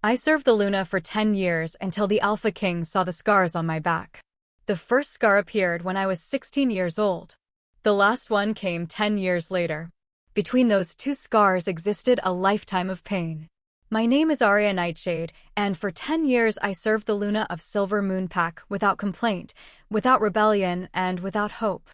I served the Luna for 10 years until the Alpha King saw the scars on my back. The first scar appeared when I was 16 years old. The last one came 10 years later. Between those two scars existed a lifetime of pain. My name is Aria Nightshade, and for 10 years I served the Luna of Silver Moon Pack without complaint, without rebellion, and without hope.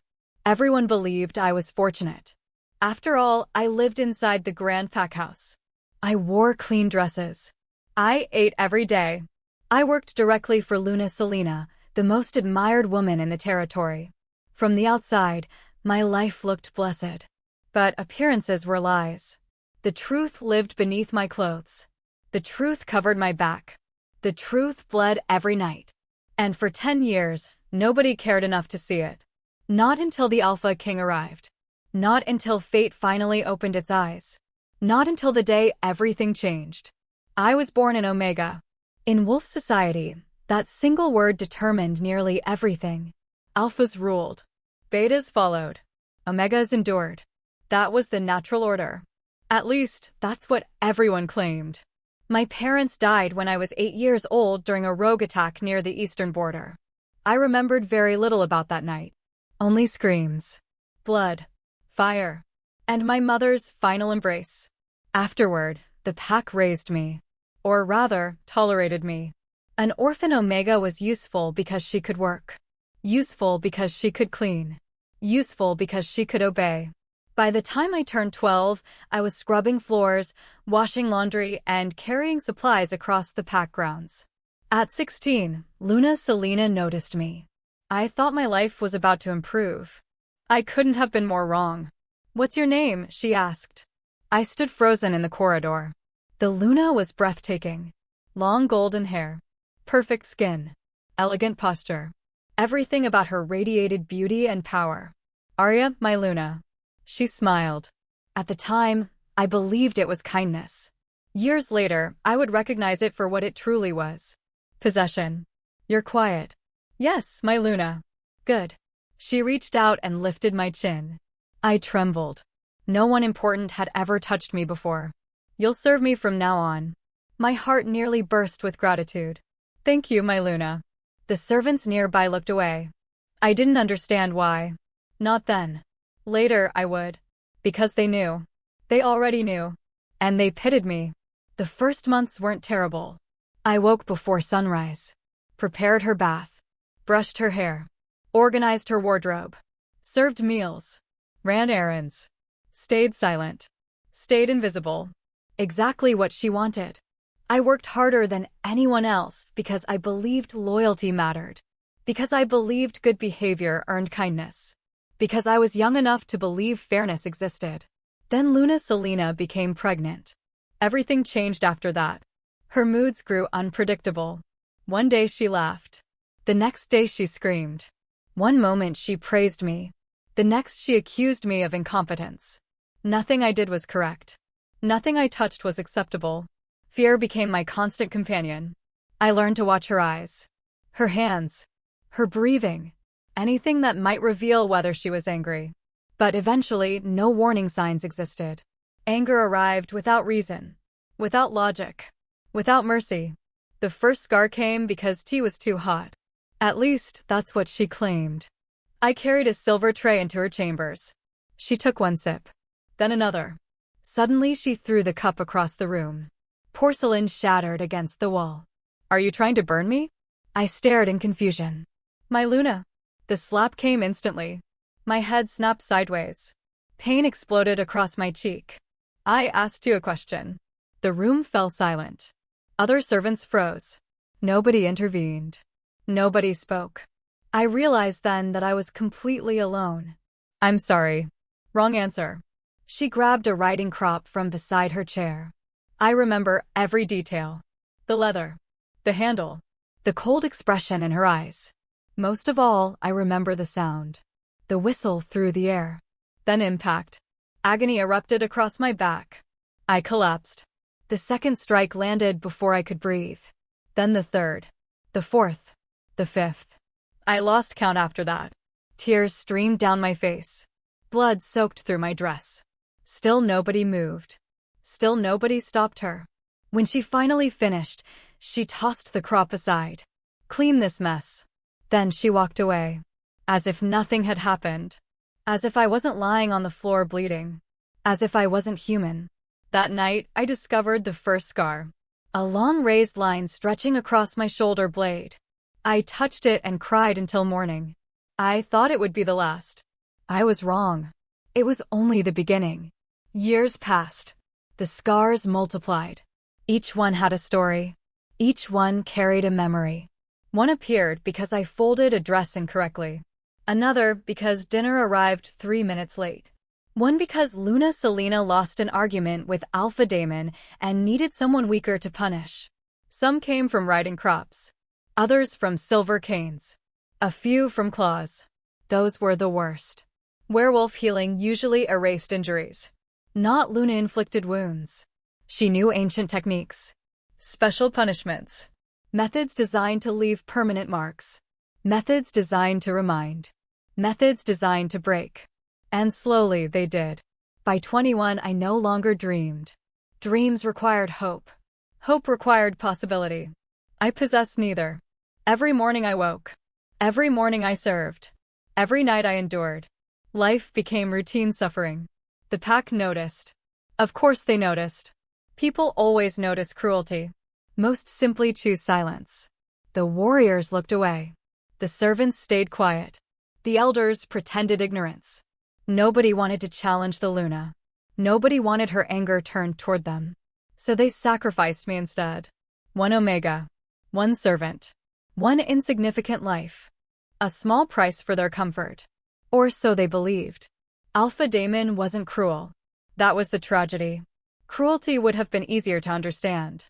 Everyone believed I was fortunate. After all, I lived inside the Grand Pack House. I wore clean dresses. I ate every day. I worked directly for Luna Selena, the most admired woman in the territory. From the outside, my life looked blessed. But appearances were lies. The truth lived beneath my clothes. The truth covered my back. The truth bled every night. And for 10 years, nobody cared enough to see it. Not until the Alpha King arrived. Not until fate finally opened its eyes. Not until the day everything changed. I was born in Omega. In Wolf Society, that single word determined nearly everything. Alphas ruled. Betas followed. Omegas endured. That was the natural order. At least, that's what everyone claimed. My parents died when I was 8 years old during a rogue attack near the eastern border. I remembered very little about that night. Only screams, blood, fire, and my mother's final embrace. Afterward, the pack raised me. Or rather, tolerated me. An orphan Omega was useful because she could work. Useful because she could clean. Useful because she could obey. By the time I turned 12, I was scrubbing floors, washing laundry, and carrying supplies across the pack grounds. At 16, Luna Selena noticed me. I thought my life was about to improve. I couldn't have been more wrong. "What's your name?" she asked. I stood frozen in the corridor. The Luna was breathtaking. Long golden hair. Perfect skin. Elegant posture. Everything about her radiated beauty and power. "Aria, my Luna." She smiled. At the time, I believed it was kindness. Years later, I would recognize it for what it truly was. Possession. "You're quiet." "Yes, my Luna." "Good." She reached out and lifted my chin. I trembled. No one important had ever touched me before. "You'll serve me from now on." My heart nearly burst with gratitude. "Thank you, my Luna." The servants nearby looked away. I didn't understand why. Not then. Later, I would. Because they knew. They already knew. And they pitied me. The first months weren't terrible. I woke before sunrise. Prepared her bath. Brushed her hair. Organized her wardrobe. Served meals. Ran errands. Stayed silent. Stayed invisible. Exactly what she wanted. I worked harder than anyone else because I believed loyalty mattered. Because I believed good behavior earned kindness. Because I was young enough to believe fairness existed. Then Luna Selena became pregnant. Everything changed after that. Her moods grew unpredictable. One day she laughed. The next day she screamed. One moment she praised me. The next she accused me of incompetence. Nothing I did was correct. Nothing I touched was acceptable. Fear became my constant companion. I learned to watch her eyes. Her hands. Her breathing. Anything that might reveal whether she was angry. But eventually, no warning signs existed. Anger arrived without reason. Without logic. Without mercy. The first scar came because tea was too hot. At least, that's what she claimed. I carried a silver tray into her chambers. She took one sip. Then another. Suddenly she threw the cup across the room. Porcelain shattered against the wall. "Are you trying to burn me?" I stared in confusion. "My Luna." The slap came instantly. My head snapped sideways. Pain exploded across my cheek. "I asked you a question." The room fell silent. Other servants froze. Nobody intervened. Nobody spoke. I realized then that I was completely alone. "I'm sorry." "Wrong answer." She grabbed a writing crop from beside her chair. I remember every detail. The leather. The handle. The cold expression in her eyes. Most of all, I remember the sound. The whistle through the air. Then impact. Agony erupted across my back. I collapsed. The second strike landed before I could breathe. Then the third. The fourth. The fifth. I lost count after that. Tears streamed down my face. Blood soaked through my dress. Still nobody moved. Still nobody stopped her. When she finally finished, she tossed the crop aside. Clean this mess. Then she walked away. As if nothing had happened. As if I wasn't lying on the floor bleeding. As if I wasn't human. That night, I discovered the first scar. A long raised line stretching across my shoulder blade. I touched it and cried until morning. I thought it would be the last. I was wrong. It was only the beginning. Years passed. The scars multiplied. Each one had a story. Each one carried a memory. One appeared because I folded a dress incorrectly. Another because dinner arrived 3 minutes late. One because Luna Selena lost an argument with Alpha Damon and needed someone weaker to punish. Some came from riding crops. Others from silver canes. A few from claws. Those were the worst. Werewolf healing usually erased injuries. Not Luna-inflicted wounds. She knew ancient techniques. Special punishments. Methods designed to leave permanent marks. Methods designed to remind. Methods designed to break. And slowly they did. By 21, I no longer dreamed. Dreams required hope. Hope required possibility. I possessed neither. Every morning I woke. Every morning I served. Every night I endured. Life became routine suffering. The pack noticed. Of course they noticed. People always notice cruelty. Most simply choose silence. The warriors looked away. The servants stayed quiet. The elders pretended ignorance. Nobody wanted to challenge the Luna. Nobody wanted her anger turned toward them. So they sacrificed me instead. One Omega. One servant. One insignificant life. A small price for their comfort. Or so they believed. Alpha Damon wasn't cruel. That was the tragedy. Cruelty would have been easier to understand.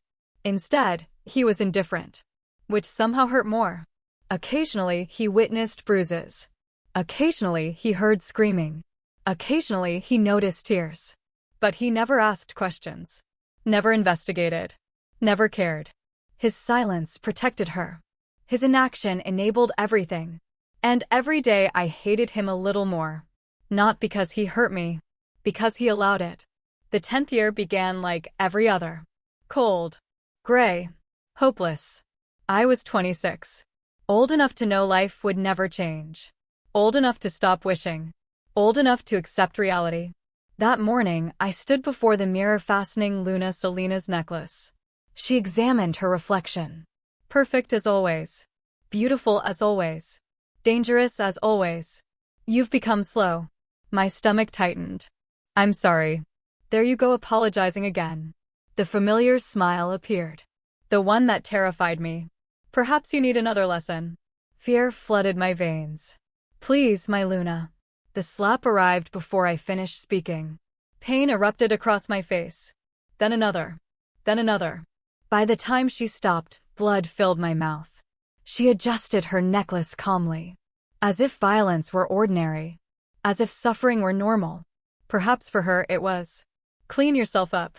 Instead, he was indifferent. Which somehow hurt more. Occasionally, he witnessed bruises. Occasionally, he heard screaming. Occasionally, he noticed tears. But he never asked questions. Never investigated. Never cared. His silence protected her. His inaction enabled everything. And every day I hated him a little more. Not because he hurt me. Because he allowed it. The 10th year began like every other. Cold. Gray. Hopeless. I was 26. Old enough to know life would never change. Old enough to stop wishing. Old enough to accept reality. That morning, I stood before the mirror fastening Luna Selena's necklace. She examined her reflection. Perfect as always. Beautiful as always. Dangerous as always. You've become slow. My stomach tightened. I'm sorry. There you go apologizing again. The familiar smile appeared. The one that terrified me. Perhaps you need another lesson. Fear flooded my veins. Please, my Luna. The slap arrived before I finished speaking. Pain erupted across my face. Then another. Then another. By the time she stopped, blood filled my mouth. She adjusted her necklace calmly. As if violence were ordinary. As if suffering were normal. Perhaps for her it was. Clean yourself up.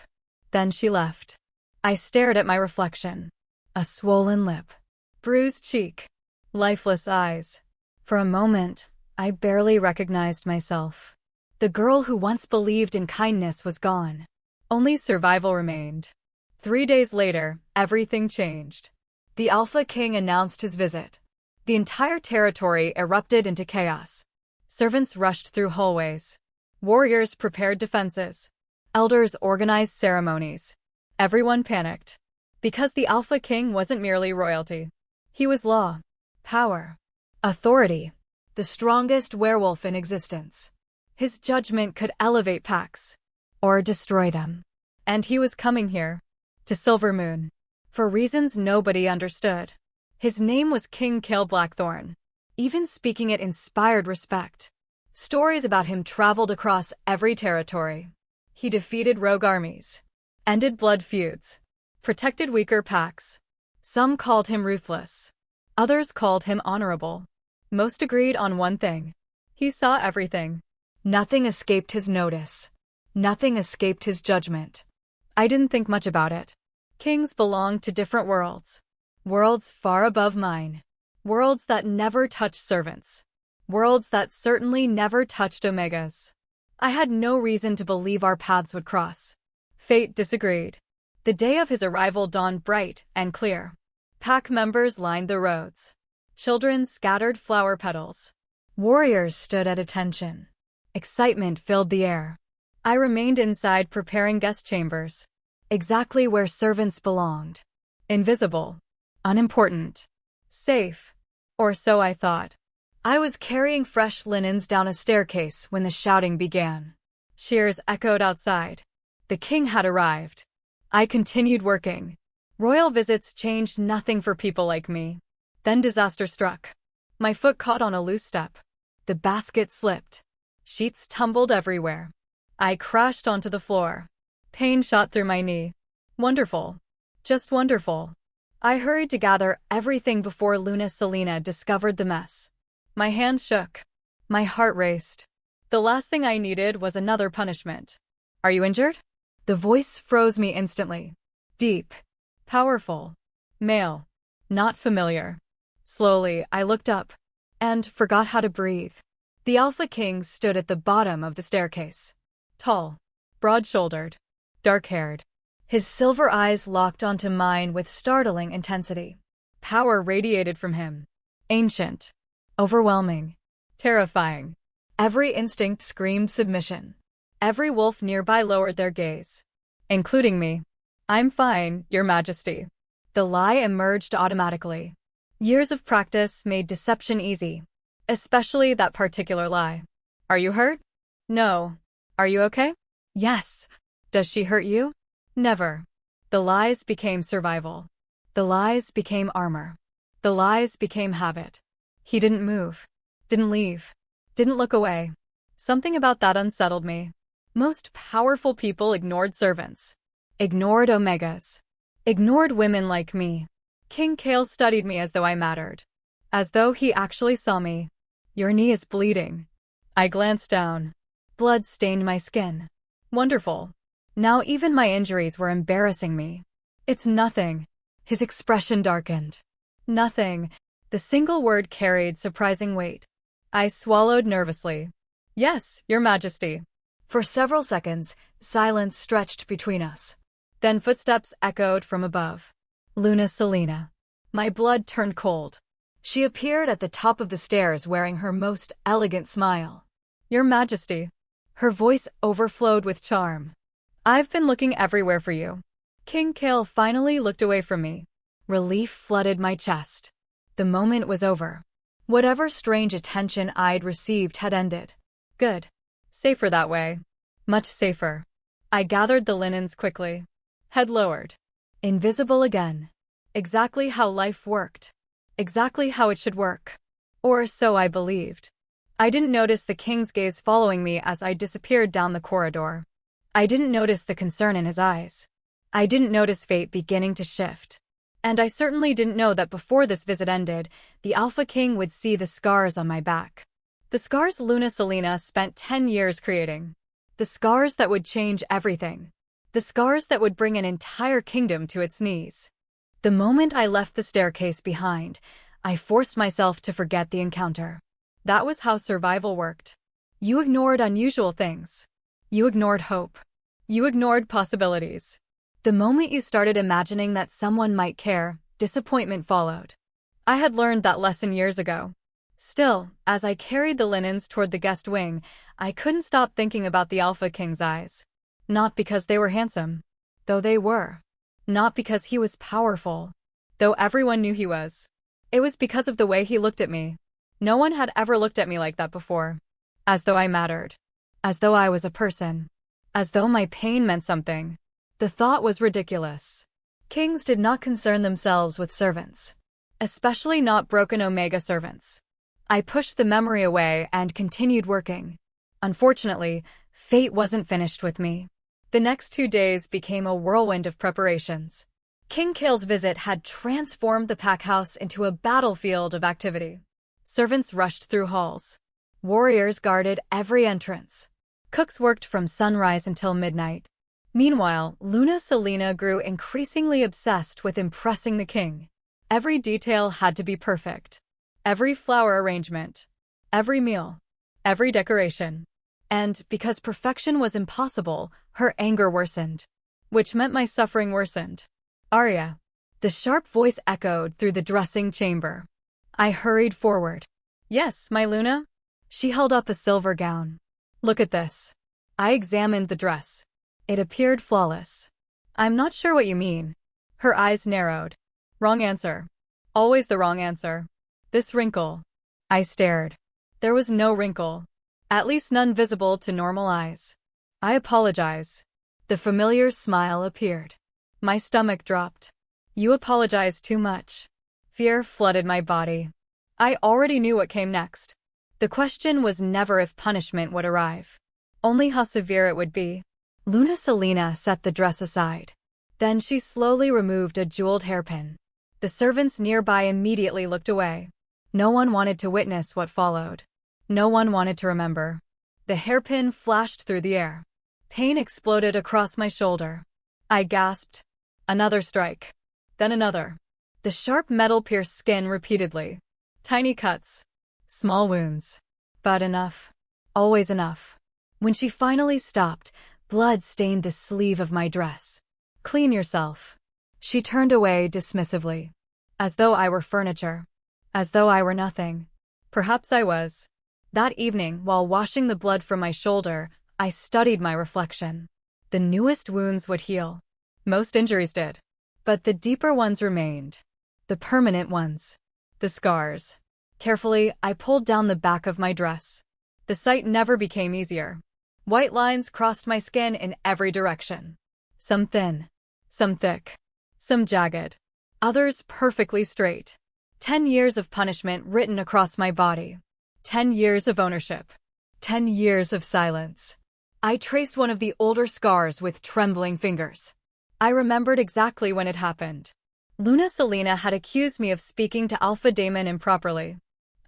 Then she left. I stared at my reflection. A swollen lip. Bruised cheek. Lifeless eyes. For a moment, I barely recognized myself. The girl who once believed in kindness was gone. Only survival remained. 3 days later, everything changed. The Alpha King announced his visit. The entire territory erupted into chaos. Servants rushed through hallways. Warriors prepared defenses. Elders organized ceremonies. Everyone panicked. Because the Alpha King wasn't merely royalty. He was law. Power. Authority. The strongest werewolf in existence. His judgment could elevate packs. Or destroy them. And he was coming here. To Silver Moon. For reasons nobody understood. His name was King Kale Blackthorn. Even speaking it inspired respect. Stories about him traveled across every territory. He defeated rogue armies. Ended blood feuds. Protected weaker packs. Some called him ruthless. Others called him honorable. Most agreed on one thing. He saw everything. Nothing escaped his notice. Nothing escaped his judgment. I didn't think much about it. Kings belonged to different worlds. Worlds far above mine. Worlds that never touched servants. Worlds that certainly never touched Omegas. I had no reason to believe our paths would cross. Fate disagreed. The day of his arrival dawned bright and clear. Pack members lined the roads. Children scattered flower petals. Warriors stood at attention. Excitement filled the air. I remained inside preparing guest chambers. Exactly where servants belonged. Invisible. Unimportant. Safe. Or so I thought. I was carrying fresh linens down a staircase when the shouting began. Cheers echoed outside. The king had arrived. I continued working. Royal visits changed nothing for people like me. Then disaster struck. My foot caught on a loose step. The basket slipped. Sheets tumbled everywhere. I crashed onto the floor. Pain shot through my knee. Wonderful. Just wonderful. I hurried to gather everything before Luna Selena discovered the mess. My hand shook. My heart raced. The last thing I needed was another punishment. Are you injured? The voice froze me instantly. Deep. Powerful. Male. Not familiar. Slowly, I looked up and forgot how to breathe. The Alpha King stood at the bottom of the staircase. Tall. Broad-shouldered. Dark-haired. His silver eyes locked onto mine with startling intensity. Power radiated from him. Ancient. Overwhelming. Terrifying. Every instinct screamed submission. Every wolf nearby lowered their gaze. Including me. I'm fine, Your Majesty. The lie emerged automatically. Years of practice made deception easy. Especially that particular lie. Are you hurt? No. Are you okay? Yes. Does she hurt you? Never. The lies became survival. The lies became armor. The lies became habit. He didn't move. Didn't leave. Didn't look away. Something about that unsettled me. Most powerful people ignored servants. Ignored omegas. Ignored women like me. King Kale studied me as though I mattered. As though he actually saw me. Your knee is bleeding. I glanced down. Blood stained my skin. Wonderful. Now even my injuries were embarrassing me. It's nothing. His expression darkened. Nothing. The single word carried surprising weight. I swallowed nervously. Yes, Your Majesty. For several seconds, silence stretched between us. Then footsteps echoed from above. Luna Selena. My blood turned cold. She appeared at the top of the stairs wearing her most elegant smile. Your Majesty. Her voice overflowed with charm. I've been looking everywhere for you. King Kale finally looked away from me. Relief flooded my chest. The moment was over. Whatever strange attention I'd received had ended. Good. Safer that way. Much safer. I gathered the linens quickly. Head lowered. Invisible again. Exactly how life worked. Exactly how it should work. Or so I believed. I didn't notice the king's gaze following me as I disappeared down the corridor. I didn't notice the concern in his eyes. I didn't notice fate beginning to shift. And I certainly didn't know that before this visit ended, the Alpha King would see the scars on my back. The scars Luna Selena spent 10 years creating. The scars that would change everything. The scars that would bring an entire kingdom to its knees. The moment I left the staircase behind, I forced myself to forget the encounter. That was how survival worked. You ignored unusual things. You ignored hope. You ignored possibilities. The moment you started imagining that someone might care, disappointment followed. I had learned that lesson years ago. Still, as I carried the linens toward the guest wing, I couldn't stop thinking about the Alpha King's eyes. Not because they were handsome, though they were. Not because he was powerful, though everyone knew he was. It was because of the way he looked at me. No one had ever looked at me like that before. As though I mattered. As though I was a person. As though my pain meant something. The thought was ridiculous. Kings did not concern themselves with servants. Especially not broken Omega servants. I pushed the memory away and continued working. Unfortunately, fate wasn't finished with me. The next 2 days became a whirlwind of preparations. King Kale's visit had transformed the pack house into a battlefield of activity. Servants rushed through halls. Warriors guarded every entrance. Cooks worked from sunrise until midnight. Meanwhile, Luna Selena grew increasingly obsessed with impressing the king. Every detail had to be perfect. Every flower arrangement. Every meal. Every decoration. And because perfection was impossible, her anger worsened. which meant my suffering worsened. Aria. The sharp voice echoed through the dressing chamber. I hurried forward. Yes, my Luna? She held up a silver gown. Look at this. I examined the dress. It appeared flawless. I'm not sure what you mean. Her eyes narrowed. Wrong answer. Always the wrong answer. This wrinkle. I stared. There was no wrinkle. At least none visible to normal eyes. I apologize. The familiar smile appeared. My stomach dropped. You apologize too much. Fear flooded my body. I already knew what came next. The question was never if punishment would arrive, only how severe it would be. Luna Selena set the dress aside. Then she slowly removed a jeweled hairpin. The servants nearby immediately looked away. No one wanted to witness what followed. No one wanted to remember. The hairpin flashed through the air. Pain exploded across my shoulder. I gasped. Another strike. Then another. The sharp metal pierced skin repeatedly. Tiny cuts. Small wounds. But enough. Always enough. When she finally stopped, blood stained the sleeve of my dress. Clean yourself. She turned away dismissively. As though I were furniture. As though I were nothing. Perhaps I was. That evening, while washing the blood from my shoulder, I studied my reflection. The newest wounds would heal. Most injuries did. But the deeper ones remained. The permanent ones. The scars. Carefully, I pulled down the back of my dress. The sight never became easier. White lines crossed my skin in every direction. Some thin. Some thick. Some jagged. Others perfectly straight. 10 years of punishment written across my body. 10 years of ownership. 10 years of silence. I traced one of the older scars with trembling fingers. I remembered exactly when it happened. Luna Selena had accused me of speaking to Alpha Daemon improperly.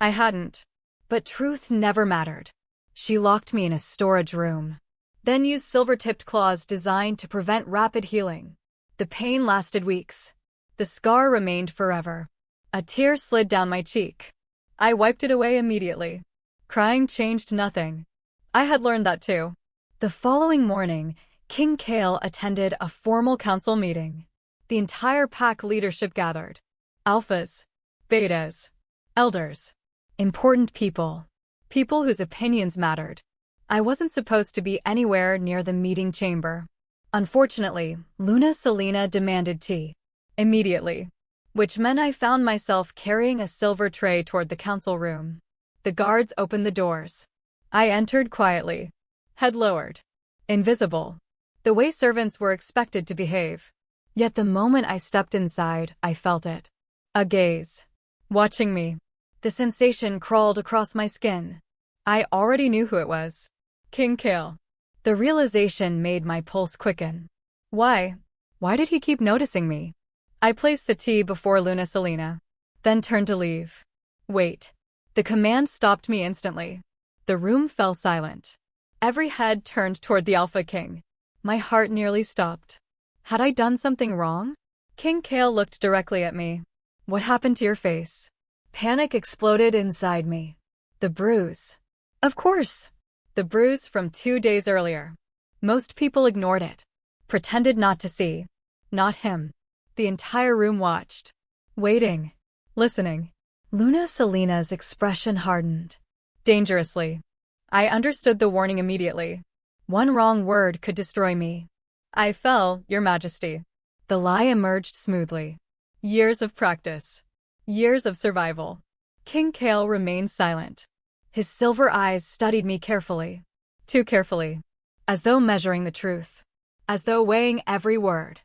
I hadn't. But truth never mattered. She locked me in a storage room. Then used silver-tipped claws designed to prevent rapid healing. The pain lasted weeks. The scar remained forever. A tear slid down my cheek. I wiped it away immediately. Crying changed nothing. I had learned that too. The following morning, King Kale attended a formal council meeting. The entire pack leadership gathered. Alphas. Betas. Elders. Important people. People whose opinions mattered. I wasn't supposed to be anywhere near the meeting chamber. Unfortunately, Luna Selena demanded tea. Immediately. Which meant I found myself carrying a silver tray toward the council room. The guards opened the doors. I entered quietly. Head lowered. Invisible. The way servants were expected to behave. Yet the moment I stepped inside, I felt it. A gaze. Watching me. The sensation crawled across my skin. I already knew who it was. King Kale. The realization made my pulse quicken. Why? Why did he keep noticing me? I placed the tea before Luna Selena. Then turned to leave. Wait. The command stopped me instantly. The room fell silent. Every head turned toward the Alpha King. My heart nearly stopped. Had I done something wrong? King Kale looked directly at me. What happened to your face? Panic exploded inside me. The bruise. Of course. The bruise from 2 days earlier. Most people ignored it. Pretended not to see. Not him. The entire room watched. Waiting. Listening. Luna Selena's expression hardened. Dangerously. I understood the warning immediately. One wrong word could destroy me. I fell, Your Majesty. The lie emerged smoothly. Years of practice. Years of survival. King Kale remained silent. His silver eyes studied me carefully. Too carefully. As though measuring the truth. As though weighing every word.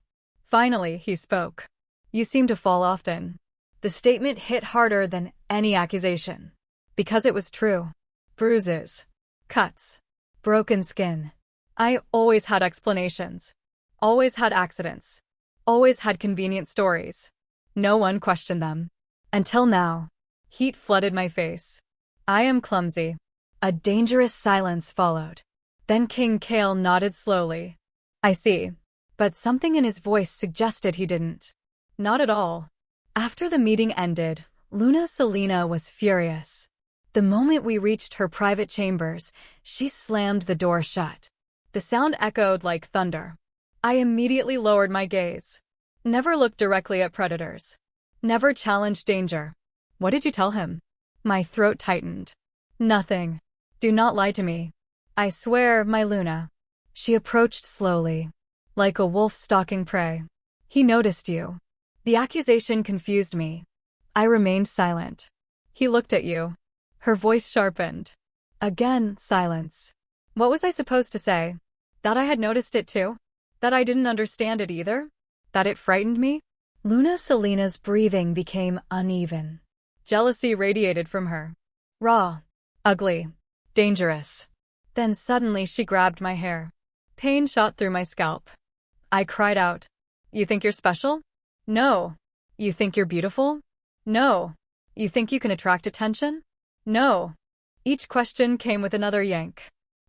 Finally, he spoke. You seem to fall often. The statement hit harder than any accusation. Because it was true. Bruises. Cuts. Broken skin. I always had explanations. Always had accidents. Always had convenient stories. No one questioned them. Until now. Heat flooded my face. I am clumsy. A dangerous silence followed. Then King Kale nodded slowly. I see. But something in his voice suggested he didn't. Not at all. After the meeting ended, Luna Selena was furious. The moment we reached her private chambers, she slammed the door shut. The sound echoed like thunder. I immediately lowered my gaze. Never looked directly at predators. Never challenged danger. What did you tell him? My throat tightened. Nothing. Do not lie to me. I swear, my Luna. She approached slowly, like a wolf stalking prey. He noticed you. The accusation confused me. I remained silent. He looked at you. Her voice sharpened. Again, silence. What was I supposed to say? That I had noticed it too? That I didn't understand it either? That it frightened me? Luna Selena's breathing became uneven. Jealousy radiated from her. Raw. Ugly. Dangerous. Then suddenly she grabbed my hair. Pain shot through my scalp. I cried out. You think you're special? No. You think you're beautiful? No. You think you can attract attention? No. Each question came with another yank.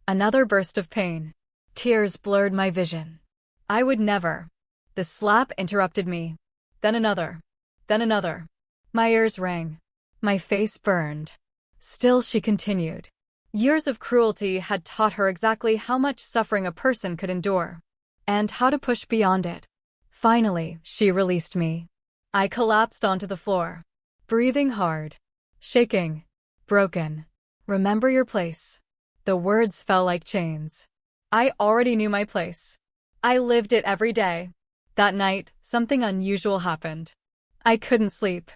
Another burst of pain. Tears blurred my vision. I would never. The slap interrupted me. Then another. Then another. My ears rang. My face burned. Still she continued. Years of cruelty had taught her exactly how much suffering a person could endure, and how to push beyond it. Finally, she released me. I collapsed onto the floor, breathing hard, shaking, broken. Remember your place. The words fell like chains. I already knew my place. I lived it every day. That night, something unusual happened. I couldn't sleep.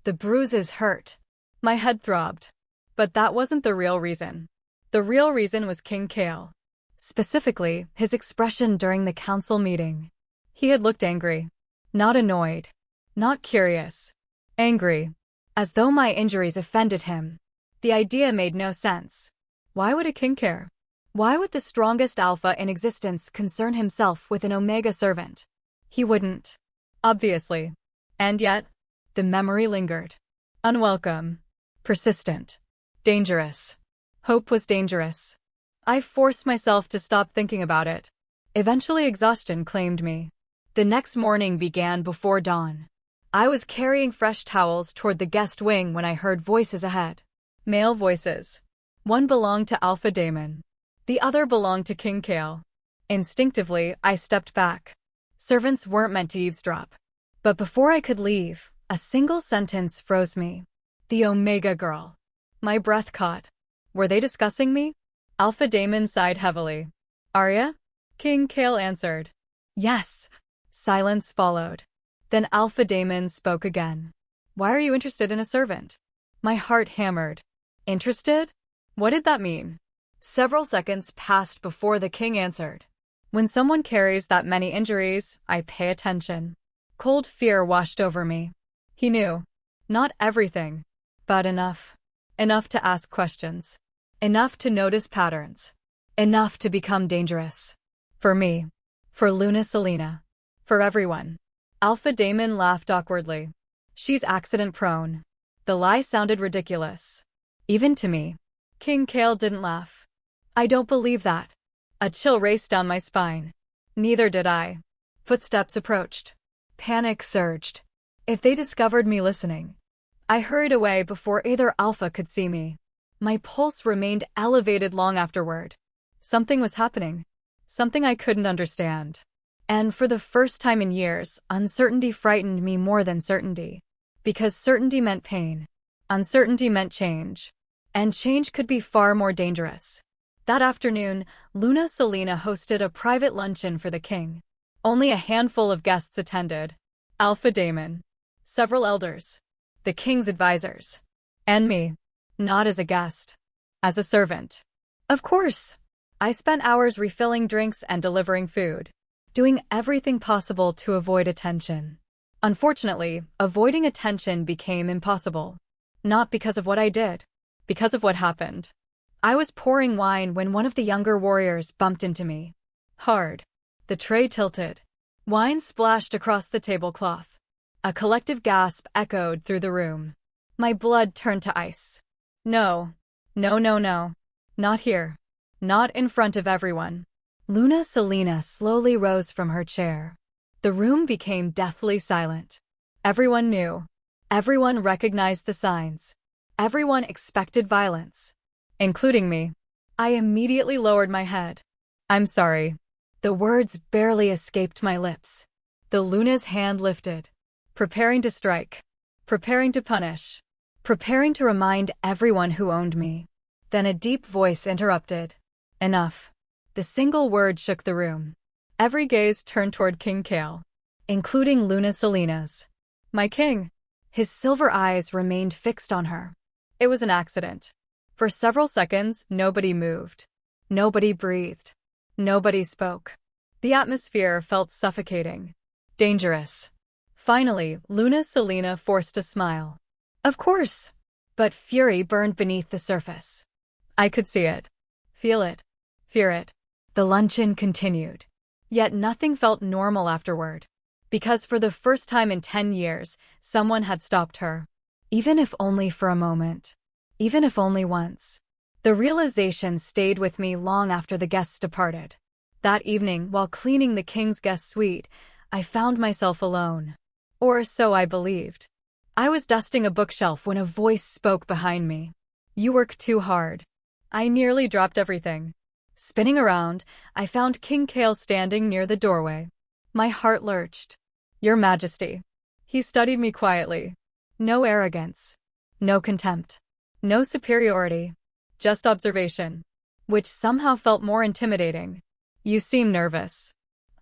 The bruises hurt. My head throbbed. But that wasn't the real reason. The real reason was King Kale. Specifically, his expression during the council meeting. He had looked angry. Not annoyed. Not curious. Angry. As though my injuries offended him. The idea made no sense. Why would a king care? Why would the strongest alpha in existence concern himself with an omega servant? He wouldn't. Obviously. And yet, the memory lingered. Unwelcome. Persistent. Dangerous. Hope was dangerous. I forced myself to stop thinking about it. Eventually exhaustion claimed me. The next morning began before dawn. I was carrying fresh towels toward the guest wing when I heard voices ahead. Male voices. One belonged to Alpha Daemon. The other belonged to King Kale. Instinctively, I stepped back. Servants weren't meant to eavesdrop. But before I could leave, a single sentence froze me. The Omega Girl. My breath caught. Were they discussing me? Alpha Daemon sighed heavily. Aria? King Kale answered. Yes. Silence followed. Then Alpha Daemon spoke again. Why are you interested in a servant? My heart hammered. Interested? What did that mean? Several seconds passed before the king answered. When someone carries that many injuries, I pay attention. Cold fear washed over me. He knew. Not everything, but enough. Enough to ask questions. Enough to notice patterns. Enough to become dangerous. For me. For Luna Selena. For everyone. Alpha Daemon laughed awkwardly. She's accident-prone. The lie sounded ridiculous. Even to me. King Kale didn't laugh. I don't believe that. A chill raced down my spine. Neither did I. Footsteps approached. Panic surged. If they discovered me listening. I hurried away before either Alpha could see me. My pulse remained elevated long afterward. Something was happening. Something I couldn't understand. And for the first time in years, uncertainty frightened me more than certainty. Because certainty meant pain. Uncertainty meant change. And change could be far more dangerous. That afternoon, Luna Selena hosted a private luncheon for the king. Only a handful of guests attended. Alpha Daemon. Several elders. The king's advisors. And me. Not as a guest. As a servant. Of course. I spent hours refilling drinks and delivering food. Doing everything possible to avoid attention. Unfortunately, avoiding attention became impossible. Not because of what I did. Because of what happened. I was pouring wine when one of the younger warriors bumped into me. Hard. The tray tilted. Wine splashed across the tablecloth. A collective gasp echoed through the room. My blood turned to ice. No. No, no, no. Not here. Not in front of everyone. Luna Selena slowly rose from her chair. The room became deathly silent. Everyone knew. Everyone recognized the signs. Everyone expected violence. Including me. I immediately lowered my head. I'm sorry. The words barely escaped my lips. The Luna's hand lifted, preparing to strike, preparing to punish, preparing to remind everyone who owned me. Then a deep voice interrupted. Enough. The single word shook the room. Every gaze turned toward King Kale, including Luna Selena's. My king. His silver eyes remained fixed on her. It was an accident. For several seconds, nobody moved. Nobody breathed. Nobody spoke. The atmosphere felt suffocating. Dangerous. Finally, Luna Selena forced a smile. Of course. But fury burned beneath the surface. I could see it. Feel it. Fear it. The luncheon continued. Yet nothing felt normal afterward. Because for the first time in 10 years, someone had stopped her. Even if only for a moment. Even if only once. The realization stayed with me long after the guests departed. That evening, while cleaning the king's guest suite, I found myself alone. Or so I believed. I was dusting a bookshelf when a voice spoke behind me. You work too hard. I nearly dropped everything. Spinning around, I found King Kale standing near the doorway. My heart lurched. Your Majesty. He studied me quietly. No arrogance. No contempt. No superiority. Just observation. Which somehow felt more intimidating. You seem nervous.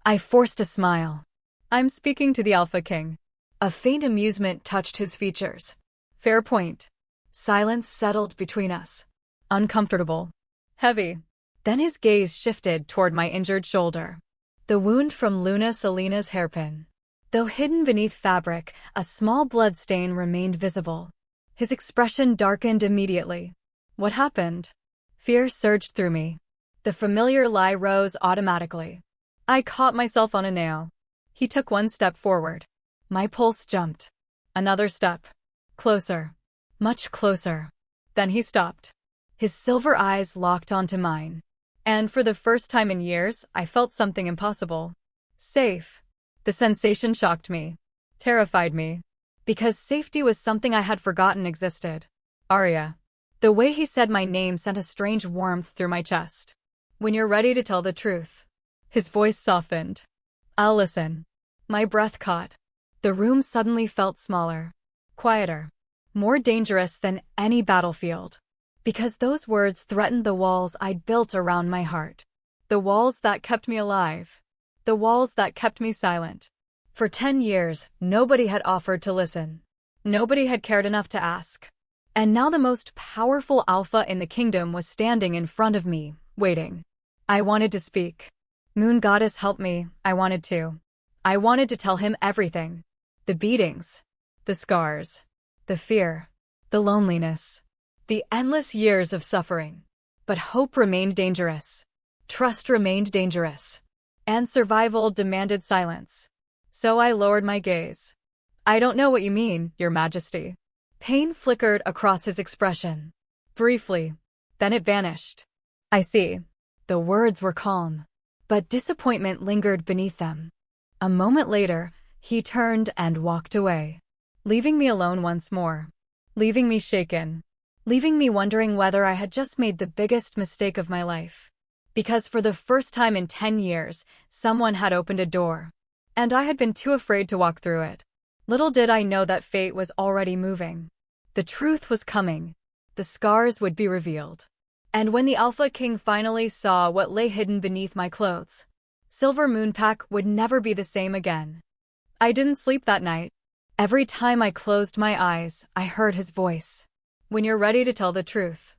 I forced a smile. I'm speaking to the Alpha King. A faint amusement touched his features. Fair point. Silence settled between us. Uncomfortable. Heavy. Then his gaze shifted toward my injured shoulder. The wound from Luna Selena's hairpin. Though hidden beneath fabric, a small blood stain remained visible. His expression darkened immediately. What happened? Fear surged through me. The familiar lie rose automatically. I caught myself on a nail. He took one step forward. My pulse jumped. Another step. Closer. Much closer. Then he stopped. His silver eyes locked onto mine. And for the first time in years, I felt something impossible. Safe. The sensation shocked me. Terrified me. Because safety was something I had forgotten existed. Aria. The way he said my name sent a strange warmth through my chest. When you're ready to tell the truth. His voice softened. I'll listen. My breath caught. The room suddenly felt smaller. Quieter. More dangerous than any battlefield. Because those words threatened the walls I'd built around my heart. The walls that kept me alive. The walls that kept me silent. For 10 years, nobody had offered to listen. Nobody had cared enough to ask. And now the most powerful alpha in the kingdom was standing in front of me, waiting. I wanted to speak. Moon Goddess, help me, I wanted to. I wanted to tell him everything. The beatings. The scars. The fear. The loneliness. The endless years of suffering. But hope remained dangerous. Trust remained dangerous. And survival demanded silence. So I lowered my gaze. I don't know what you mean, Your Majesty. Pain flickered across his expression. Briefly. Then it vanished. I see. The words were calm. But disappointment lingered beneath them. A moment later, he turned and walked away. Leaving me alone once more. Leaving me shaken. Leaving me wondering whether I had just made the biggest mistake of my life. Because for the first time in 10 years, someone had opened a door. And I had been too afraid to walk through it. Little did I know that fate was already moving. The truth was coming. The scars would be revealed. And when the Alpha King finally saw what lay hidden beneath my clothes, Silver Moonpack would never be the same again. I didn't sleep that night. Every time I closed my eyes, I heard his voice. When you're ready to tell the truth,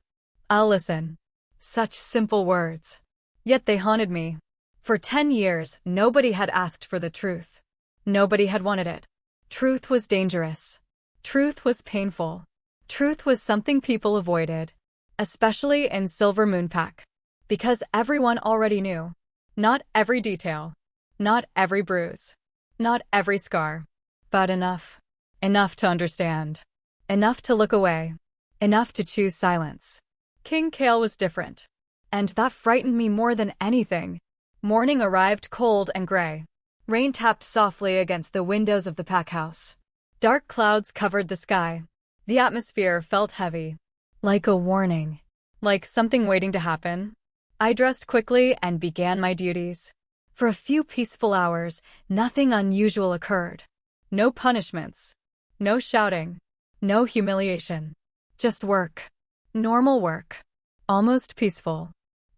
I'll listen. Such simple words. Yet they haunted me. For 10 years, nobody had asked for the truth. Nobody had wanted it. Truth was dangerous. Truth was painful. Truth was something people avoided. Especially in Silver Moonpack. Because everyone already knew. Not every detail. Not every bruise. Not every scar. But enough. Enough to understand. Enough to look away. Enough to choose silence. King Kale was different. And that frightened me more than anything. Morning arrived cold and gray. Rain tapped softly against the windows of the pack house. Dark clouds covered the sky. The atmosphere felt heavy. Like a warning. Like something waiting to happen. I dressed quickly and began my duties. For a few peaceful hours, nothing unusual occurred. No punishments. No shouting. No humiliation. Just work. Normal work. Almost peaceful.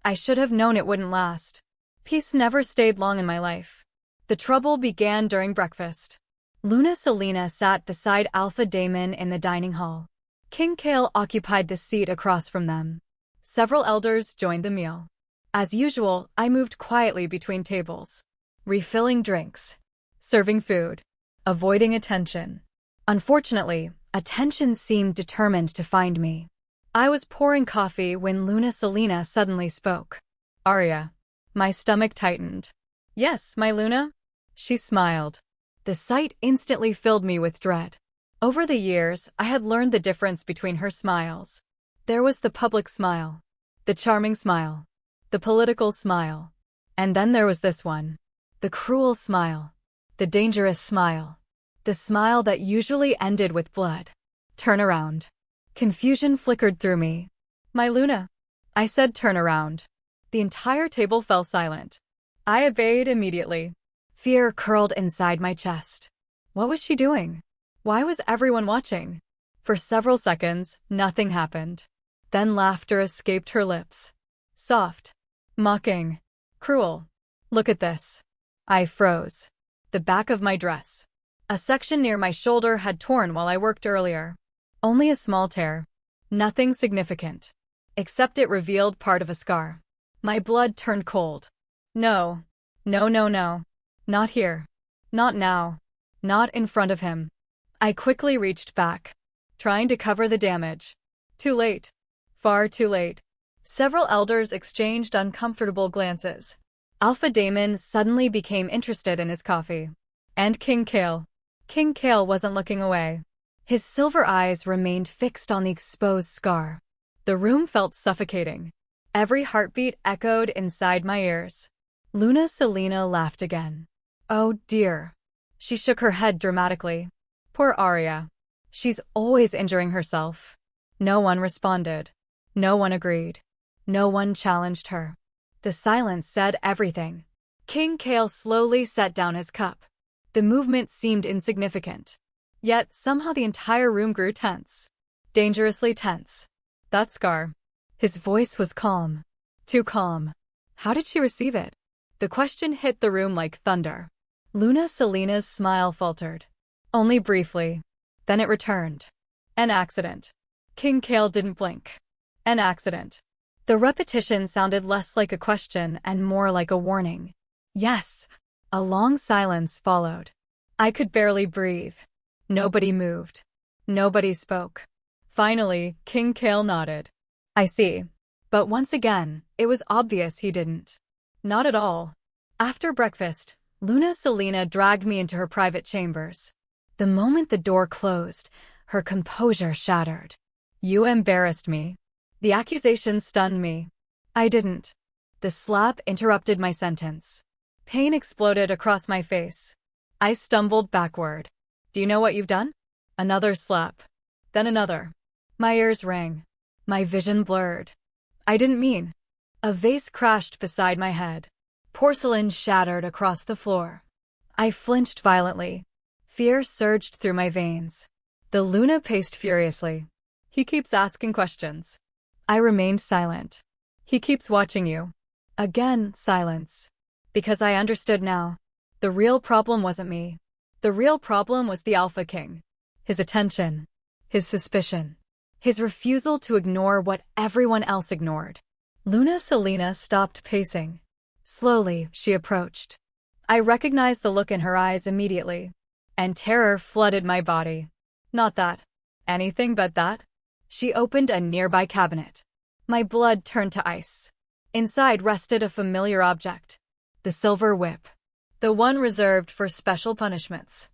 I should have known it wouldn't last. Peace never stayed long in my life. The trouble began during breakfast. Luna Selena sat beside Alpha Damon in the dining hall. King Kale occupied the seat across from them. Several elders joined the meal. As usual, I moved quietly between tables, refilling drinks, serving food, avoiding attention. Unfortunately, attention seemed determined to find me. I was pouring coffee when Luna Selena suddenly spoke. Aria. My stomach tightened. Yes, my Luna? She smiled. The sight instantly filled me with dread. Over the years, I had learned the difference between her smiles. There was the public smile, the charming smile, the political smile. And then there was this one. The cruel smile. The dangerous smile. The smile that usually ended with blood. Turn around. Confusion flickered through me. My Luna. I said turn around. The entire table fell silent. I obeyed immediately. Fear curled inside my chest. What was she doing? Why was everyone watching? For several seconds, nothing happened. Then laughter escaped her lips. Soft. Mocking. Cruel. Look at this. I froze. The back of my dress. A section near my shoulder had torn while I worked earlier. Only a small tear. Nothing significant. Except it revealed part of a scar. My blood turned cold. No. No, no, no. Not here. Not now. Not in front of him. I quickly reached back, trying to cover the damage. Too late. Far too late. Several elders exchanged uncomfortable glances. Alpha Damon suddenly became interested in his coffee. And King Kale. King Kale wasn't looking away. His silver eyes remained fixed on the exposed scar. The room felt suffocating. Every heartbeat echoed inside my ears. Luna Selena laughed again. Oh dear. She shook her head dramatically. Poor Aria. She's always injuring herself. No one responded. No one agreed. No one challenged her. The silence said everything. King Kale slowly set down his cup. The movement seemed insignificant. Yet somehow the entire room grew tense. Dangerously tense. That scar. His voice was calm. Too calm. How did she receive it? The question hit the room like thunder. Luna Selena's smile faltered. Only briefly. Then it returned. An accident. King Kale didn't blink. An accident. The repetition sounded less like a question and more like a warning. Yes. A long silence followed. I could barely breathe. Nobody moved. Nobody spoke. Finally, King Kale nodded. I see. But once again, it was obvious he didn't. Not at all. After breakfast, Luna Selena dragged me into her private chambers. The moment the door closed, her composure shattered. You embarrassed me. The accusation stunned me. I didn't. The slap interrupted my sentence. Pain exploded across my face. I stumbled backward. Do you know what you've done? Another slap. Then another. My ears rang. My vision blurred. I didn't mean. A vase crashed beside my head. Porcelain shattered across the floor. I flinched violently. Fear surged through my veins. The Luna paced furiously. He keeps asking questions. I remained silent. He keeps watching you. Again, silence. Because I understood now. The real problem wasn't me. The real problem was the Alpha King. His attention. His suspicion. His refusal to ignore what everyone else ignored. Luna Selena stopped pacing. Slowly, she approached. I recognized the look in her eyes immediately. And terror flooded my body. Not that. Anything but that. She opened a nearby cabinet. My blood turned to ice. Inside rested a familiar object. The silver whip. The one reserved for special punishments.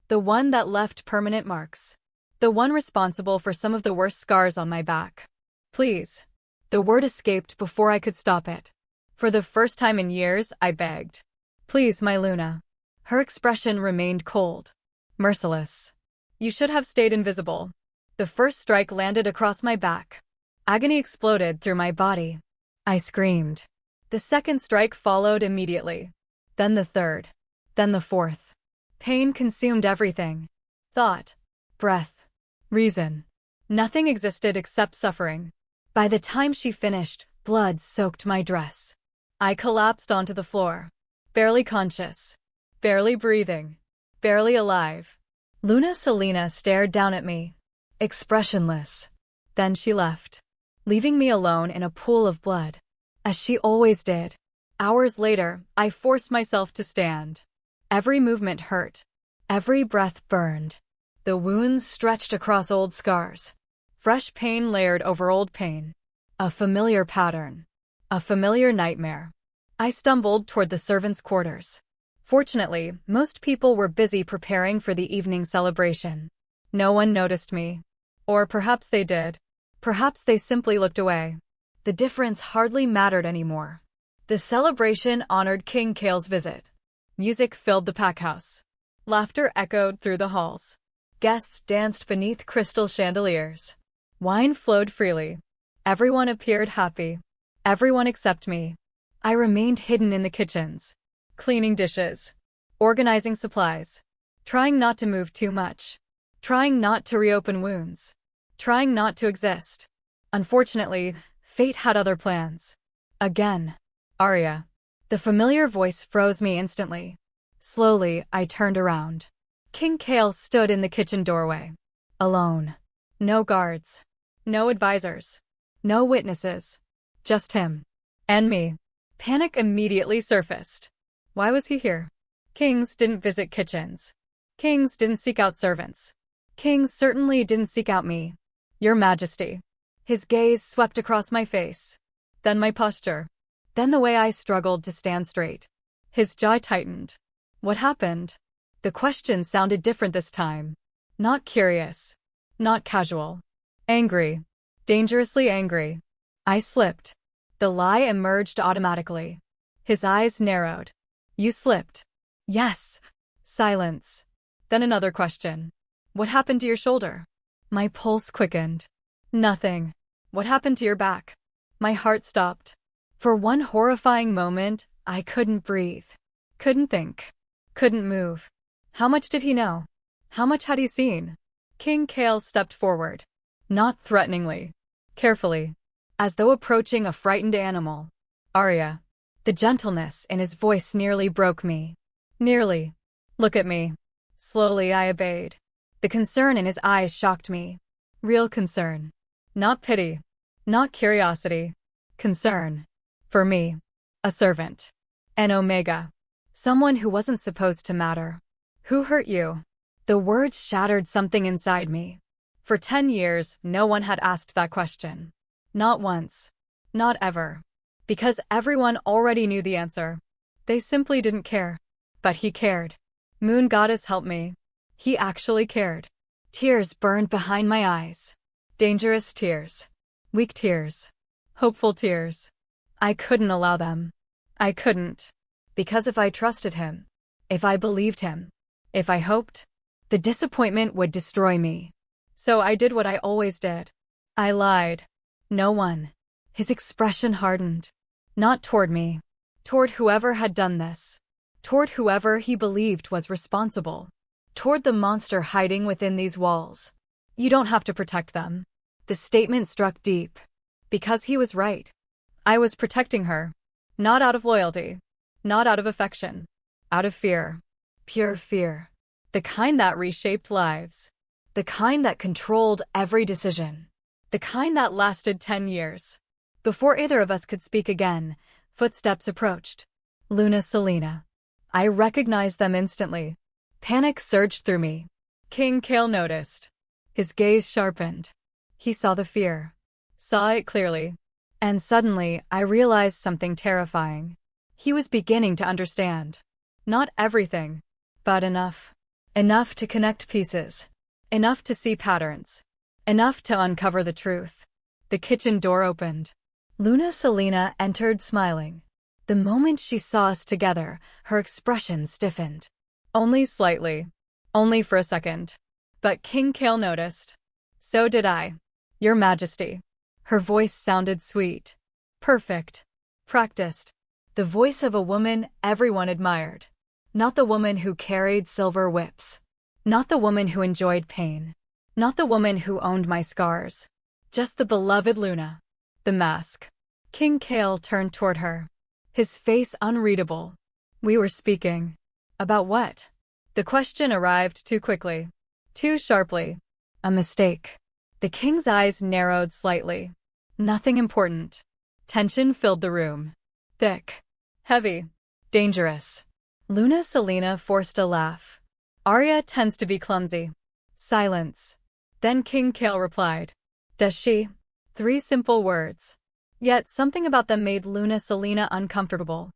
The one that left permanent marks. The one responsible for some of the worst scars on my back. Please. The word escaped before I could stop it. For the first time in years, I begged. Please, my Luna. Her expression remained cold. Merciless. You should have stayed invisible. The first strike landed across my back. Agony exploded through my body. I screamed. The second strike followed immediately. Then the third. Then the fourth. Pain consumed everything. Thought. Breath. Reason. Nothing existed except suffering. By the time she finished, blood soaked my dress. I collapsed onto the floor. Barely conscious. Barely breathing. Barely alive. Luna Selena stared down at me. Expressionless. Then she left, leaving me alone in a pool of blood. As she always did. Hours later, I forced myself to stand. Every movement hurt. Every breath burned. The wounds stretched across old scars. Fresh pain layered over old pain. A familiar pattern. A familiar nightmare. I stumbled toward the servants' quarters. Fortunately, most people were busy preparing for the evening celebration. No one noticed me. Or perhaps they did. Perhaps they simply looked away. The difference hardly mattered anymore. The celebration honored King Kale's visit. Music filled the packhouse. Laughter echoed through the halls. Guests danced beneath crystal chandeliers. Wine flowed freely. Everyone appeared happy. Everyone except me. I remained hidden in the kitchens, cleaning dishes, organizing supplies, trying not to move too much, trying not to reopen wounds, trying not to exist. Unfortunately, fate had other plans. Again. Aria. The familiar voice froze me instantly. Slowly, I turned around. King Kale stood in the kitchen doorway. Alone. No guards. No advisors. No witnesses. Just him. And me. Panic immediately surfaced. Why was he here? Kings didn't visit kitchens. Kings didn't seek out servants. Kings certainly didn't seek out me. Your Majesty. His gaze swept across my face. Then my posture. Then the way I struggled to stand straight. His jaw tightened. What happened? The question sounded different this time. Not curious. Not casual. Angry. Dangerously angry. I slipped. The lie emerged automatically. His eyes narrowed. You slipped. Yes. Silence. Then another question. What happened to your shoulder? My pulse quickened. Nothing. What happened to your back? My heart stopped. For one horrifying moment, I couldn't breathe. Couldn't think. Couldn't move. How much did he know? How much had he seen? King Kale stepped forward. Not threateningly. Carefully. As though approaching a frightened animal. Aria. The gentleness in his voice nearly broke me. Nearly. Look at me. Slowly I obeyed. The concern in his eyes shocked me. Real concern. Not pity. Not curiosity. Concern. For me. A servant. An omega. Someone who wasn't supposed to matter. Who hurt you? The words shattered something inside me. For 10 years, no one had asked that question. Not once. Not ever. Because everyone already knew the answer. They simply didn't care. But he cared. Moon goddess help me. He actually cared. Tears burned behind my eyes. Dangerous tears. Weak tears. Hopeful tears. I couldn't allow them. I couldn't. Because if I trusted him, if I believed him, if I hoped, the disappointment would destroy me. So I did what I always did. I lied. No one. His expression hardened. Not toward me. Toward whoever had done this. Toward whoever he believed was responsible. Toward the monster hiding within these walls. You don't have to protect them. The statement struck deep. Because he was right. I was protecting her. Not out of loyalty. Not out of affection. Out of fear. Pure fear. The kind that reshaped lives. The kind that controlled every decision. The kind that lasted 10 years. Before either of us could speak again, footsteps approached. Luna Selena. I recognized them instantly. Panic surged through me. King Kale noticed. His gaze sharpened. He saw the fear. Saw it clearly. And suddenly, I realized something terrifying. He was beginning to understand. Not everything, but enough. Enough to connect pieces. Enough to see patterns. Enough to uncover the truth. The kitchen door opened. Luna Selena entered smiling. The moment she saw us together, her expression stiffened. Only slightly. Only for a second. But King Kale noticed. So did I. Your Majesty. Her voice sounded sweet. Perfect. Practiced. The voice of a woman everyone admired. Not the woman who carried silver whips. Not the woman who enjoyed pain. Not the woman who owned my scars. Just the beloved Luna. The mask. King Kale turned toward her. His face unreadable. We were speaking. About what? The question arrived too quickly. Too sharply. A mistake. The king's eyes narrowed slightly. Nothing important. Tension filled the room. Thick. Heavy. Dangerous. Luna Selena forced a laugh. Aria tends to be clumsy. Silence. Then King Kale replied. Does she? 3 simple words. Yet something about them made Luna Selena uncomfortable.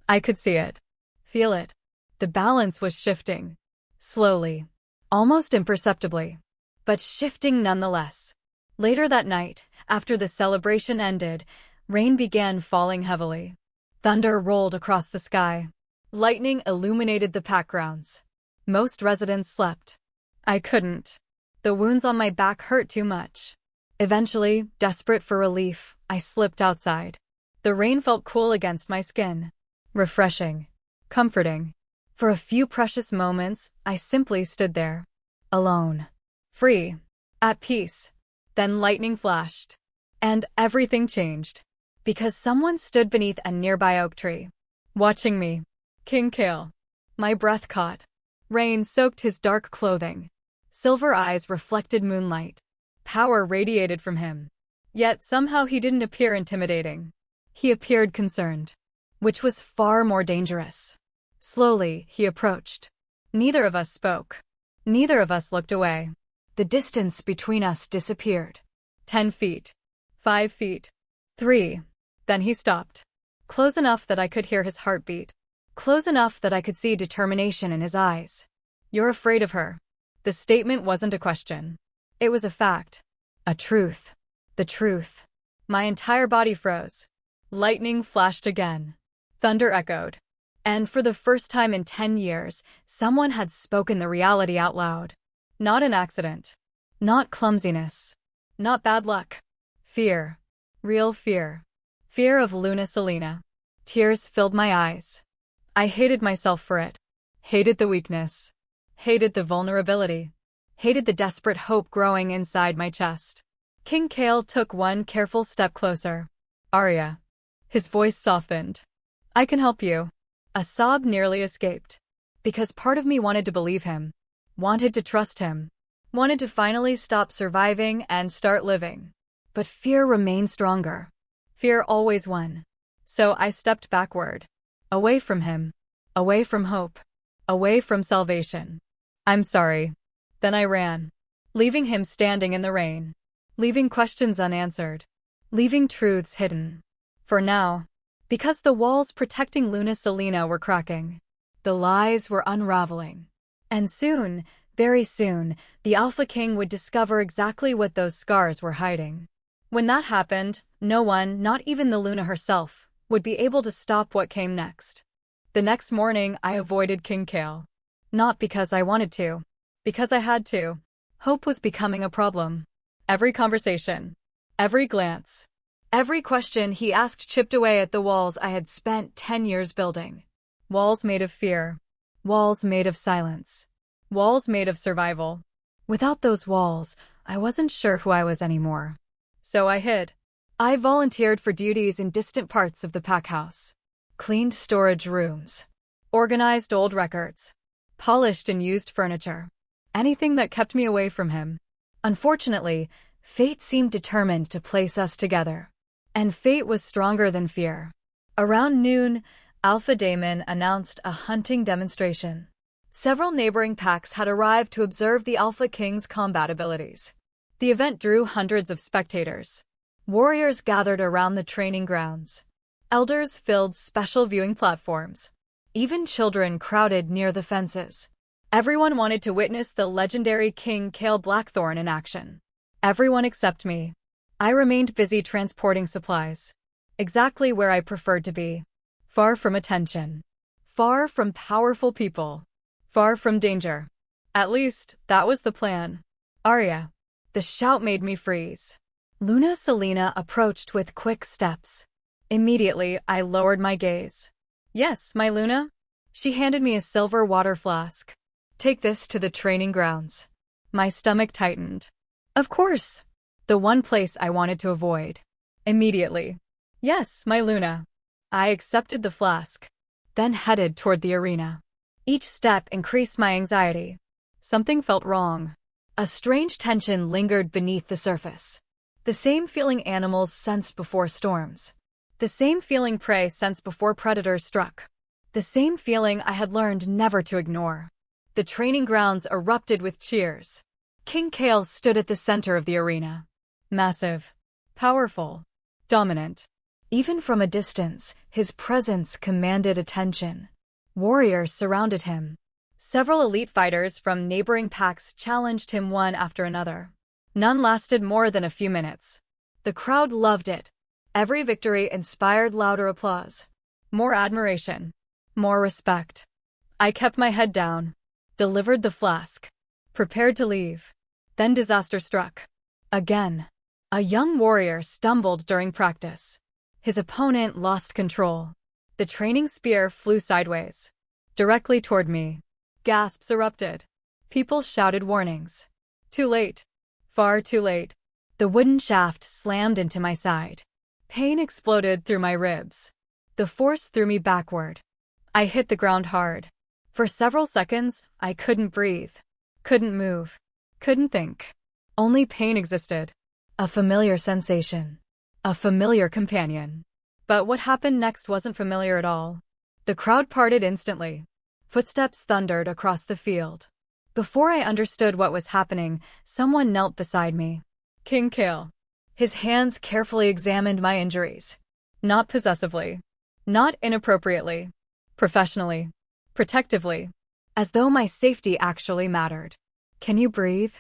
I could see it. Feel it. The balance was shifting. Slowly. Almost imperceptibly. But shifting nonetheless. Later that night, after the celebration ended, rain began falling heavily. Thunder rolled across the sky. Lightning illuminated the backgrounds. Most residents slept. I couldn't. The wounds on my back hurt too much. Eventually, desperate for relief, I slipped outside. The rain felt cool against my skin. Refreshing. Comforting. For a few precious moments, I simply stood there. Alone. Free. At peace. Then lightning flashed. And everything changed. Because someone stood beneath a nearby oak tree. Watching me. King Kale. My breath caught. Rain soaked his dark clothing. Silver eyes reflected moonlight. Power radiated from him. Yet somehow he didn't appear intimidating. He appeared concerned. Which was far more dangerous. Slowly, he approached. Neither of us spoke. Neither of us looked away. The distance between us disappeared. 10 feet. 5 feet. 3. Then he stopped. Close enough that I could hear his heartbeat. Close enough that I could see determination in his eyes. You're afraid of her. The statement wasn't a question. It was a fact. A truth. The truth. My entire body froze. Lightning flashed again. Thunder echoed. And for the first time in 10 years, someone had spoken the reality out loud. Not an accident. Not clumsiness. Not bad luck. Fear. Real fear. Fear of Luna Selena. Tears filled my eyes. I hated myself for it. Hated the weakness. Hated the vulnerability. Hated the desperate hope growing inside my chest. King Kale took one careful step closer. Aria. His voice softened. I can help you. A sob nearly escaped. Because part of me wanted to believe him. Wanted to trust him. Wanted to finally stop surviving and start living. But fear remained stronger. Fear always won. So I stepped backward. Away from him. Away from hope. Away from salvation. I'm sorry. Then I ran. Leaving him standing in the rain. Leaving questions unanswered. Leaving truths hidden. For now. Because the walls protecting Luna Selena were cracking. The lies were unraveling. And soon, very soon, the Alpha King would discover exactly what those scars were hiding. When that happened, no one, not even the Luna herself, would be able to stop what came next. The next morning, I avoided King Kale. Not because I wanted to. Because I had to. Hope was becoming a problem. Every conversation. Every glance. Every question he asked chipped away at the walls I had spent 10 years building. Walls made of fear. Walls made of silence. Walls made of survival. Without those walls, I wasn't sure who I was anymore. So I hid. I volunteered for duties in distant parts of the pack house. Cleaned storage rooms. Organized old records. Polished and used furniture. Anything that kept me away from him. Unfortunately, fate seemed determined to place us together. And fate was stronger than fear. Around noon, Alpha Daemon announced a hunting demonstration. Several neighboring packs had arrived to observe the Alpha King's combat abilities. The event drew hundreds of spectators. Warriors gathered around the training grounds. Elders filled special viewing platforms. Even children crowded near the fences. Everyone wanted to witness the legendary King Kale Blackthorn in action. Everyone except me. I remained busy transporting supplies. Exactly where I preferred to be. Far from attention. Far from powerful people. Far from danger. At least, that was the plan. Aria. The shout made me freeze. Luna Selena approached with quick steps. Immediately, I lowered my gaze. Yes, my Luna? She handed me a silver water flask. Take this to the training grounds. My stomach tightened. Of course. The one place I wanted to avoid. Immediately. Yes, my Luna. I accepted the flask, then headed toward the arena. Each step increased my anxiety. Something felt wrong. A strange tension lingered beneath the surface. The same feeling animals sense before storms. The same feeling prey sense before predators struck. The same feeling I had learned never to ignore. The training grounds erupted with cheers. King Kale stood at the center of the arena. Massive, powerful, dominant. Even from a distance, his presence commanded attention. Warriors surrounded him. Several elite fighters from neighboring packs challenged him one after another. None lasted more than a few minutes. The crowd loved it. Every victory inspired louder applause. More admiration. More respect. I kept my head down, delivered the flask, prepared to leave. Then disaster struck. Again. A young warrior stumbled during practice. His opponent lost control. The training spear flew sideways, directly toward me. Gasps erupted. People shouted warnings. Too late. Far too late. The wooden shaft slammed into my side. Pain exploded through my ribs. The force threw me backward. I hit the ground hard. For several seconds, I couldn't breathe. Couldn't move. Couldn't think. Only pain existed. A familiar sensation. A familiar companion. But what happened next wasn't familiar at all. The crowd parted instantly. Footsteps thundered across the field. Before I understood what was happening, someone knelt beside me. King Kale. His hands carefully examined my injuries. Not possessively. Not inappropriately. Professionally. Protectively. As though my safety actually mattered. Can you breathe?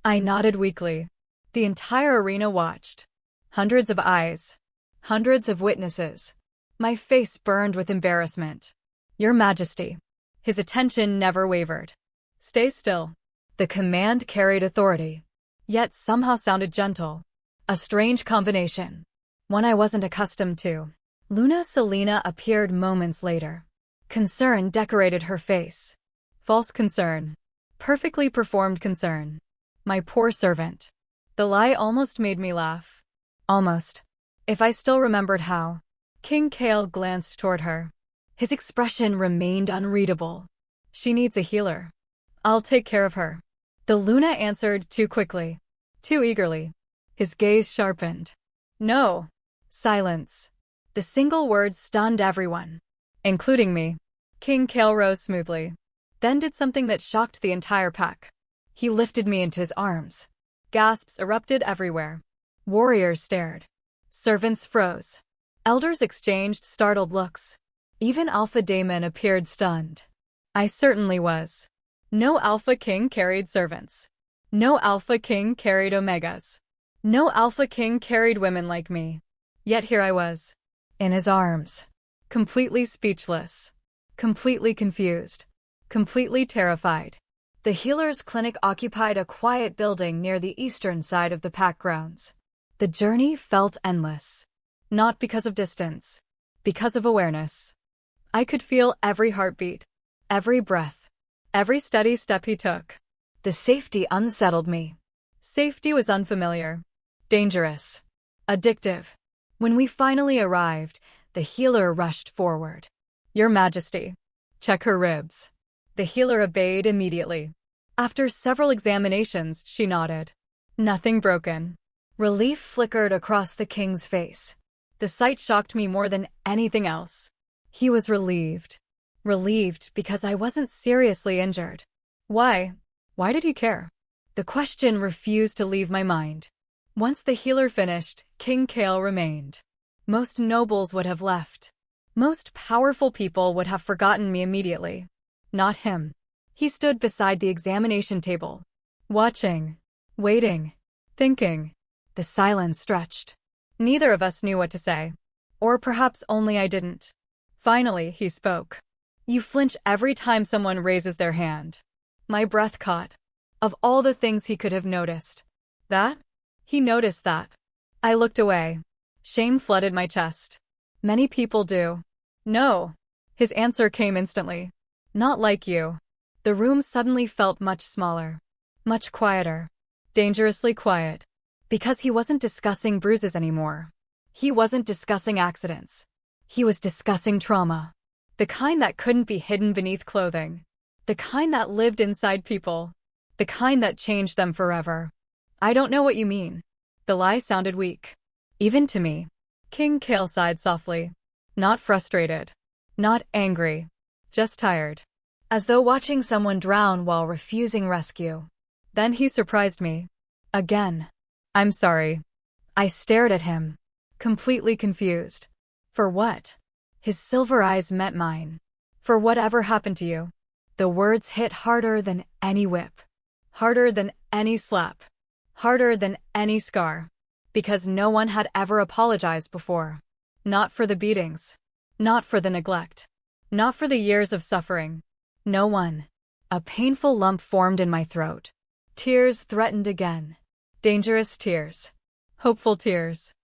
I nodded weakly. The entire arena watched. Hundreds of eyes. Hundreds of witnesses. My face burned with embarrassment. Your Majesty. His attention never wavered. Stay still. The command carried authority, yet somehow sounded gentle. A strange combination. One I wasn't accustomed to. Luna Selena appeared moments later. Concern decorated her face. False concern. Perfectly performed concern. My poor servant. The lie almost made me laugh. Almost. If I still remembered how. King Kale glanced toward her. His expression remained unreadable. She needs a healer. I'll take care of her. The Luna answered too quickly. Too eagerly. His gaze sharpened. No. Silence. The single word stunned everyone. Including me. King Kale rose smoothly. Then did something that shocked the entire pack. He lifted me into his arms. Gasps erupted everywhere. Warriors stared. Servants froze. Elders exchanged startled looks. Even Alpha Daemon appeared stunned. I certainly was. No Alpha King carried servants. No Alpha King carried Omegas. No Alpha King carried women like me. Yet here I was. In his arms. Completely speechless. Completely confused. Completely terrified. The healer's clinic occupied a quiet building near the eastern side of the pack grounds. The journey felt endless. Not because of distance. Because of awareness. I could feel every heartbeat. Every breath. Every steady step he took. The safety unsettled me. Safety was unfamiliar. Dangerous. Addictive. When we finally arrived, the healer rushed forward. Your Majesty. Check her ribs. The healer obeyed immediately. After several examinations, she nodded. Nothing broken. Relief flickered across the king's face. The sight shocked me more than anything else. He was relieved. Relieved because I wasn't seriously injured. Why? Why did he care? The question refused to leave my mind. Once the healer finished, King Kale remained. Most nobles would have left. Most powerful people would have forgotten me immediately. Not him. He stood beside the examination table. Watching. Waiting. Thinking. The silence stretched. Neither of us knew what to say. Or perhaps only I didn't. Finally, he spoke. You flinch every time someone raises their hand. My breath caught. Of all the things he could have noticed. That? He noticed that. I looked away. Shame flooded my chest. Many people do. No. His answer came instantly. Not like you. The room suddenly felt much smaller. Much quieter. Dangerously quiet. Because he wasn't discussing bruises anymore. He wasn't discussing accidents. He was discussing trauma. The kind that couldn't be hidden beneath clothing. The kind that lived inside people. The kind that changed them forever. I don't know what you mean. The lie sounded weak. Even to me. King Kale sighed softly. Not frustrated. Not angry. Just tired. As though watching someone drown while refusing rescue. Then he surprised me. Again. I'm sorry. I stared at him. Completely confused. For what? His silver eyes met mine. For whatever happened to you. The words hit harder than any whip. Harder than any slap. Harder than any scar. Because no one had ever apologized before. Not for the beatings. Not for the neglect. Not for the years of suffering. No one. A painful lump formed in my throat. Tears threatened again. Dangerous tears. Hopeful tears.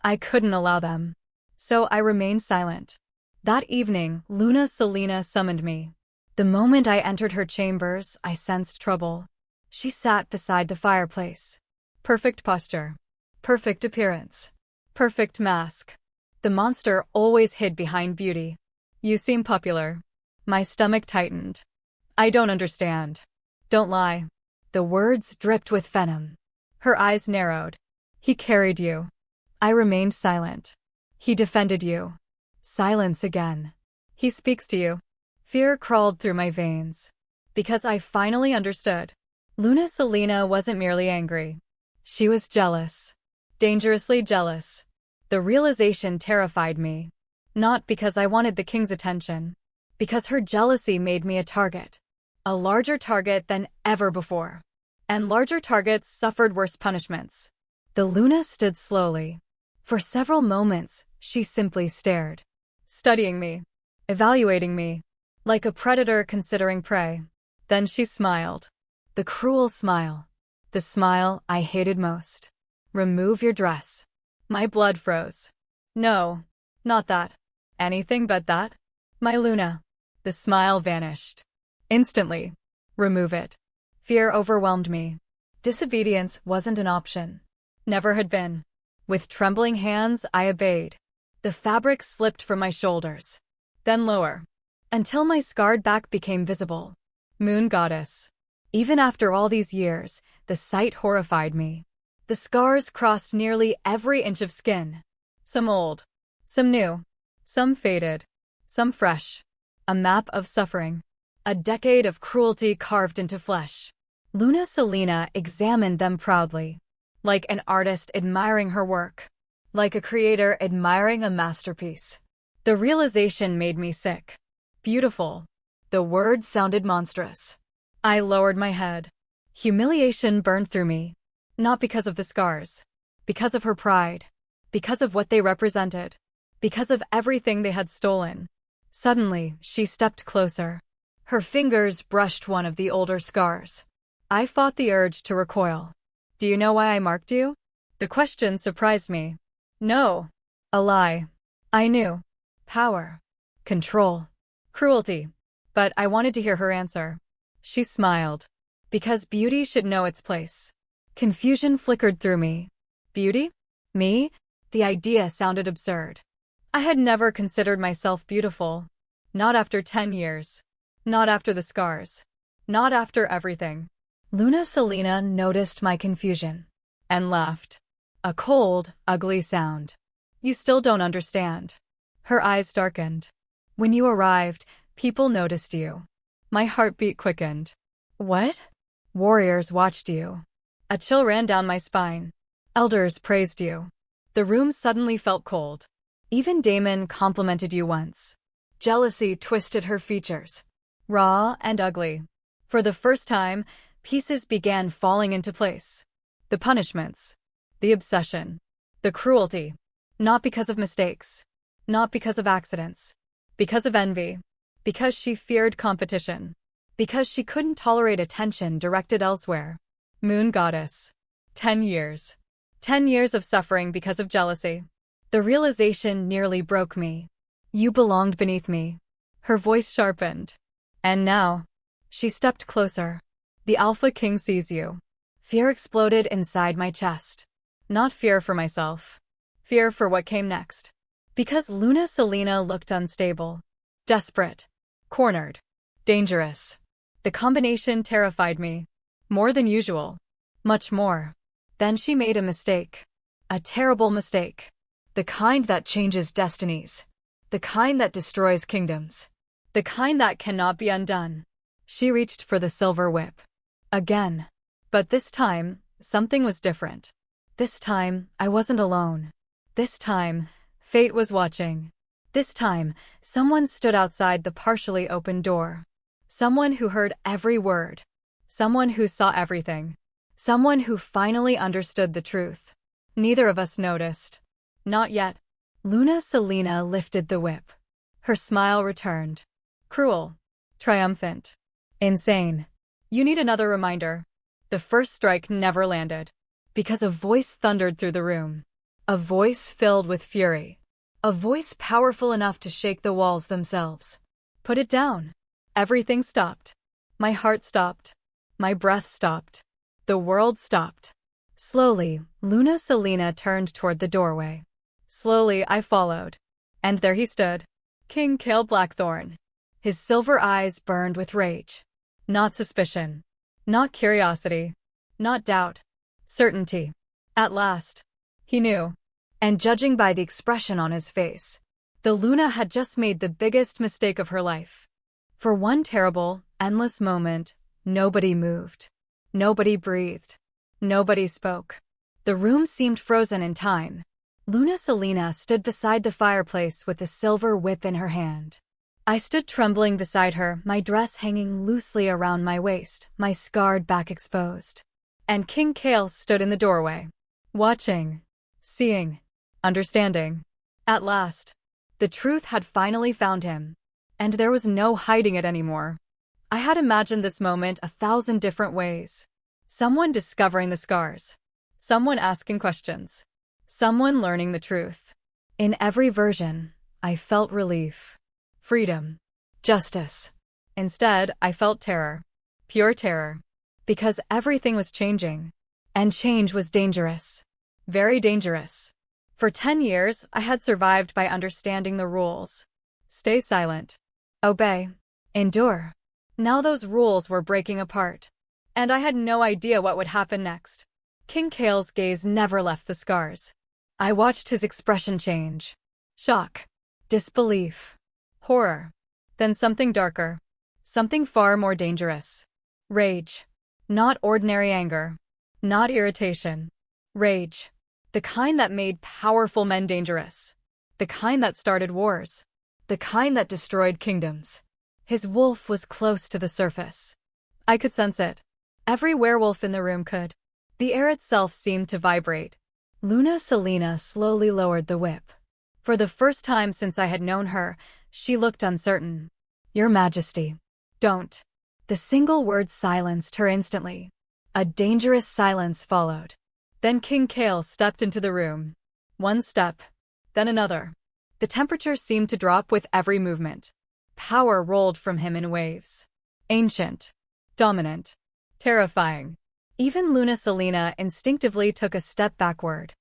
I couldn't allow them. So I remained silent. That evening, Luna Selena summoned me. The moment I entered her chambers, I sensed trouble. She sat beside the fireplace. Perfect posture. Perfect appearance. Perfect mask. The monster always hid behind beauty. You seem popular. My stomach tightened. I don't understand. Don't lie. The words dripped with venom. Her eyes narrowed. He carried you. I remained silent. He defended you. Silence again. He speaks to you. Fear crawled through my veins. Because I finally understood. Luna Selena wasn't merely angry. She was jealous. Dangerously jealous. The realization terrified me. Not because I wanted the king's attention. Because her jealousy made me a target. A larger target than ever before. And larger targets suffered worse punishments. The Luna stood slowly. For several moments, she simply stared. Studying me. Evaluating me. Like a predator considering prey. Then she smiled. The cruel smile. The smile I hated most. Remove your dress. My blood froze. No, not that. Anything but that. My Luna. The smile vanished. Instantly. Remove it. Fear overwhelmed me. Disobedience wasn't an option. Never had been. With trembling hands, I obeyed. The fabric slipped from my shoulders. Then lower. Until my scarred back became visible. Moon goddess. Even after all these years, the sight horrified me. The scars crossed nearly every inch of skin. Some old. Some new. Some faded. Some fresh. A map of suffering. A decade of cruelty carved into flesh. Luna Selena examined them proudly. Like an artist admiring her work. Like a creator admiring a masterpiece. The realization made me sick. Beautiful. The word sounded monstrous. I lowered my head. Humiliation burned through me. Not because of the scars. Because of her pride. Because of what they represented. Because of everything they had stolen. Suddenly, she stepped closer. Her fingers brushed one of the older scars. I fought the urge to recoil. Do you know why I marked you? The question surprised me. No. A lie. I knew. Power. Control. Cruelty. But I wanted to hear her answer. She smiled. Because beauty should know its place. Confusion flickered through me. Beauty? Me? The idea sounded absurd. I had never considered myself beautiful. Not after 10 years. Not after the scars. Not after everything. Luna Selena noticed my confusion. And laughed. A cold, ugly sound. You still don't understand. Her eyes darkened. When you arrived, people noticed you. My heartbeat quickened. What? Warriors watched you. A chill ran down my spine. Elders praised you. The room suddenly felt cold. Even Damon complimented you once. Jealousy twisted her features. Raw and ugly. For the first time, pieces began falling into place. The punishments. The obsession. The cruelty. Not because of mistakes. Not because of accidents. Because of envy. Because she feared competition. Because she couldn't tolerate attention directed elsewhere. Moon goddess. 10 years. 10 years of suffering because of jealousy. The realization nearly broke me. You belonged beneath me. Her voice sharpened. And now, she stepped closer. The Alpha King sees you. Fear exploded inside my chest. Not fear for myself. Fear for what came next. Because Luna Selena looked unstable. Desperate. Cornered. Dangerous. The combination terrified me. More than usual. Much more. Then she made a mistake. A terrible mistake. The kind that changes destinies. The kind that destroys kingdoms. The kind that cannot be undone. She reached for the silver whip. Again. But this time, something was different. This time, I wasn't alone. This time, fate was watching. This time, someone stood outside the partially open door. Someone who heard every word. Someone who saw everything. Someone who finally understood the truth. Neither of us noticed. Not yet. Luna Selena lifted the whip. Her smile returned. Cruel. Triumphant. Insane. You need another reminder. The first strike never landed. Because a voice thundered through the room. A voice filled with fury. A voice powerful enough to shake the walls themselves. Put it down. Everything stopped. My heart stopped. My breath stopped. The world stopped. Slowly, Luna Selena turned toward the doorway. Slowly, I followed. And there he stood. King Kale Blackthorn. His silver eyes burned with rage. Not suspicion. Not curiosity. Not doubt. Certainty. At last. He knew. And judging by the expression on his face, the Luna had just made the biggest mistake of her life. For one terrible, endless moment, nobody moved. Nobody breathed. Nobody spoke. The room seemed frozen in time. Luna Selena stood beside the fireplace with the silver whip in her hand. I stood trembling beside her, my dress hanging loosely around my waist, my scarred back exposed. And King Kale stood in the doorway. Watching. Seeing. Understanding. At last. The truth had finally found him. And there was no hiding it anymore. I had imagined this moment 1,000 different ways. Someone discovering the scars. Someone asking questions. Someone learning the truth. In every version, I felt relief. Freedom. Justice. Instead, I felt terror. Pure terror. Because everything was changing. And change was dangerous. Very dangerous. For 10 years, I had survived by understanding the rules. Stay silent. Obey. Endure. Now those rules were breaking apart. And I had no idea what would happen next. King Kale's gaze never left the scars. I watched his expression change. Shock. Disbelief. Horror. Then something darker. Something far more dangerous. Rage. Not ordinary anger. Not irritation. Rage. The kind that made powerful men dangerous. The kind that started wars. The kind that destroyed kingdoms. His wolf was close to the surface. I could sense it. Every werewolf in the room could. The air itself seemed to vibrate. Luna Selena slowly lowered the whip. For the first time since I had known her, she looked uncertain. Your Majesty. Don't. The single word silenced her instantly. A dangerous silence followed. Then King Kale stepped into the room. One step. Then another. The temperature seemed to drop with every movement. Power rolled from him in waves. Ancient. Dominant. Terrifying. Even Luna Selena instinctively took a step backward.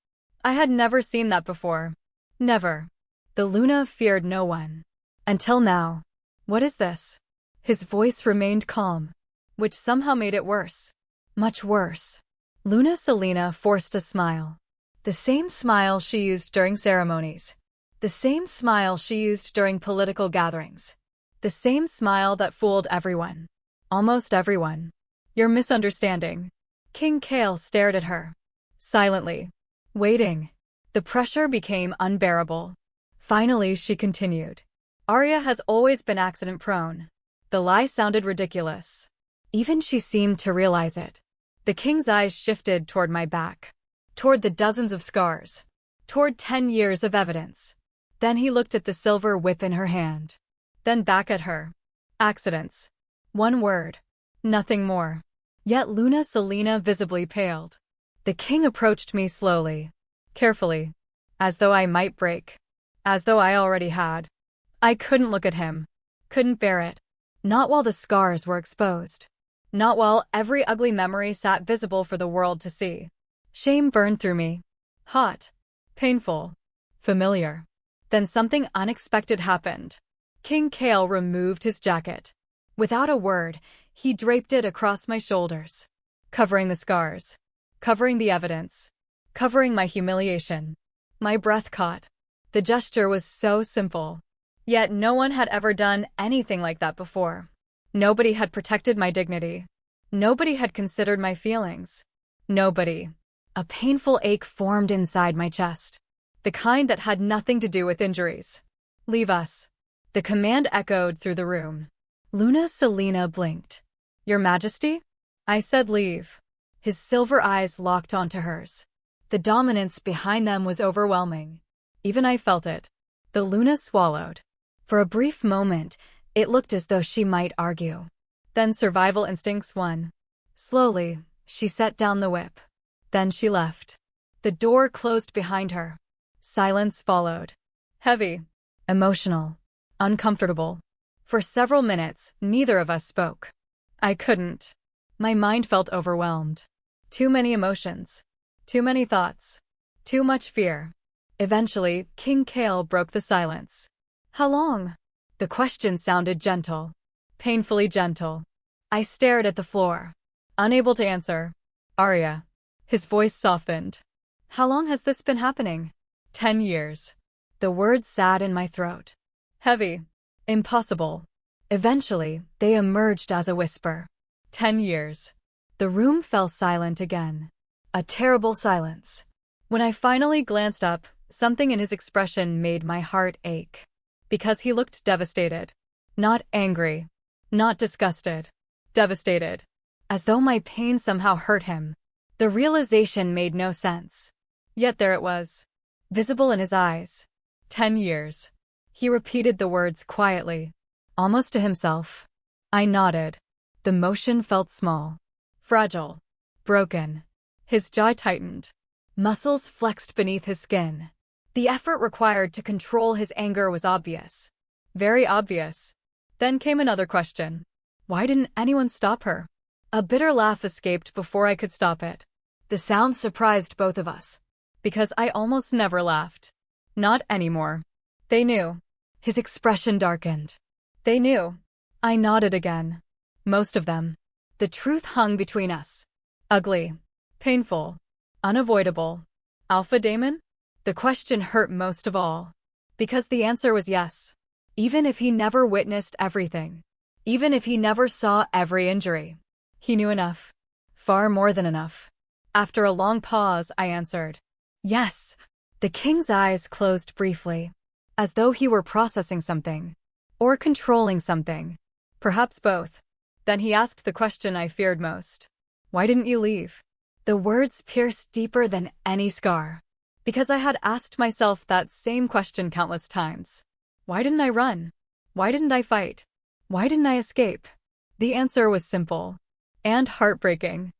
I had never seen that before. Never. The Luna feared no one. Until now. What is this? His voice remained calm, which somehow made it worse. Much worse. Luna Selena forced a smile. The same smile she used during ceremonies. The same smile she used during political gatherings. The same smile that fooled everyone. Almost everyone. You're misunderstanding. King Kale stared at her. Silently. Waiting. The pressure became unbearable. Finally, she continued. Aria has always been accident-prone. The lie sounded ridiculous. Even she seemed to realize it. The king's eyes shifted toward my back. Toward the dozens of scars. Toward 10 years of evidence. Then he looked at the silver whip in her hand. Then back at her. Accidents. One word. Nothing more. Yet Luna Selena visibly paled. The king approached me slowly. Carefully. as though I might break, as though I already had. I couldn't look at him, couldn't bear it. Not while the scars were exposed. Not while every ugly memory sat visible for the world to see. Shame burned through me. Hot. Painful. Familiar. Then something unexpected happened. King Kale removed his jacket. Without a word, he draped it across my shoulders, covering the scars, covering the evidence, covering my humiliation. My breath caught. The gesture was so simple. Yet no one had ever done anything like that before. Nobody had protected my dignity. Nobody had considered my feelings. Nobody. A painful ache formed inside my chest. The kind that had nothing to do with injuries. Leave us. The command echoed through the room. Luna Selena blinked. Your Majesty? I said leave. His silver eyes locked onto hers. The dominance behind them was overwhelming. Even I felt it. The Luna swallowed. For a brief moment, it looked as though she might argue. Then survival instincts won. Slowly, she set down the whip. Then she left. The door closed behind her. Silence followed. Heavy. Emotional. Uncomfortable. For several minutes, neither of us spoke. I couldn't. My mind felt overwhelmed. Too many emotions. Too many thoughts. Too much fear. Eventually, King Kale broke the silence. How long? The question sounded gentle. Painfully gentle. I stared at the floor, unable to answer. Aria. His voice softened. How long has this been happening? 10 years. The words sat in my throat. Heavy. Impossible. Eventually, they emerged as a whisper. 10 years. The room fell silent again. A terrible silence. When I finally glanced up, something in his expression made my heart ache. Because he looked devastated. Not angry. Not disgusted. Devastated. As though my pain somehow hurt him. The realization made no sense. Yet there it was. Visible in his eyes. 10 years. He repeated the words quietly. Almost to himself. I nodded. The motion felt small. Fragile. Broken. His jaw tightened. Muscles flexed beneath his skin. The effort required to control his anger was obvious. Very obvious. Then came another question. Why didn't anyone stop her? A bitter laugh escaped before I could stop it. The sound surprised both of us. Because I almost never laughed. Not anymore. They knew. His expression darkened. They knew. I nodded again. Most of them. The truth hung between us. Ugly. Painful. Unavoidable. Alpha Daemon? The question hurt most of all. Because the answer was yes. Even if he never witnessed everything. Even if he never saw every injury. He knew enough. Far more than enough. After a long pause, I answered. Yes. The king's eyes closed briefly. As though he were processing something. Or controlling something. Perhaps both. Then he asked the question I feared most. Why didn't you leave? The words pierced deeper than any scar. Because I had asked myself that same question countless times. Why didn't I run? Why didn't I fight? Why didn't I escape? The answer was simple. And heartbreaking.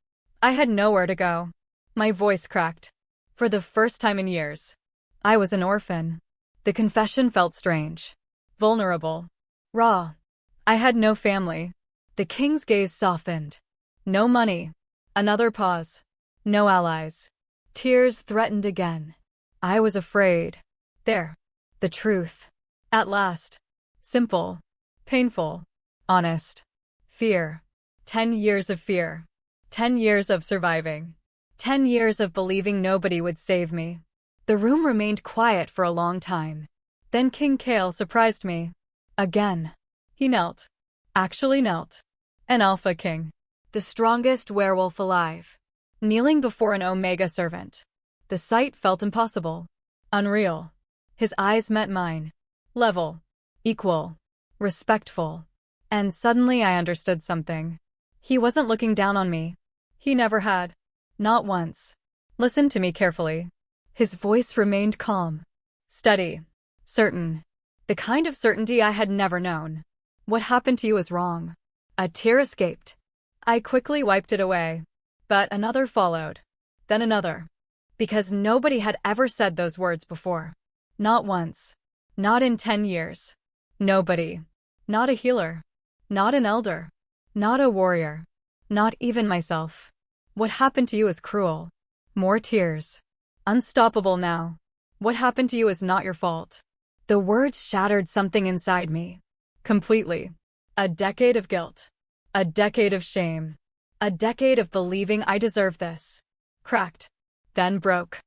I had nowhere to go. My voice cracked. For the first time in years. I was an orphan. The confession felt strange. Vulnerable. Raw. I had no family. The king's gaze softened. No money. Another pause. No allies. Tears threatened again. I was afraid. There. The truth. At last. Simple. Painful. Honest. Fear. 10 years of fear. 10 years of surviving. 10 years of believing nobody would save me. The room remained quiet for a long time. Then King Kale surprised me. Again. He knelt. Actually knelt. An alpha king. The strongest werewolf alive. Kneeling before an Omega servant. The sight felt impossible. Unreal. His eyes met mine. Level. Equal. Respectful. And suddenly I understood something. He wasn't looking down on me. He never had. Not once. Listen to me carefully. His voice remained calm. Steady. Certain. The kind of certainty I had never known. What happened to you is wrong. A tear escaped. I quickly wiped it away. But another followed. Then another. Because nobody had ever said those words before. Not once. Not in 10 years. Nobody. Not a healer. Not an elder. Not a warrior. Not even myself. What happened to you is cruel. More tears. Unstoppable now. What happened to you is not your fault. The words shattered something inside me. Completely. A decade of guilt. A decade of shame. A decade of believing I deserve this. Cracked. Then broke.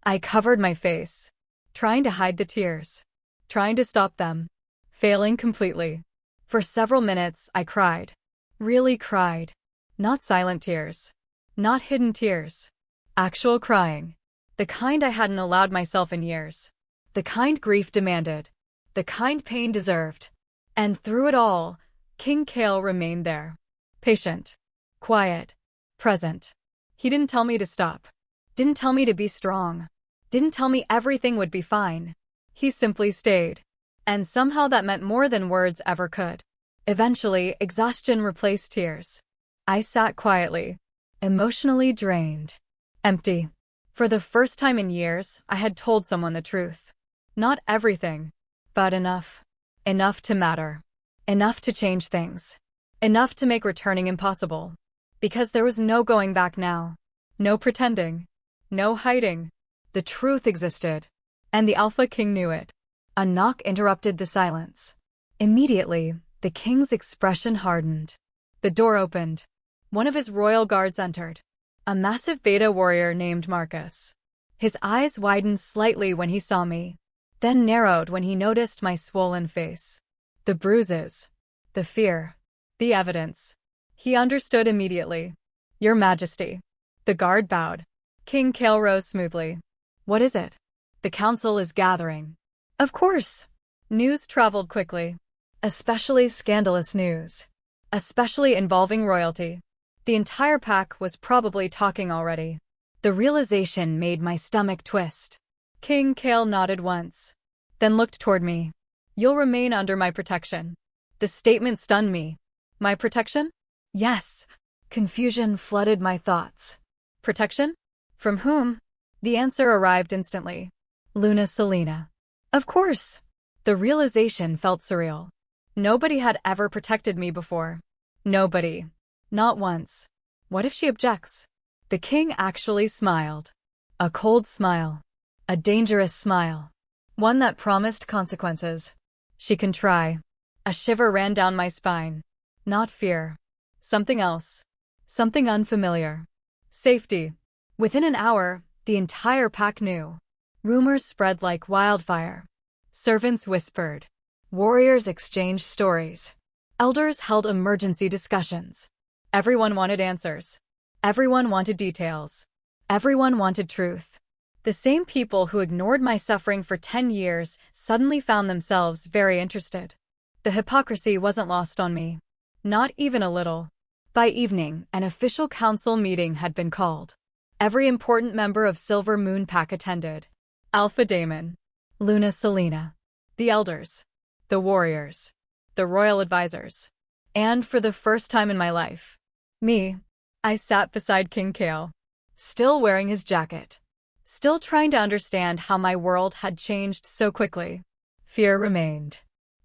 I covered my face. Trying to hide the tears. Trying to stop them. Failing completely. For several minutes, I cried. Really cried. Not silent tears. Not hidden tears. Actual crying. The kind I hadn't allowed myself in years. The kind grief demanded. The kind pain deserved. And through it all, King Kale remained there. Patient. Quiet. Present. He didn't tell me to stop. Didn't tell me to be strong. Didn't tell me everything would be fine. He simply stayed. And somehow that meant more than words ever could. Eventually, exhaustion replaced tears. I sat quietly, emotionally drained, empty. For the first time in years, I had told someone the truth. Not everything, but enough. Enough to matter. Enough to change things. Enough to make returning impossible. Because there was no going back now. No pretending. No hiding. The truth existed. And the Alpha King knew it. A knock interrupted the silence. Immediately, the king's expression hardened. The door opened. One of his royal guards entered. A massive beta warrior named Marcus. His eyes widened slightly when he saw me, then narrowed when he noticed my swollen face. The bruises. The fear. The evidence. He understood immediately. Your Majesty. The guard bowed. King Kale rose smoothly. What is it? The council is gathering. Of course. News traveled quickly. Especially scandalous news. Especially involving royalty. The entire pack was probably talking already. The realization made my stomach twist. King Kale nodded once, then looked toward me. You'll remain under my protection. The statement stunned me. My protection? Yes. Confusion flooded my thoughts. Protection? From whom? The answer arrived instantly. Luna Selena. Of course. The realization felt surreal. Nobody had ever protected me before. Nobody. Not once. What if she objects? The king actually smiled. A cold smile. A dangerous smile. One that promised consequences. She can try. A shiver ran down my spine. Not fear. Something else. Something unfamiliar. Safety. Within an hour, the entire pack knew. Rumors spread like wildfire. Servants whispered. Warriors exchanged stories. Elders held emergency discussions. Everyone wanted answers. Everyone wanted details. Everyone wanted truth. The same people who ignored my suffering for 10 years suddenly found themselves very interested. The hypocrisy wasn't lost on me. Not even a little. By evening, an official council meeting had been called. Every important member of Silver Moon Pack attended. Alpha Daemon. Luna Selena. The elders. The warriors. The royal advisors. And for the first time in my life, me. I sat beside King Kale. Still wearing his jacket. Still trying to understand how my world had changed so quickly. Fear remained.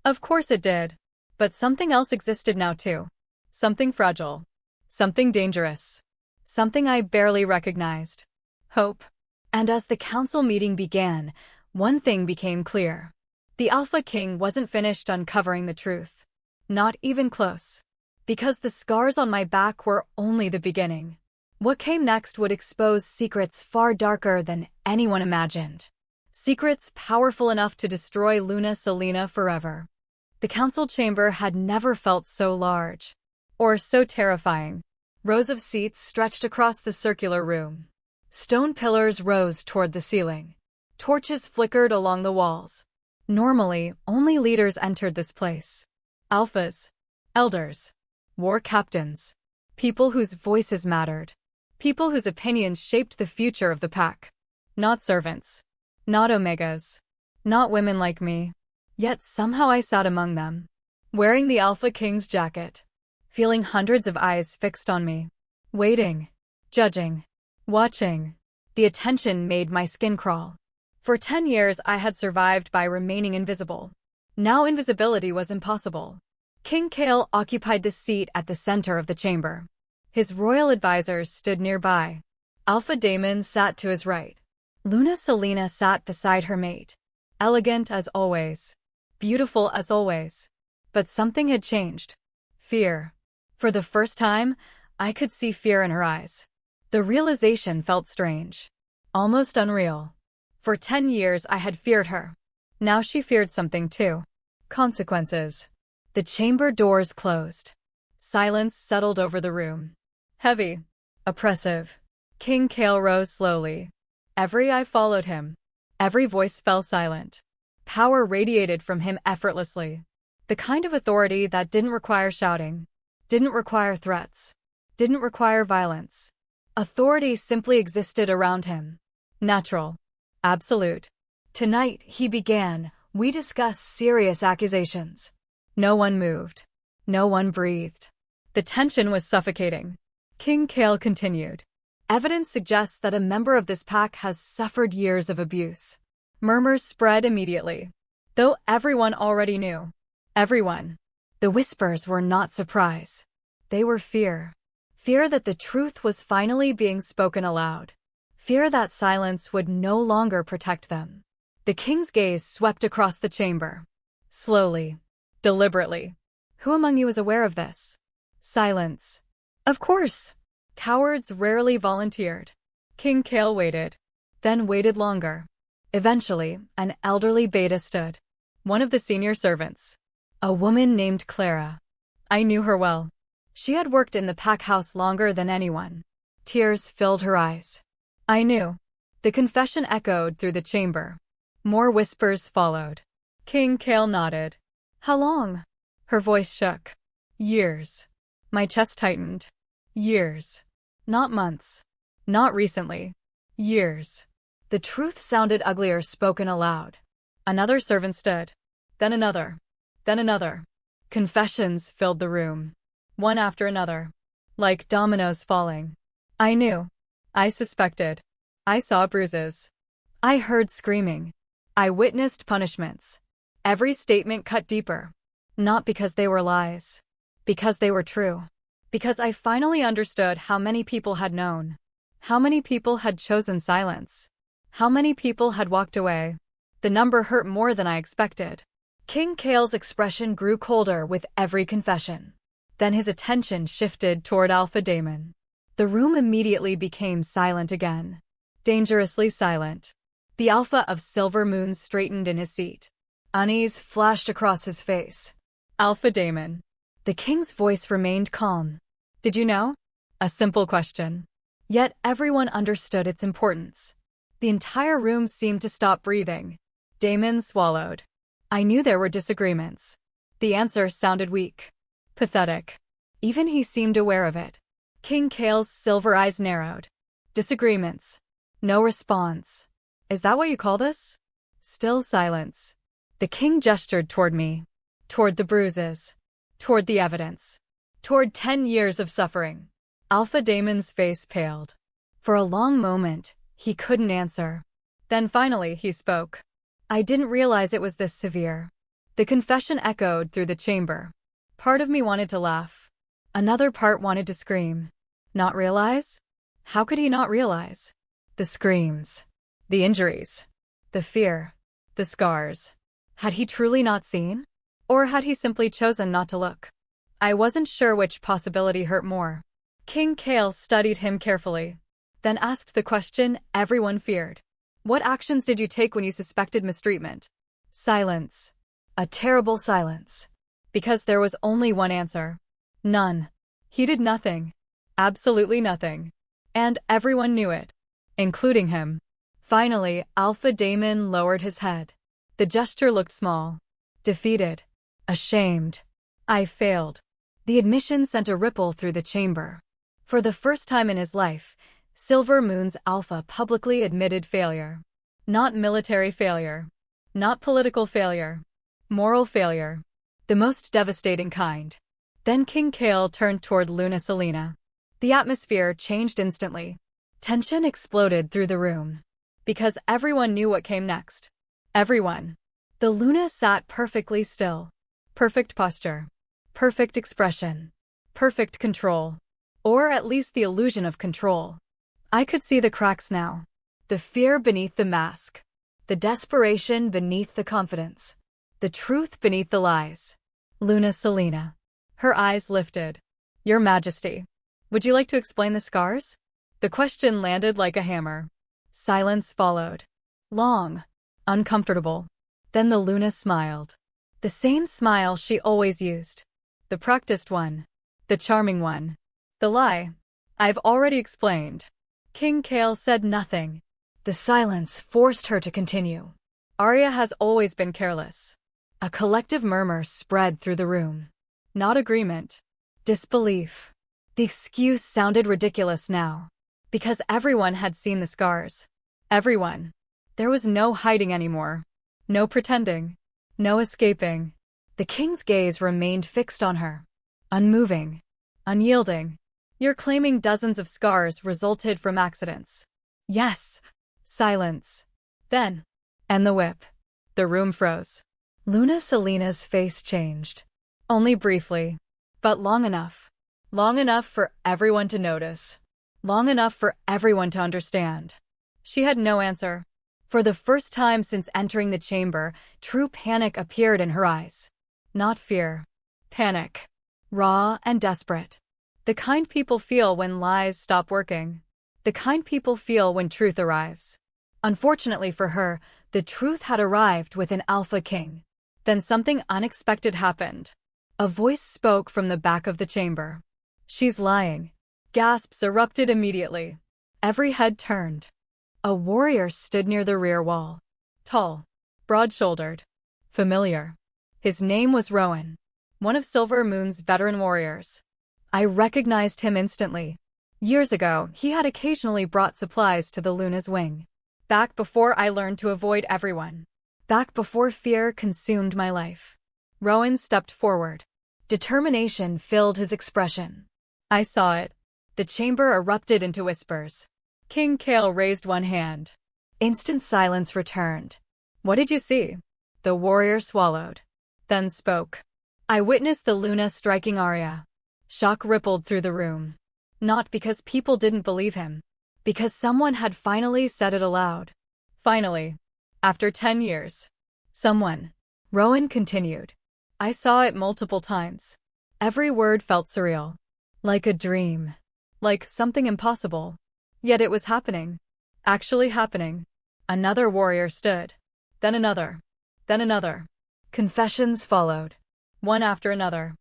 Of course it did. But something else existed now too. Something fragile. Something dangerous. Something I barely recognized. Hope. And as the council meeting began, one thing became clear. The Alpha King wasn't finished uncovering the truth. Not even close. Because the scars on my back were only the beginning. What came next would expose secrets far darker than anyone imagined. Secrets powerful enough to destroy Luna Selena forever. The council chamber had never felt so large. Or so terrifying. Rows of seats stretched across the circular room. Stone pillars rose toward the ceiling. Torches flickered along the walls. Normally, only leaders entered this place. Alphas. Elders. War captains. People whose voices mattered. People whose opinions shaped the future of the pack. Not servants. Not omegas. Not women like me. Yet somehow I sat among them. Wearing the Alpha King's jacket. Feeling hundreds of eyes fixed on me. Waiting. Judging. Watching. The attention made my skin crawl. For 10 years I had survived by remaining invisible. Now invisibility was impossible. King Kale occupied the seat at the center of the chamber. His royal advisors stood nearby. Alpha Daemon sat to his right. Luna Selena sat beside her mate. Elegant as always. Beautiful as always. But something had changed. Fear. For the first time, I could see fear in her eyes. The realization felt strange. Almost unreal. For 10 years I had feared her. Now she feared something too. Consequences. The chamber doors closed. Silence settled over the room. Heavy. Oppressive. King Kale rose slowly. Every eye followed him. Every voice fell silent. Power radiated from him effortlessly. The kind of authority that didn't require shouting, didn't require threats, didn't require violence. Authority simply existed around him. Natural. Absolute. Tonight, he began, we discussed serious accusations. No one moved. No one breathed. The tension was suffocating. King Kale continued. Evidence suggests that a member of this pack has suffered years of abuse. Murmurs spread immediately. Though everyone already knew. Everyone. The whispers were not surprise. They were fear. Fear that the truth was finally being spoken aloud. Fear that silence would no longer protect them. The king's gaze swept across the chamber. Slowly. Deliberately. Who among you is aware of this? Silence. Of course. Cowards rarely volunteered. King Kale waited. Then waited longer. Eventually, an elderly beta stood. One of the senior servants. A woman named Clara. I knew her well. She had worked in the pack house longer than anyone. Tears filled her eyes. I knew. The confession echoed through the chamber. More whispers followed. King Kale nodded. How long? Her voice shook. Years. My chest tightened. Years. Not months. Not recently. Years. The truth sounded uglier spoken aloud. Another servant stood. Then another. Then another. Confessions filled the room. One after another. Like dominoes falling. I knew. I suspected. I saw bruises. I heard screaming. I witnessed punishments. Every statement cut deeper. Not because they were lies. Because they were true. Because I finally understood how many people had known. How many people had chosen silence. How many people had walked away. The number hurt more than I expected. King Kale's expression grew colder with every confession. Then his attention shifted toward Alpha Daemon. The room immediately became silent again. Dangerously silent. The Alpha of Silver Moon straightened in his seat. Unease flashed across his face. Alpha Daemon. The king's voice remained calm. Did you know? A simple question. Yet everyone understood its importance. The entire room seemed to stop breathing. Daemon swallowed. I knew there were disagreements. The answer sounded weak. Pathetic. Even he seemed aware of it. King Kale's silver eyes narrowed. Disagreements. No response. Is that what you call this? Still silence. The king gestured toward me. Toward the bruises. Toward the evidence. Toward 10 years of suffering. Alpha Daemon's face paled. For a long moment, he couldn't answer. Then finally he spoke. I didn't realize it was this severe. The confession echoed through the chamber. Part of me wanted to laugh. Another part wanted to scream. Not realize? How could he not realize? The screams. The injuries. The fear. The scars. Had he truly not seen? Or had he simply chosen not to look? I wasn't sure which possibility hurt more. King Kale studied him carefully. Then asked the question everyone feared. What actions did you take when you suspected mistreatment? Silence. A terrible silence. Because there was only one answer. None. He did nothing. Absolutely nothing. And everyone knew it. Including him. Finally, Alpha Daemon lowered his head. The gesture looked small. Defeated. Ashamed. I failed. The admission sent a ripple through the chamber. For the first time in his life, Silver Moon's Alpha publicly admitted failure. Not military failure. Not political failure. Moral failure. The most devastating kind. Then King Kale turned toward Luna Selena. The atmosphere changed instantly. Tension exploded through the room. Because everyone knew what came next. Everyone. The Luna sat perfectly still. Perfect posture. Perfect expression. Perfect control. Or at least the illusion of control. I could see the cracks now. The fear beneath the mask. The desperation beneath the confidence. The truth beneath the lies. Luna Selena. Her eyes lifted. Your Majesty. Would you like to explain the scars? The question landed like a hammer. Silence followed. Long. Uncomfortable. Then the Luna smiled. The same smile she always used. The practiced one. The charming one. The lie. I've already explained. King Kale said nothing. The silence forced her to continue. Aria has always been careless. A collective murmur spread through the room. Not agreement. Disbelief. The excuse sounded ridiculous now. Because everyone had seen the scars. Everyone. There was no hiding anymore. No pretending. No escaping. The king's gaze remained fixed on her. Unmoving. Unyielding. You're claiming dozens of scars resulted from accidents. Yes. Silence. Then. And the whip. The room froze. Luna Selena's face changed. Only briefly. But long enough. Long enough for everyone to notice. Long enough for everyone to understand. She had no answer. For the first time since entering the chamber, true panic appeared in her eyes. Not fear. Panic. Raw and desperate. The kind people feel when lies stop working. The kind people feel when truth arrives. Unfortunately for her, the truth had arrived with an Alpha King. Then something unexpected happened. A voice spoke from the back of the chamber. She's lying. Gasps erupted immediately. Every head turned. A warrior stood near the rear wall. Tall. Broad-shouldered. Familiar. His name was Rowan. One of Silver Moon's veteran warriors. I recognized him instantly. Years ago, he had occasionally brought supplies to the Luna's wing. Back before I learned to avoid everyone. Back before fear consumed my life. Rowan stepped forward. Determination filled his expression. I saw it. The chamber erupted into whispers. King Kale raised one hand. Instant silence returned. What did you see? The warrior swallowed. Then spoke. I witnessed the Luna striking Aria. Shock rippled through the room. Not because people didn't believe him. Because someone had finally said it aloud. Finally. After 10 years. Someone. Rowan continued. I saw it multiple times. Every word felt surreal. Like a dream. Like something impossible. Yet it was happening. Actually happening. Another warrior stood. Then another. Then another. Confessions followed. One after another.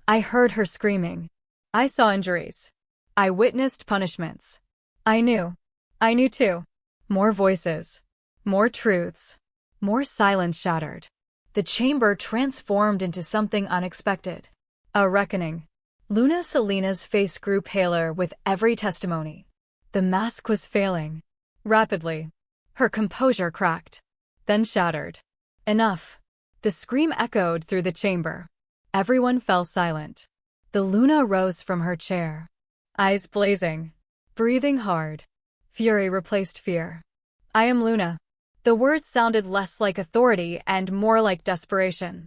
I heard her screaming. I saw injuries. I witnessed punishments. I knew. I knew too. More voices. More truths. More silence shattered. The chamber transformed into something unexpected. A reckoning. Luna Selena's face grew paler with every testimony. The mask was failing. Rapidly. Her composure cracked. Then shattered. Enough. The scream echoed through the chamber. Everyone fell silent. The Luna rose from her chair. Eyes blazing. Breathing hard. Fury replaced fear. I am Luna. The words sounded less like authority and more like desperation.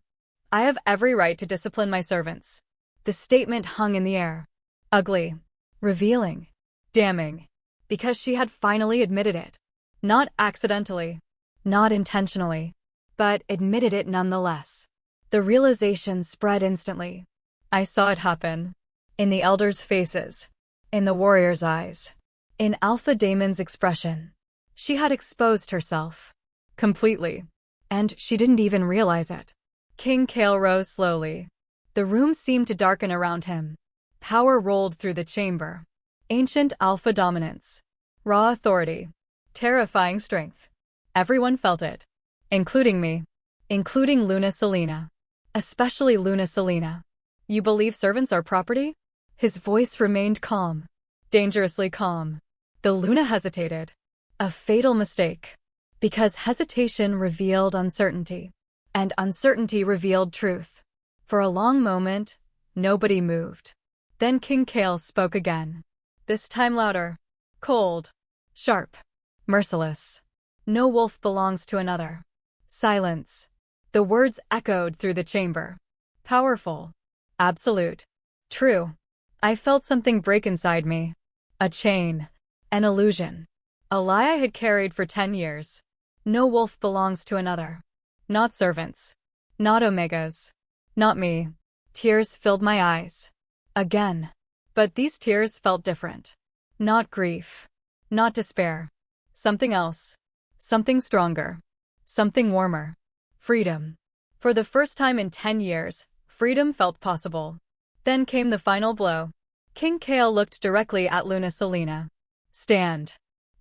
I have every right to discipline my servants. The statement hung in the air. Ugly. Revealing. Damning. Because she had finally admitted it. Not accidentally. Not intentionally. But admitted it nonetheless. The realization spread instantly. I saw it happen. In the elders' faces. In the warriors' eyes. In Alpha Damon's expression. She had exposed herself. Completely. And she didn't even realize it. King Kale rose slowly. The room seemed to darken around him. Power rolled through the chamber. Ancient alpha dominance. Raw authority. Terrifying strength. Everyone felt it. Including me. Including Luna Selena. Especially Luna Selena. You believe servants are property? His voice remained calm. Dangerously calm. The Luna hesitated. A fatal mistake. Because hesitation revealed uncertainty. And uncertainty revealed truth. For a long moment, nobody moved. Then King Kale spoke again. This time louder. Cold. Sharp. Merciless. No wolf belongs to another. Silence. The words echoed through the chamber. Powerful. Absolute. True. I felt something break inside me. A chain. An illusion. A lie I had carried for 10 years. No wolf belongs to another. Not servants. Not omegas. Not me. Tears filled my eyes. Again. But these tears felt different. Not grief. Not despair. Something else. Something stronger. Something warmer. Freedom. For the first time in 10 years, freedom felt possible. Then came the final blow. King Kale looked directly at Luna Selena. Stand.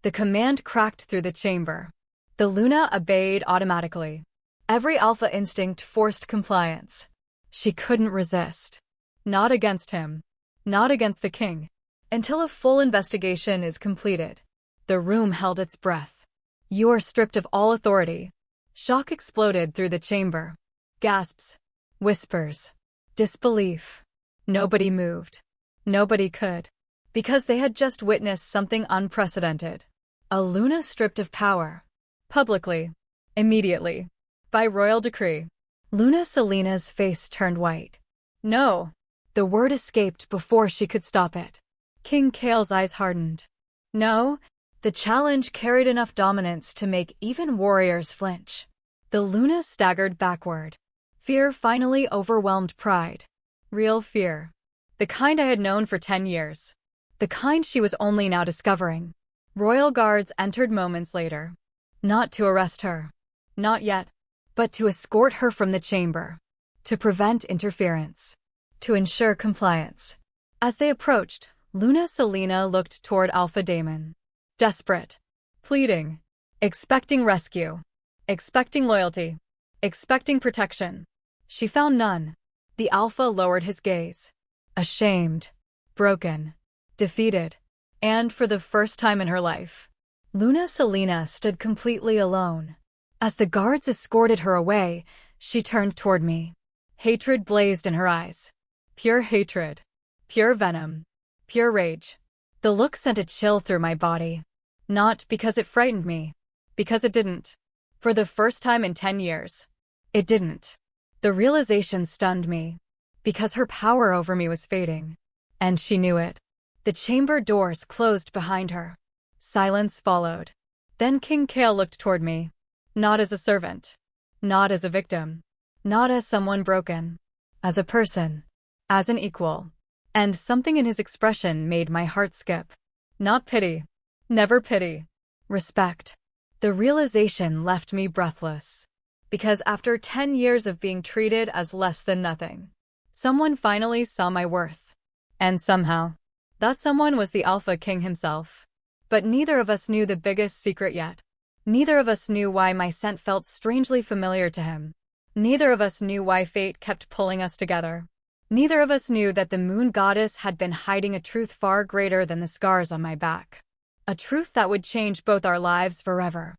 The command cracked through the chamber. The Luna obeyed automatically. Every alpha instinct forced compliance. She couldn't resist. Not against him. Not against the king. Until a full investigation is completed. The room held its breath. You are stripped of all authority. Shock exploded through the chamber. Gasps. Whispers. Disbelief. Nobody moved. Nobody could. Because they had just witnessed something unprecedented. A Luna stripped of power. Publicly. Immediately. By royal decree. Luna Selena's face turned white. No. The word escaped before she could stop it. King Kale's eyes hardened. No. The challenge carried enough dominance to make even warriors flinch. The Luna staggered backward. Fear finally overwhelmed pride. Real fear. The kind I had known for 10 years. The kind she was only now discovering. Royal guards entered moments later. Not to arrest her. Not yet. But to escort her from the chamber. To prevent interference. To ensure compliance. As they approached, Luna Selena looked toward Alpha Daemon. Desperate. Pleading. Expecting rescue. Expecting loyalty. Expecting protection. She found none. The Alpha lowered his gaze. Ashamed. Broken. Defeated. And for the first time in her life, Luna Selena stood completely alone. As the guards escorted her away, she turned toward me. Hatred blazed in her eyes. Pure hatred. Pure venom. Pure rage. The look sent a chill through my body. Not because it frightened me. Because it didn't. For the first time in 10 years. It didn't. The realization stunned me. Because her power over me was fading. And she knew it. The chamber doors closed behind her. Silence followed. Then King Kale looked toward me. Not as a servant. Not as a victim. Not as someone broken. As a person. As an equal. And something in his expression made my heart skip. Not pity. Never pity. Respect. The realization left me breathless. Because after 10 years of being treated as less than nothing, someone finally saw my worth. And somehow, that someone was the Alpha King himself. But neither of us knew the biggest secret yet. Neither of us knew why my scent felt strangely familiar to him. Neither of us knew why fate kept pulling us together. Neither of us knew that the moon goddess had been hiding a truth far greater than the scars on my back. A truth that would change both our lives forever.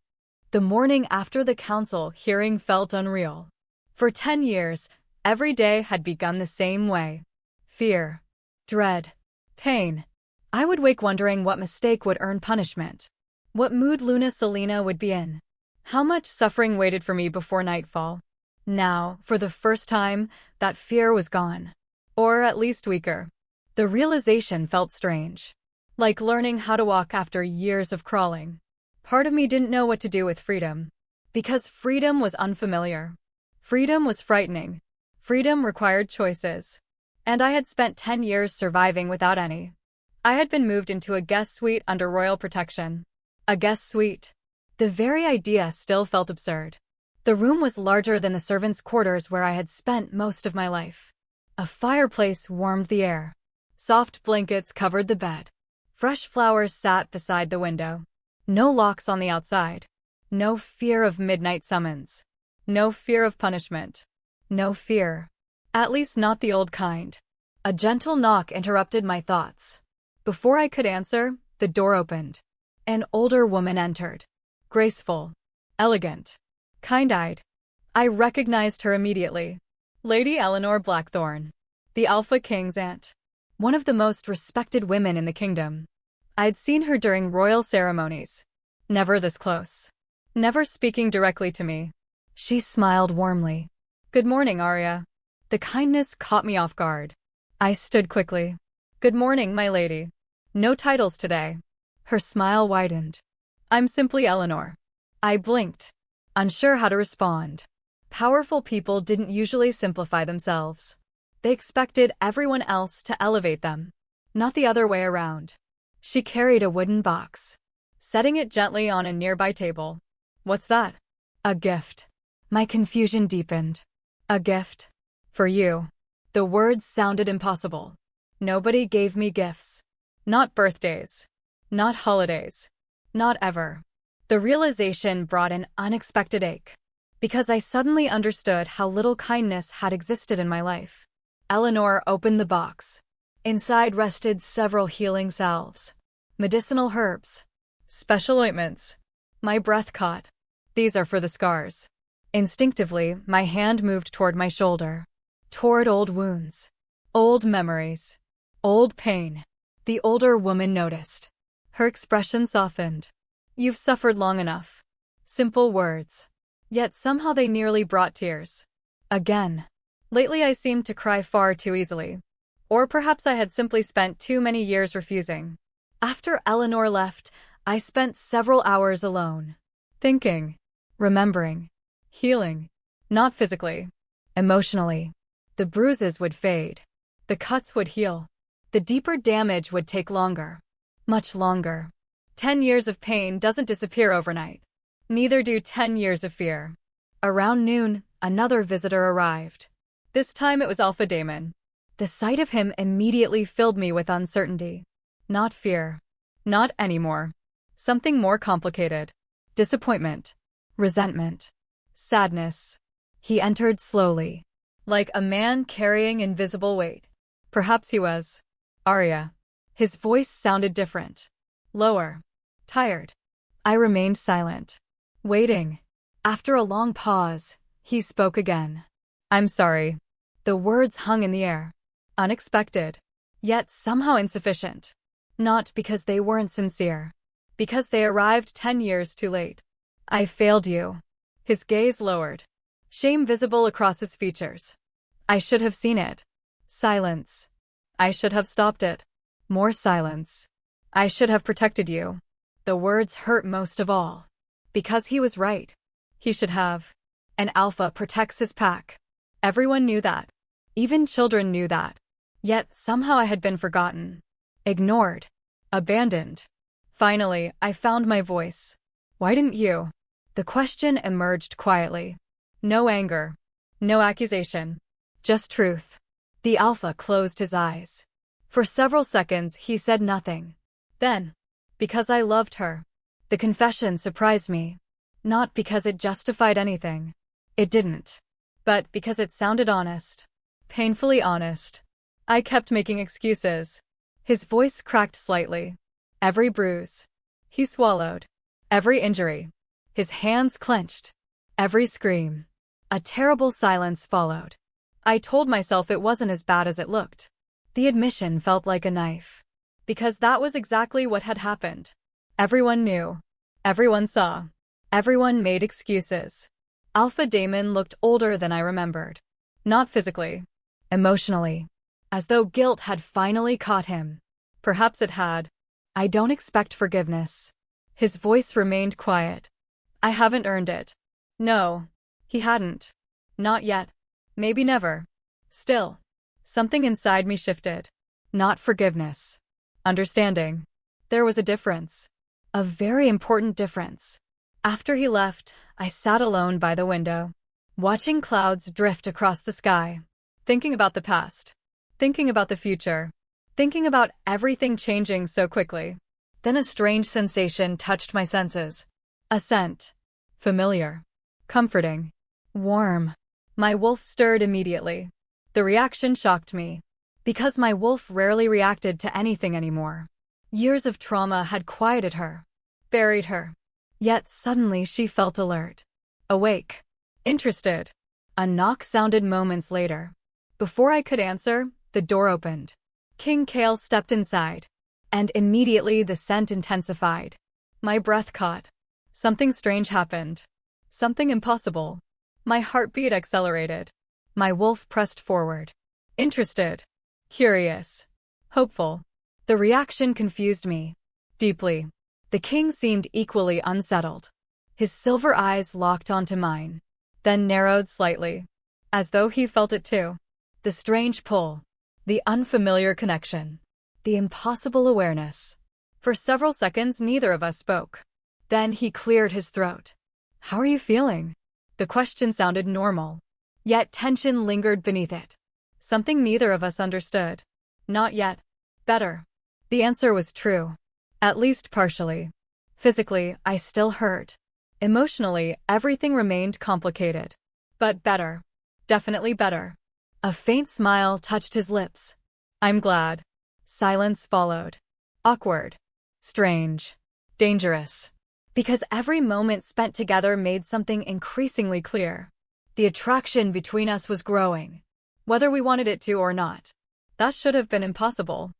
The morning after the council hearing felt unreal. For 10 years, every day had begun the same way. Fear. Dread. Pain. I would wake wondering what mistake would earn punishment. What mood Luna Selena would be in. How much suffering waited for me before nightfall. Now, for the first time, that fear was gone. Or at least weaker. The realization felt strange. Like learning how to walk after years of crawling. Part of me didn't know what to do with freedom. Because freedom was unfamiliar. Freedom was frightening. Freedom required choices. And I had spent 10 years surviving without any. I had been moved into a guest suite under royal protection. A guest suite. The very idea still felt absurd. The room was larger than the servants' quarters where I had spent most of my life. A fireplace warmed the air. Soft blankets covered the bed. Fresh flowers sat beside the window. No locks on the outside. No fear of midnight summons. No fear of punishment. No fear. At least not the old kind. A gentle knock interrupted my thoughts. Before I could answer, the door opened. An older woman entered. Graceful. Elegant. Kind-eyed. I recognized her immediately. Lady Eleanor Blackthorn. The Alpha King's aunt. One of the most respected women in the kingdom. I'd seen her during royal ceremonies. Never this close. Never speaking directly to me. She smiled warmly. "Good morning, Aria." The kindness caught me off guard. I stood quickly. "Good morning, my lady. No titles today." Her smile widened. "I'm simply Eleanor." I blinked, unsure how to respond. Powerful people didn't usually simplify themselves. They expected everyone else to elevate them, not the other way around. She carried a wooden box, setting it gently on a nearby table. "What's that?" "A gift." My confusion deepened. "A gift? For you." The words sounded impossible. Nobody gave me gifts. Not birthdays. Not holidays. Not ever. The realization brought an unexpected ache, because I suddenly understood how little kindness had existed in my life. Eleanor opened the box. Inside rested several healing salves, medicinal herbs, special ointments. My breath caught. "These are for the scars." Instinctively, my hand moved toward my shoulder, toward old wounds, old memories, old pain. The older woman noticed. Her expression softened. "You've suffered long enough." Simple words. Yet somehow they nearly brought tears. Again. Lately I seemed to cry far too easily. Or perhaps I had simply spent too many years refusing. After Eleanor left, I spent several hours alone. Thinking. Remembering. Healing. Not physically. Emotionally. The bruises would fade. The cuts would heal. The deeper damage would take longer. Much longer. 10 years of pain doesn't disappear overnight. Neither do 10 years of fear. Around noon, another visitor arrived. This time it was Alpha Daemon. The sight of him immediately filled me with uncertainty. Not fear. Not anymore. Something more complicated. Disappointment. Resentment. Sadness. He entered slowly, like a man carrying invisible weight. Perhaps he was Aria. His voice sounded different. Lower. Tired. I remained silent, waiting. After a long pause, he spoke again. "I'm sorry." The words hung in the air. Unexpected, yet somehow insufficient. Not because they weren't sincere. Because they arrived 10 years too late. "I failed you." His gaze lowered, shame visible across his features. "I should have seen it." Silence. "I should have stopped it." More silence. "I should have protected you." The words hurt most of all. Because he was right. He should have. An alpha protects his pack. Everyone knew that. Even children knew that. Yet somehow I had been forgotten. Ignored. Abandoned. Finally, I found my voice. "Why didn't you?" The question emerged quietly. No anger. No accusation. Just truth. The alpha closed his eyes. For several seconds he said nothing. Then, "Because I loved her." The confession surprised me. Not because it justified anything. It didn't. But because it sounded honest. Painfully honest. I kept making excuses. His voice cracked slightly. Every bruise. He swallowed. Every injury. His hands clenched. Every scream. A terrible silence followed. I told myself it wasn't as bad as it looked. The admission felt like a knife. Because that was exactly what had happened. Everyone knew. Everyone saw. Everyone made excuses. Alpha Daemon looked older than I remembered. Not physically. Emotionally. As though guilt had finally caught him. Perhaps it had. "I don't expect forgiveness." His voice remained quiet. "I haven't earned it." No. He hadn't. Not yet. Maybe never. Still. Something inside me shifted. Not forgiveness. Understanding. There was a difference. A very important difference. After he left, I sat alone by the window, watching clouds drift across the sky, thinking about the past, thinking about the future, thinking about everything changing so quickly. Then a strange sensation touched my senses. A scent. Familiar. Comforting. Warm. My wolf stirred immediately. The reaction shocked me. Because my wolf rarely reacted to anything anymore. Years of trauma had quieted her. Buried her. Yet suddenly she felt alert. Awake. Interested. A knock sounded moments later. Before I could answer, the door opened. King Kale stepped inside. and immediately the scent intensified. My breath caught. Something strange happened. Something impossible. My heartbeat accelerated. My wolf pressed forward. Interested. Curious. Hopeful. The reaction confused me. Deeply. The king seemed equally unsettled. His silver eyes locked onto mine, then narrowed slightly, as though he felt it too. The strange pull. The unfamiliar connection. The impossible awareness. For several seconds, neither of us spoke. Then he cleared his throat. How are you feeling? The question sounded normal, yet tension lingered beneath it. Something neither of us understood. Not yet. Better. The answer was true. At least partially. Physically, I still hurt. Emotionally, everything remained complicated. But better. Definitely better. A faint smile touched his lips. I'm glad. Silence followed. Awkward. Strange. Dangerous. Because every moment spent together made something increasingly clear. The attraction between us was growing. Whether we wanted it to or not. That should have been impossible.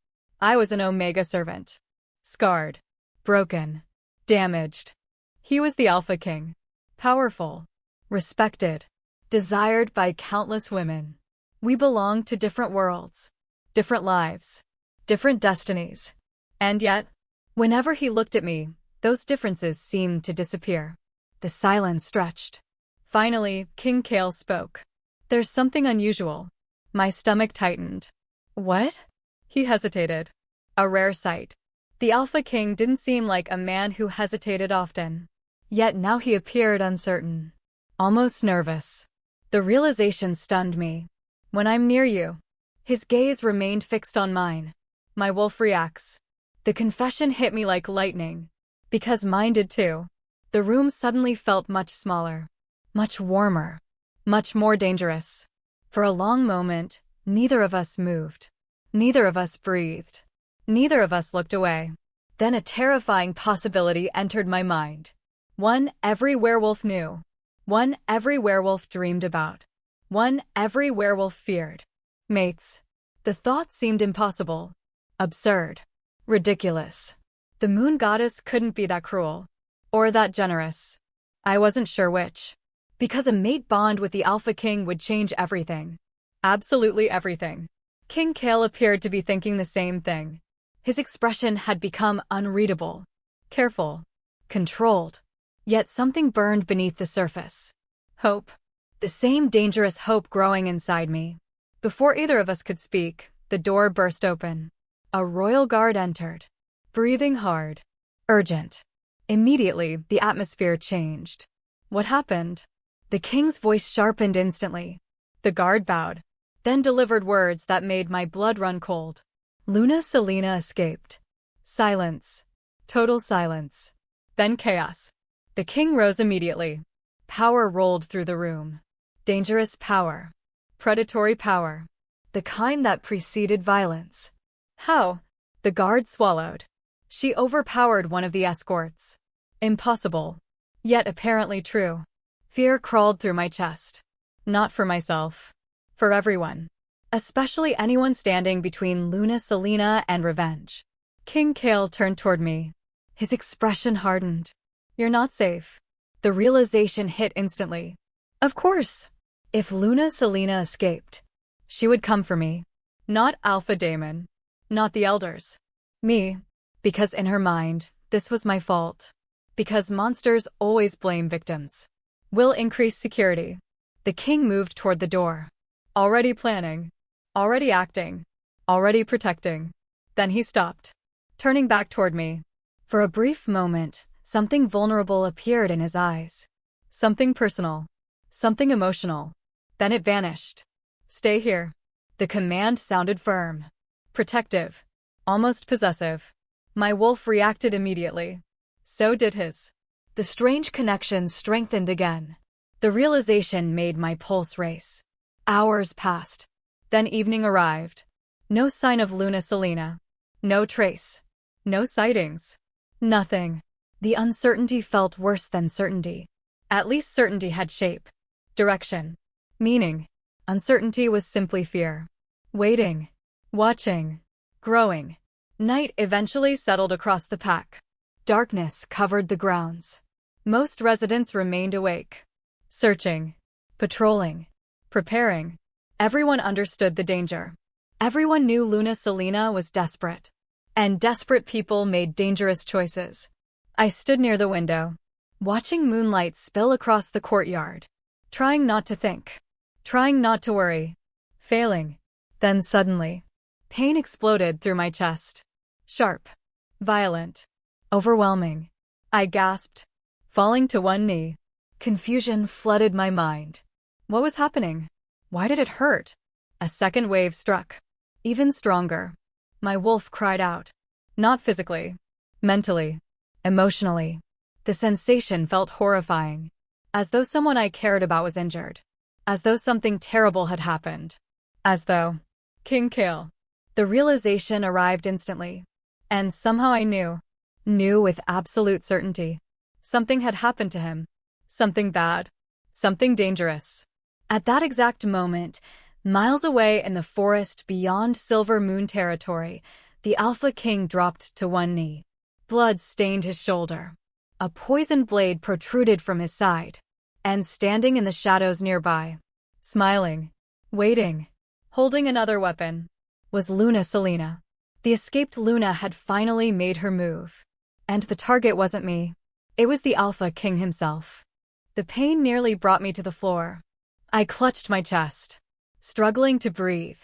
I was an Omega servant. Scarred. Broken. Damaged. He was the Alpha King. Powerful. Respected. Desired by countless women. We belonged to different worlds. Different lives. Different destinies. And yet, whenever he looked at me, those differences seemed to disappear. The silence stretched. Finally, King Kale spoke. There's something unusual. My stomach tightened. What? He hesitated. A rare sight. The Alpha King didn't seem like a man who hesitated often. Yet now he appeared uncertain. Almost nervous. The realization stunned me. When I'm near you. His gaze remained fixed on mine. My wolf reacts. The confession hit me like lightning. Because mine did too. The room suddenly felt much smaller. Much warmer. Much more dangerous. For a long moment, neither of us moved. Neither of us breathed. Neither of us looked away. Then a terrifying possibility entered my mind. One every werewolf knew. One every werewolf dreamed about. One every werewolf feared. Mates. The thought seemed impossible. Absurd. Ridiculous. The moon goddess couldn't be that cruel. Or that generous. I wasn't sure which. Because a mate bond with the Alpha King would change everything. Absolutely everything. King Kale appeared to be thinking the same thing. His expression had become unreadable. Careful. Controlled. Yet something burned beneath the surface. Hope. The same dangerous hope growing inside me. Before either of us could speak, the door burst open. A royal guard entered. Breathing hard. Urgent. Immediately, the atmosphere changed. What happened? The king's voice sharpened instantly. The guard bowed. Then delivered words that made my blood run cold. Luna Selena escaped. Silence. Total silence. Then chaos. The king rose immediately. Power rolled through the room. Dangerous power. Predatory power. The kind that preceded violence. How? The guard swallowed. She overpowered one of the escorts. Impossible. Yet apparently true. Fear crawled through my chest. Not for myself. For everyone. Especially anyone standing between Luna Selena and revenge. King Kale turned toward me. His expression hardened. You're not safe. The realization hit instantly. Of course. If Luna Selena escaped, she would come for me. Not Alpha Daemon. Not the elders. Me. Because in her mind, this was my fault. Because monsters always blame victims. Will increase security. The king moved toward the door. Already planning. Already acting. Already protecting. Then he stopped. Turning back toward me. For a brief moment, something vulnerable appeared in his eyes. Something personal. Something emotional. Then it vanished. Stay here. The command sounded firm. Protective. Almost possessive. My wolf reacted immediately. So did his. The strange connection strengthened again. The realization made my pulse race. Hours passed. Then evening arrived. No sign of Luna Selena. No trace. No sightings. Nothing. The uncertainty felt worse than certainty. At least certainty had shape. Direction. Meaning. Uncertainty was simply fear. Waiting. Watching. Growing. Night eventually settled across the pack. Darkness covered the grounds. Most residents remained awake, searching, patrolling, preparing. Everyone understood the danger. Everyone knew Luna Selena was desperate. And desperate people made dangerous choices. I stood near the window, watching moonlight spill across the courtyard, trying not to think, trying not to worry, failing. Then suddenly, pain exploded through my chest. Sharp, violent, overwhelming. I gasped, falling to one knee. Confusion flooded my mind. What was happening? Why did it hurt? A second wave struck, even stronger. My wolf cried out. Not physically, mentally, emotionally. The sensation felt horrifying, as though someone I cared about was injured, as though something terrible had happened, as though King Kale. The realization arrived instantly, and somehow I knew with absolute certainty. Something had happened to him. Something bad. Something dangerous. At that exact moment, miles away in the forest beyond Silver Moon territory, the Alpha King dropped to one knee. Blood stained his shoulder. A poisoned blade protruded from his side. And standing in the shadows nearby, smiling, waiting, holding another weapon, was Luna Selena. The escaped Luna had finally made her move. And the target wasn't me. It was the Alpha King himself. The pain nearly brought me to the floor. I clutched my chest, struggling to breathe,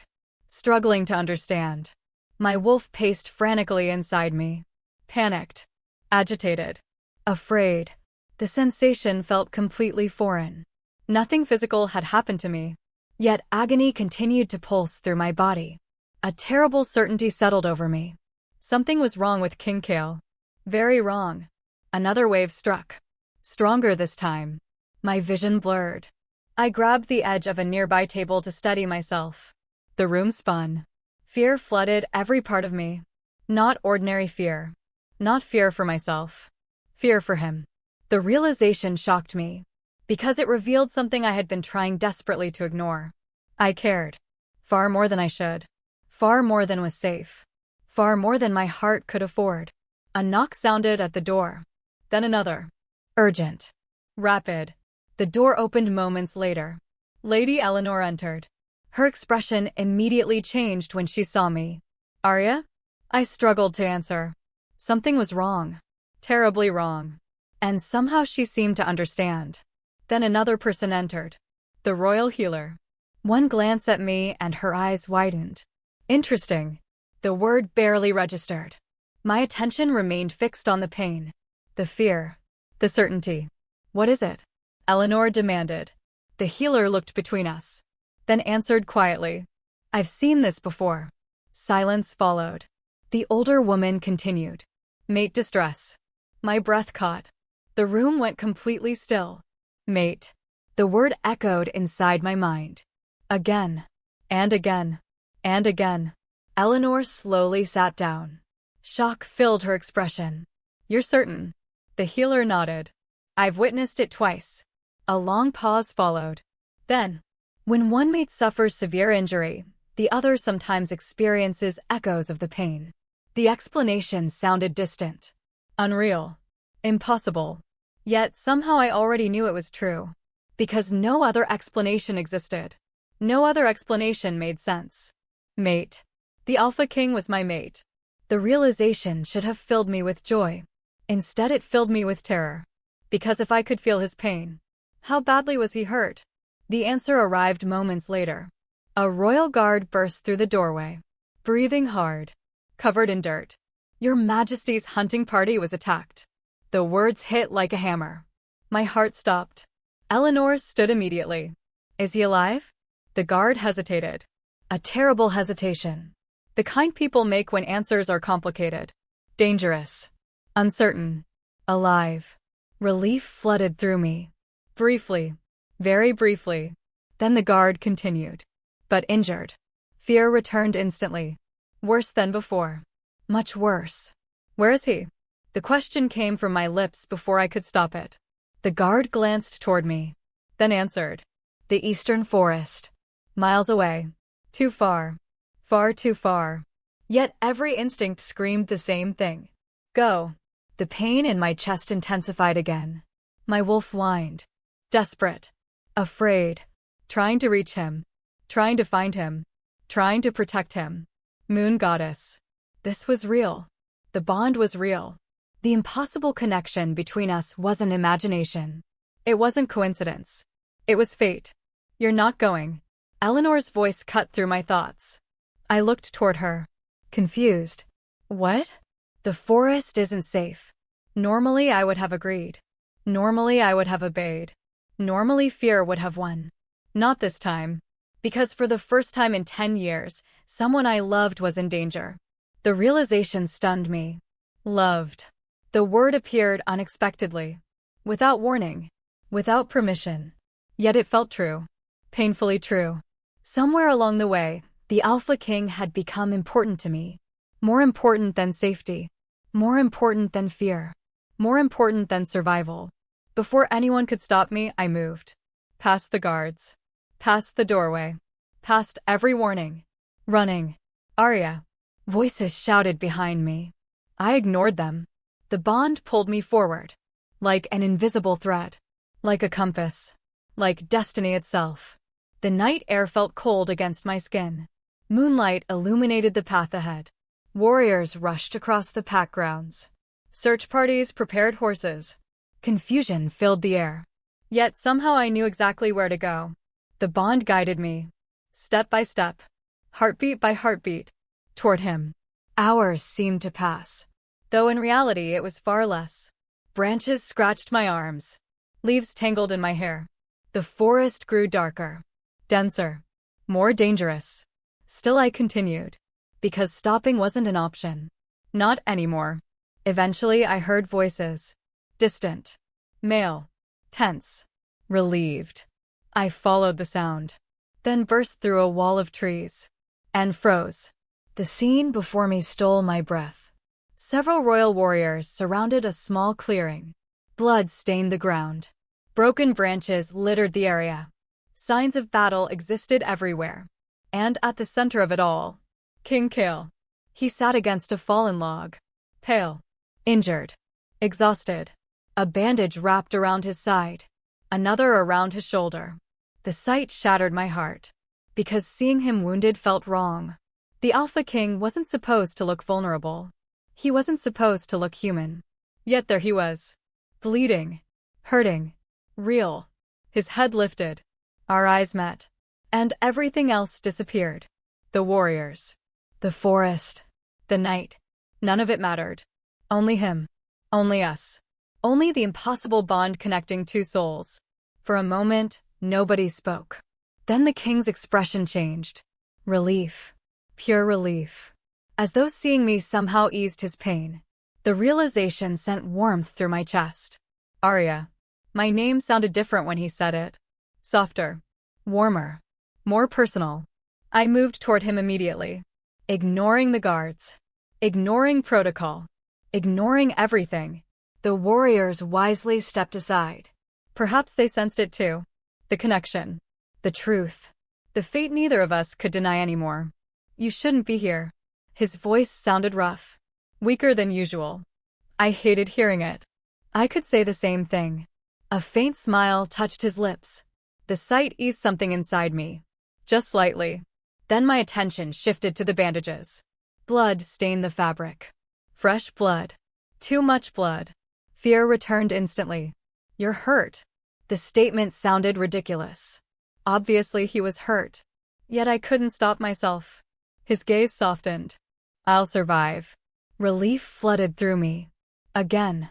struggling to understand. My wolf paced frantically inside me, panicked, agitated, afraid. The sensation felt completely foreign. Nothing physical had happened to me, yet agony continued to pulse through my body. A terrible certainty settled over me. Something was wrong with King Kale. Very wrong. Another wave struck, stronger this time. My vision blurred. I grabbed the edge of a nearby table to steady myself. The room spun. Fear flooded every part of me. Not ordinary fear. Not fear for myself. Fear for him. The realization shocked me, because it revealed something I had been trying desperately to ignore. I cared. Far more than I should. Far more than was safe. Far more than my heart could afford. A knock sounded at the door. Then another. Urgent. Rapid. The door opened moments later. Lady Eleanor entered. Her expression immediately changed when she saw me. Aria? I struggled to answer. Something was wrong. Terribly wrong. And somehow she seemed to understand. Then another person entered. The royal healer. One glance at me and her eyes widened. Interesting. The word barely registered. My attention remained fixed on the pain, the fear, the certainty. What is it? Eleanor demanded. The healer looked between us, then answered quietly. I've seen this before. Silence followed. The older woman continued. Mate distress. My breath caught. The room went completely still. Mate. The word echoed inside my mind. Again. And again. And again. Eleanor slowly sat down. Shock filled her expression. You're certain? The healer nodded. I've witnessed it twice. A long pause followed. Then, when one mate suffers severe injury, the other sometimes experiences echoes of the pain. The explanation sounded distant, unreal, impossible. Yet somehow I already knew it was true. Because no other explanation existed. No other explanation made sense. Mate. The Alpha King was my mate. The realization should have filled me with joy. Instead it filled me with terror. Because if I could feel his pain, how badly was he hurt? The answer arrived moments later. A royal guard burst through the doorway, breathing hard, covered in dirt. Your Majesty's hunting party was attacked. The words hit like a hammer. My heart stopped. Eleanor stood immediately. Is he alive? The guard hesitated. A terrible hesitation. The kind people make when answers are complicated. Dangerous. Uncertain. Alive. Relief flooded through me. Briefly. Very briefly. Then the guard continued. But injured. Fear returned instantly. Worse than before. Much worse. Where is he? The question came from my lips before I could stop it. The guard glanced toward me. Then answered. The eastern forest. Miles away. Too far. Far too far. Yet every instinct screamed the same thing. Go. The pain in my chest intensified again. My wolf whined. Desperate. Afraid. Trying to reach him. Trying to find him. Trying to protect him. Moon goddess. This was real. The bond was real. The impossible connection between us wasn't imagination. It wasn't coincidence. It was fate. You're not going. Eleanor's voice cut through my thoughts. I looked toward her. Confused. What? The forest isn't safe. Normally I would have agreed. Normally I would have obeyed. Normally fear would have won. Not this time. Because for the first time in 10 years, someone I loved was in danger. The realization stunned me. Loved. The word appeared unexpectedly. Without warning. Without permission. Yet it felt true. Painfully true. Somewhere along the way, the Alpha King had become important to me. More important than safety. More important than fear. More important than survival. Before anyone could stop me, I moved. Past the guards. Past the doorway. Past every warning. Running. Aria. Voices shouted behind me. I ignored them. The bond pulled me forward. Like an invisible thread. Like a compass. Like destiny itself. The night air felt cold against my skin. Moonlight illuminated the path ahead. Warriors rushed across the pack grounds. Search parties prepared horses. Confusion filled the air. Yet somehow I knew exactly where to go. The bond guided me. Step by step. Heartbeat by heartbeat. Toward him. Hours seemed to pass. Though in reality it was far less. Branches scratched my arms. Leaves tangled in my hair. The forest grew darker. Denser. More dangerous. Still I continued. Because stopping wasn't an option. Not anymore. Eventually I heard voices. Distant. Male. Tense. Relieved. I followed the sound. Then burst through a wall of trees. And froze. The scene before me stole my breath. Several royal warriors surrounded a small clearing. Blood stained the ground. Broken branches littered the area. Signs of battle existed everywhere. And at the center of it all, King Kale. He sat against a fallen log. Pale. Injured. Exhausted. A bandage wrapped around his side. Another around his shoulder. The sight shattered my heart. Because seeing him wounded felt wrong. The Alpha King wasn't supposed to look vulnerable. He wasn't supposed to look human. Yet there he was. Bleeding. Hurting. Real. His head lifted. Our eyes met. And everything else disappeared. The warriors. The forest. The night. None of it mattered. Only him. Only us. Only the impossible bond connecting two souls. For a moment, nobody spoke. Then the king's expression changed. Relief. Pure relief. As though seeing me somehow eased his pain. The realization sent warmth through my chest. Aria. My name sounded different when he said it. Softer. Warmer. More personal. I moved toward him immediately. Ignoring the guards. Ignoring protocol. Ignoring everything. The warriors wisely stepped aside. Perhaps they sensed it too. The connection. The truth. The fate neither of us could deny anymore. You shouldn't be here. His voice sounded rough. Weaker than usual. I hated hearing it. I could say the same thing. A faint smile touched his lips. The sight eased something inside me. Just slightly. Then my attention shifted to the bandages. Blood stained the fabric. Fresh blood. Too much blood. Fear returned instantly. You're hurt. The statement sounded ridiculous. Obviously he was hurt. Yet I couldn't stop myself. His gaze softened. I'll survive. Relief flooded through me. Again.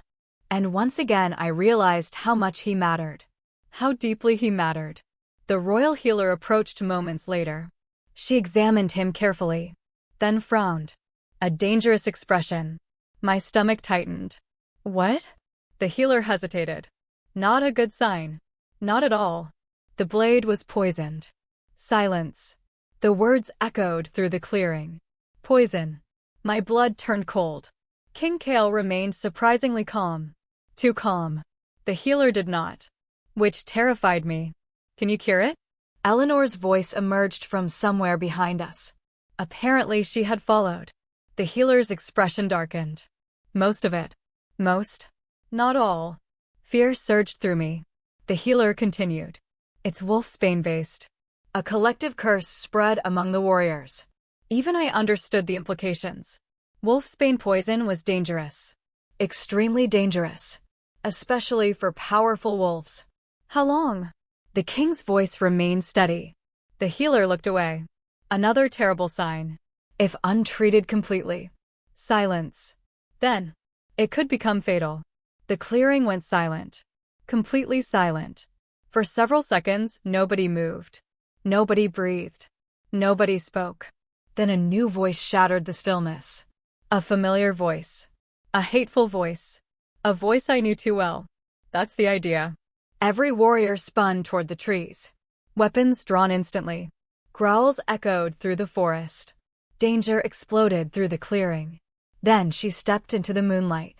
And once again I realized how much he mattered. How deeply he mattered. The royal healer approached moments later. She examined him carefully. Then frowned. A dangerous expression. My stomach tightened. What? The healer hesitated. Not a good sign. Not at all. The blade was poisoned. Silence. The words echoed through the clearing. Poison. My blood turned cold. King Kale remained surprisingly calm. Too calm. The healer did not. Which terrified me. Can you cure it? Eleanor's voice emerged from somewhere behind us. Apparently she had followed. The healer's expression darkened. Most of it. Most. Not all. Fear surged through me. The healer continued. It's wolfsbane-based. A collective curse spread among the warriors. Even I understood the implications. Wolfsbane poison was dangerous. Extremely dangerous. Especially for powerful wolves. How long? The king's voice remained steady. The healer looked away. Another terrible sign. If untreated completely. Silence. Then, it could become fatal. The clearing went silent. Completely silent. For several seconds, nobody moved. Nobody breathed. Nobody spoke. Then a new voice shattered the stillness. A familiar voice. A hateful voice. A voice I knew too well. That's the idea. Every warrior spun toward the trees. Weapons drawn instantly. Growls echoed through the forest. Danger exploded through the clearing. Then she stepped into the moonlight.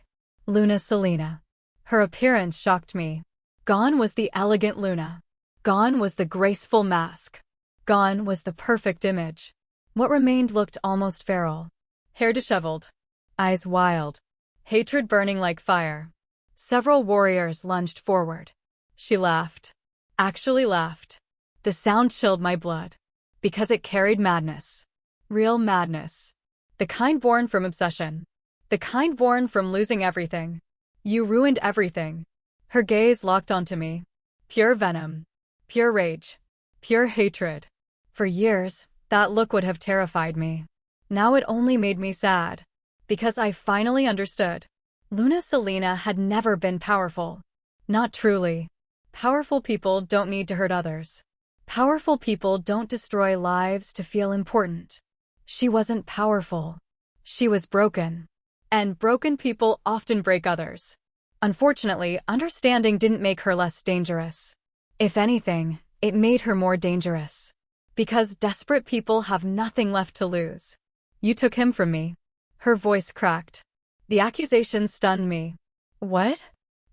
Luna Selena. Her appearance shocked me. Gone was the elegant Luna. Gone was the graceful mask. Gone was the perfect image. What remained looked almost feral. Hair disheveled. Eyes wild. Hatred burning like fire. Several warriors lunged forward. She laughed. Actually laughed. The sound chilled my blood. Because it carried madness. Real madness. The kind born from obsession. The kind born from losing everything. You ruined everything. Her gaze locked onto me. Pure venom. Pure rage. Pure hatred. For years, that look would have terrified me. Now it only made me sad. Because I finally understood. Luna Selena had never been powerful. Not truly. Powerful people don't need to hurt others. Powerful people don't destroy lives to feel important. She wasn't powerful. She was broken. And broken people often break others. Unfortunately, understanding didn't make her less dangerous. If anything, it made her more dangerous. Because desperate people have nothing left to lose. You took him from me. Her voice cracked. The accusation stunned me. What?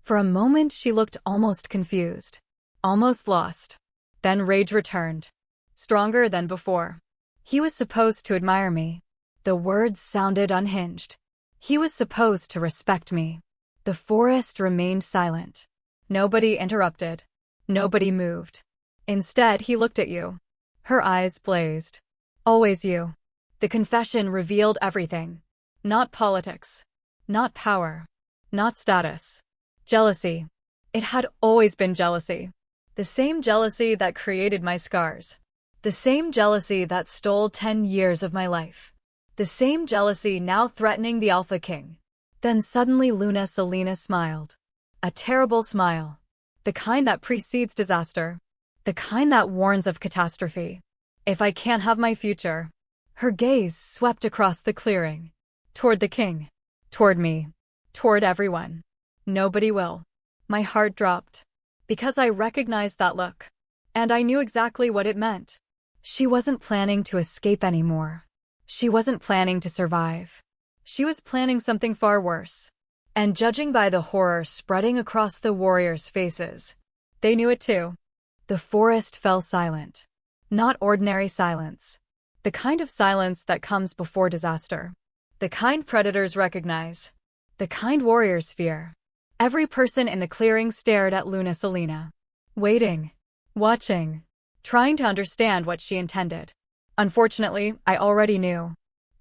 For a moment she looked almost confused. Almost lost. Then rage returned. Stronger than before. He was supposed to admire me. The words sounded unhinged. He was supposed to respect me. The forest remained silent. Nobody interrupted. Nobody moved. Instead, he looked at you. Her eyes blazed. Always you. The confession revealed everything. Not politics. Not power. Not status. Jealousy. It had always been jealousy. The same jealousy that created my scars. The same jealousy that stole 10 years of my life. The same jealousy now threatening the Alpha King. Then suddenly Luna Selena smiled. A terrible smile. The kind that precedes disaster. The kind that warns of catastrophe. If I can't have my future. Her gaze swept across the clearing. Toward the king. Toward me. Toward everyone. Nobody will. My heart dropped. Because I recognized that look. And I knew exactly what it meant. She wasn't planning to escape anymore. She wasn't planning to survive. She was planning something far worse. And judging by the horror spreading across the warriors' faces, they knew it too. The forest fell silent. Not ordinary silence. The kind of silence that comes before disaster. The kind predators recognize. The kind warriors fear. Every person in the clearing stared at Luna Selena. Waiting. Watching. Trying to understand what she intended. Unfortunately, I already knew.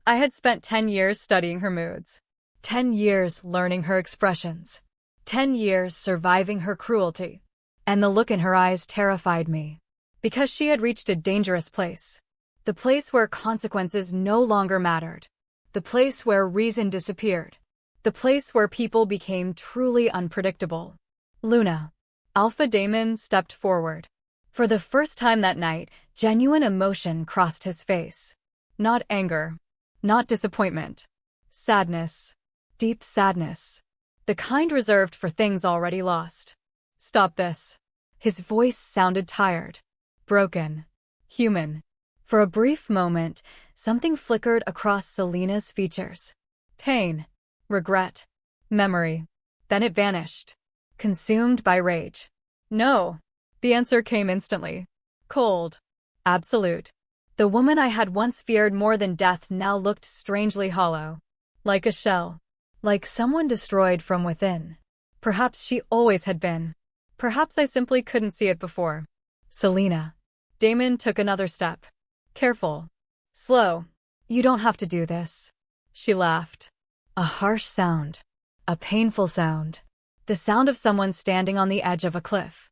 I had spent 10 years studying her moods. 10 years learning her expressions. 10 years surviving her cruelty. And the look in her eyes terrified me. Because she had reached a dangerous place. The place where consequences no longer mattered. The place where reason disappeared. The place where people became truly unpredictable. Luna. Alpha Daemon stepped forward. For the first time that night, genuine emotion crossed his face. Not anger. Not disappointment. Sadness. Deep sadness. The kind reserved for things already lost. Stop this. His voice sounded tired. Broken. Human. For a brief moment, something flickered across Selena's features. Pain. Regret. Memory. Then it vanished. Consumed by rage. No. The answer came instantly. Cold. Absolute. The woman I had once feared more than death now looked strangely hollow. Like a shell. Like someone destroyed from within. Perhaps she always had been. Perhaps I simply couldn't see it before. Selena. Damon took another step. Careful. Slow. You don't have to do this. She laughed. A harsh sound. A painful sound. The sound of someone standing on the edge of a cliff.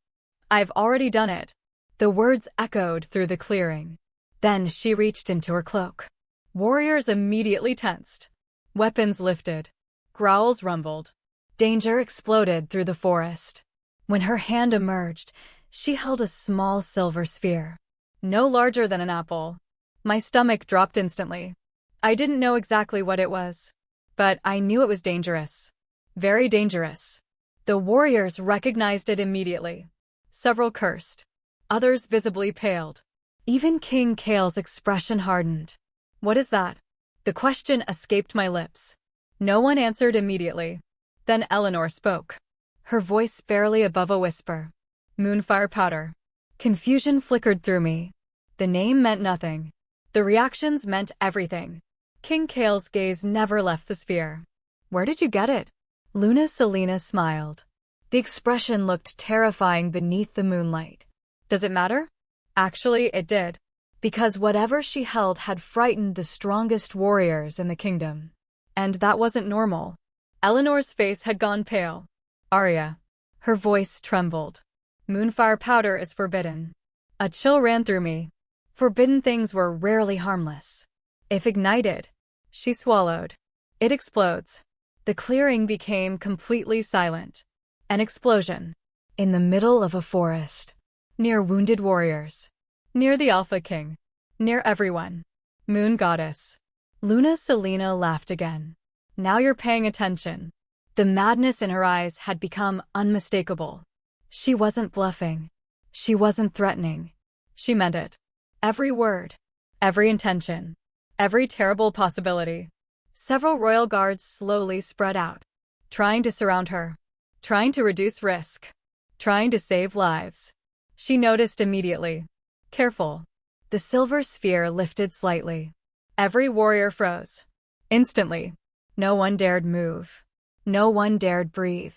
I've already done it. The words echoed through the clearing. Then she reached into her cloak. Warriors immediately tensed. Weapons lifted. Growls rumbled. Danger exploded through the forest. When her hand emerged, she held a small silver sphere. No larger than an apple. My stomach dropped instantly. I didn't know exactly what it was. But I knew it was dangerous. Very dangerous. The warriors recognized it immediately. Several cursed. Others visibly paled. Even King Kale's expression hardened. What is that? The question escaped my lips. No one answered immediately. Then Eleanor spoke. Her voice barely above a whisper. Moonfire powder. Confusion flickered through me. The name meant nothing. The reactions meant everything. King Kale's gaze never left the sphere. Where did you get it? Luna Selena smiled. The expression looked terrifying beneath the moonlight. Does it matter? Actually, it did. Because whatever she held had frightened the strongest warriors in the kingdom. And that wasn't normal. Eleanor's face had gone pale. Aria. Her voice trembled. Moonfire powder is forbidden. A chill ran through me. Forbidden things were rarely harmless. If ignited, she swallowed. It explodes. The clearing became completely silent. An explosion. In the middle of a forest. Near wounded warriors. Near the Alpha King. Near everyone. Moon Goddess. Luna Selena laughed again. Now you're paying attention. The madness in her eyes had become unmistakable. She wasn't bluffing. She wasn't threatening. She meant it. Every word. Every intention. Every terrible possibility. Several royal guards slowly spread out. Trying to surround her. Trying to reduce risk. Trying to save lives. She noticed immediately. Careful. The silver sphere lifted slightly. Every warrior froze. Instantly. No one dared move. No one dared breathe.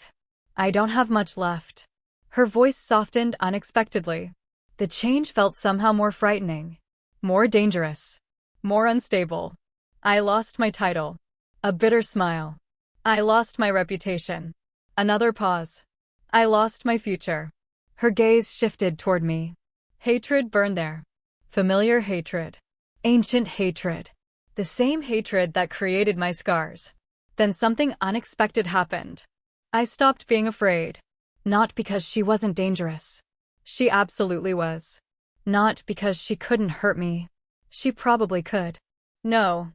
I don't have much left. Her voice softened unexpectedly. The change felt somehow more frightening. More dangerous. More unstable. I lost my title. A bitter smile. I lost my reputation. Another pause. I lost my future. Her gaze shifted toward me. Hatred burned there. Familiar hatred. Ancient hatred. The same hatred that created my scars. Then something unexpected happened. I stopped being afraid. Not because she wasn't dangerous. She absolutely was. Not because she couldn't hurt me. She probably could. No.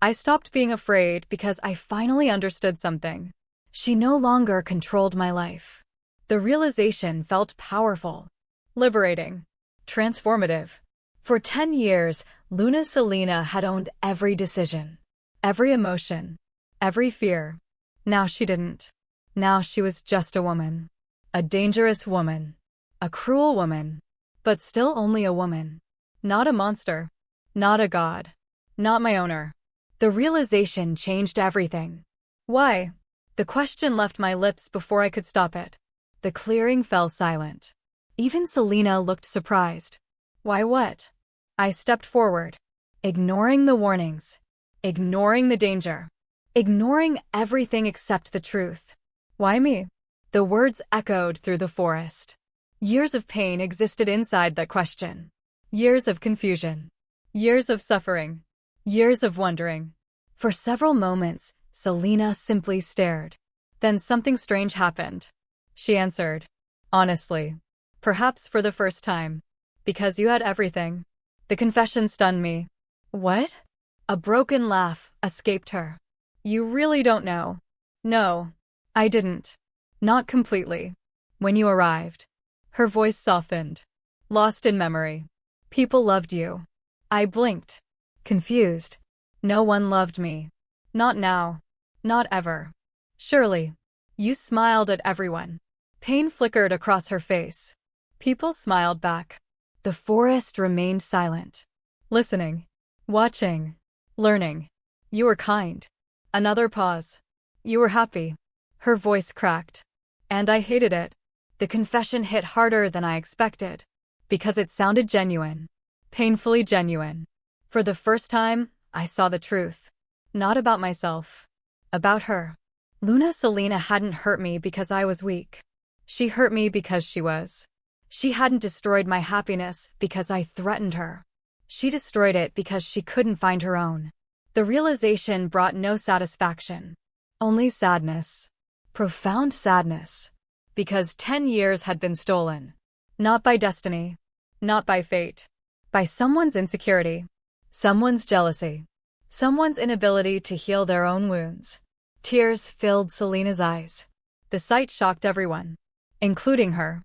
I stopped being afraid because I finally understood something. She no longer controlled my life. The realization felt powerful. Liberating. Transformative. For 10 years, Luna Selena had owned every decision. Every emotion. Every fear. Now she didn't. Now she was just a woman. A dangerous woman. A cruel woman. But still only a woman. Not a monster. Not a god. Not my owner. The realization changed everything. Why? The question left my lips before I could stop it. The clearing fell silent. Even Selena looked surprised. Why what? I stepped forward. Ignoring the warnings. Ignoring the danger. Ignoring everything except the truth. Why me? The words echoed through the forest. Years of pain existed inside that question. Years of confusion. Years of suffering. Years of wondering. For several moments, Selena simply stared. Then something strange happened. She answered. Honestly. Perhaps for the first time. Because you had everything. The confession stunned me. What? A broken laugh escaped her. You really don't know. No. I didn't. Not completely. When you arrived. Her voice softened. Lost in memory. People loved you. I blinked. Confused. No one loved me. Not now. Not ever. Surely. You smiled at everyone. Pain flickered across her face. People smiled back. The forest remained silent. Listening. Watching. Learning. You were kind. Another pause. You were happy. Her voice cracked. And I hated it. The confession hit harder than I expected. Because it sounded genuine. Painfully genuine. For the first time, I saw the truth. Not about myself. About her. Luna Selena hadn't hurt me because I was weak. She hurt me because she was. She hadn't destroyed my happiness because I threatened her. She destroyed it because she couldn't find her own. The realization brought no satisfaction. Only sadness. Profound sadness. Because 10 years had been stolen. Not by destiny. Not by fate. By someone's insecurity. Someone's jealousy. Someone's inability to heal their own wounds. Tears filled Selena's eyes. The sight shocked everyone. Including her.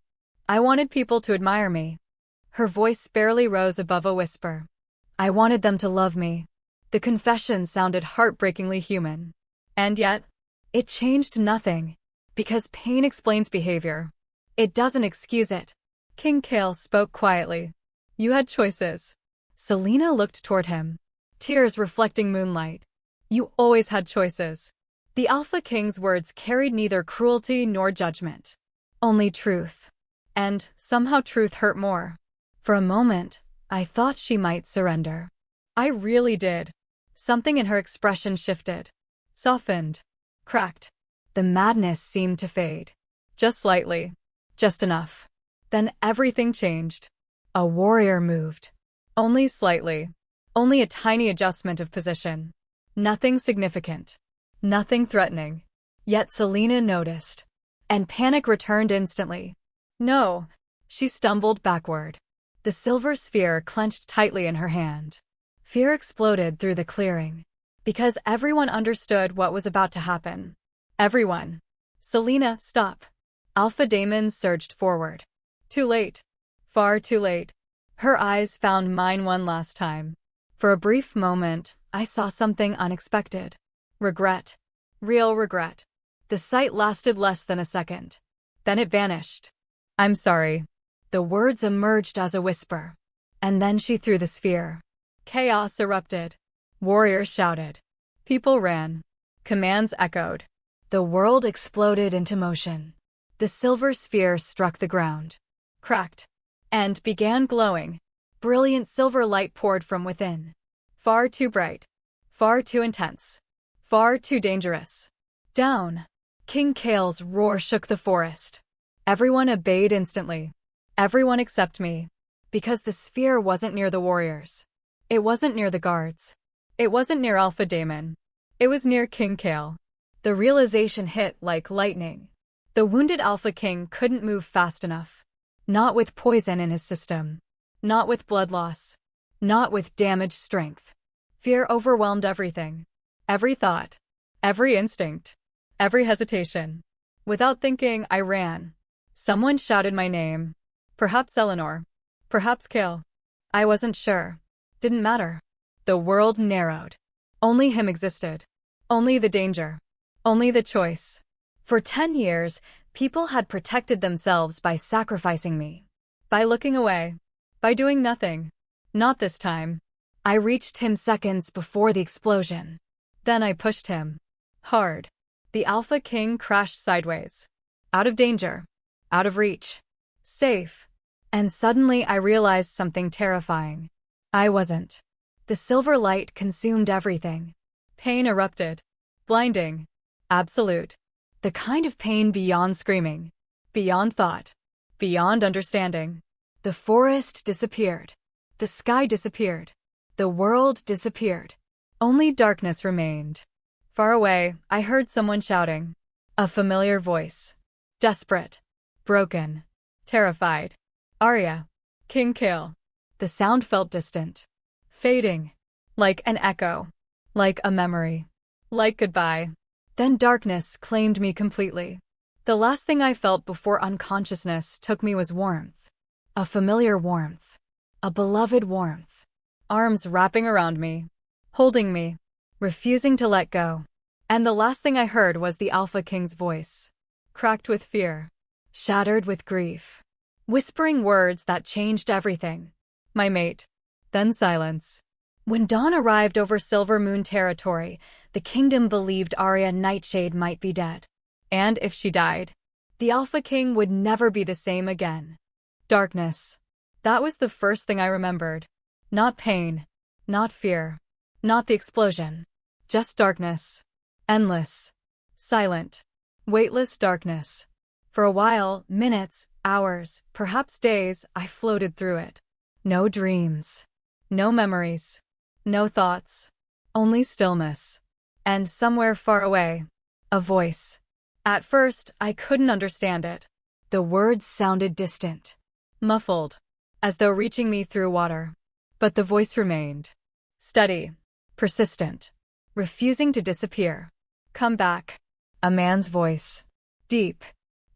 I wanted people to admire me. Her voice barely rose above a whisper. I wanted them to love me. The confession sounded heartbreakingly human. And yet, it changed nothing. Because pain explains behavior. It doesn't excuse it. King Kale spoke quietly. You had choices. Selena looked toward him. Tears reflecting moonlight. You always had choices. The Alpha King's words carried neither cruelty nor judgment. Only truth. And somehow truth hurt more. For a moment, I thought she might surrender. I really did. Something in her expression shifted. Softened. Cracked. The madness seemed to fade. Just slightly. Just enough. Then everything changed. A warrior moved. Only slightly. Only a tiny adjustment of position. Nothing significant. Nothing threatening. Yet Selena noticed. And panic returned instantly. No. She stumbled backward. The silver sphere clenched tightly in her hand. Fear exploded through the clearing. Because everyone understood what was about to happen. Everyone. Selena, stop. Alpha Daemon surged forward. Too late. Far too late. Her eyes found mine one last time. For a brief moment, I saw something unexpected. Regret. Real regret. The sight lasted less than a second. Then it vanished. I'm sorry. The words emerged as a whisper. And then she threw the sphere. Chaos erupted. Warriors shouted. People ran. Commands echoed. The world exploded into motion. The silver sphere struck the ground. Cracked. And began glowing. Brilliant silver light poured from within. Far too bright. Far too intense. Far too dangerous. Down. King Kale's roar shook the forest. Everyone obeyed instantly. Everyone except me. Because the sphere wasn't near the warriors. It wasn't near the guards. It wasn't near Alpha Daemon. It was near King Kale. The realization hit like lightning. The wounded Alpha King couldn't move fast enough. Not with poison in his system. Not with blood loss. Not with damaged strength. Fear overwhelmed everything. Every thought. Every instinct. Every hesitation. Without thinking, I ran. Someone shouted my name. Perhaps Eleanor. Perhaps Kale. I wasn't sure. Didn't matter. The world narrowed. Only him existed. Only the danger. Only the choice. For 10 years, people had protected themselves by sacrificing me. By looking away. By doing nothing. Not this time. I reached him seconds before the explosion. Then I pushed him. Hard. The Alpha King crashed sideways. Out of danger. Out of reach. Safe. And suddenly I realized something terrifying. I wasn't. The silver light consumed everything. Pain erupted. Blinding. Absolute. The kind of pain beyond screaming. Beyond thought. Beyond understanding. The forest disappeared. The sky disappeared. The world disappeared. Only darkness remained. Far away, I heard someone shouting. A familiar voice. Desperate. Broken. Terrified. Aria. King Kale. The sound felt distant. Fading. Like an echo. Like a memory. Like goodbye. Then darkness claimed me completely. The last thing I felt before unconsciousness took me was warmth. A familiar warmth. A beloved warmth. Arms wrapping around me. Holding me. Refusing to let go. And the last thing I heard was the Alpha King's voice. Cracked with fear. Shattered with grief. Whispering words that changed everything. My mate. Then silence. When dawn arrived over Silver Moon territory, the kingdom believed Aria Nightshade might be dead. And if she died, the Alpha King would never be the same again. Darkness. That was the first thing I remembered. Not pain. Not fear. Not the explosion. Just darkness. Endless. Silent. Weightless darkness. For a while, minutes, hours, perhaps days, I floated through it. No dreams. No memories. No thoughts. Only stillness. And somewhere far away, a voice. At first, I couldn't understand it. The words sounded distant. Muffled. As though reaching me through water. But the voice remained. Steady. Persistent. Refusing to disappear. Come back. A man's voice. Deep.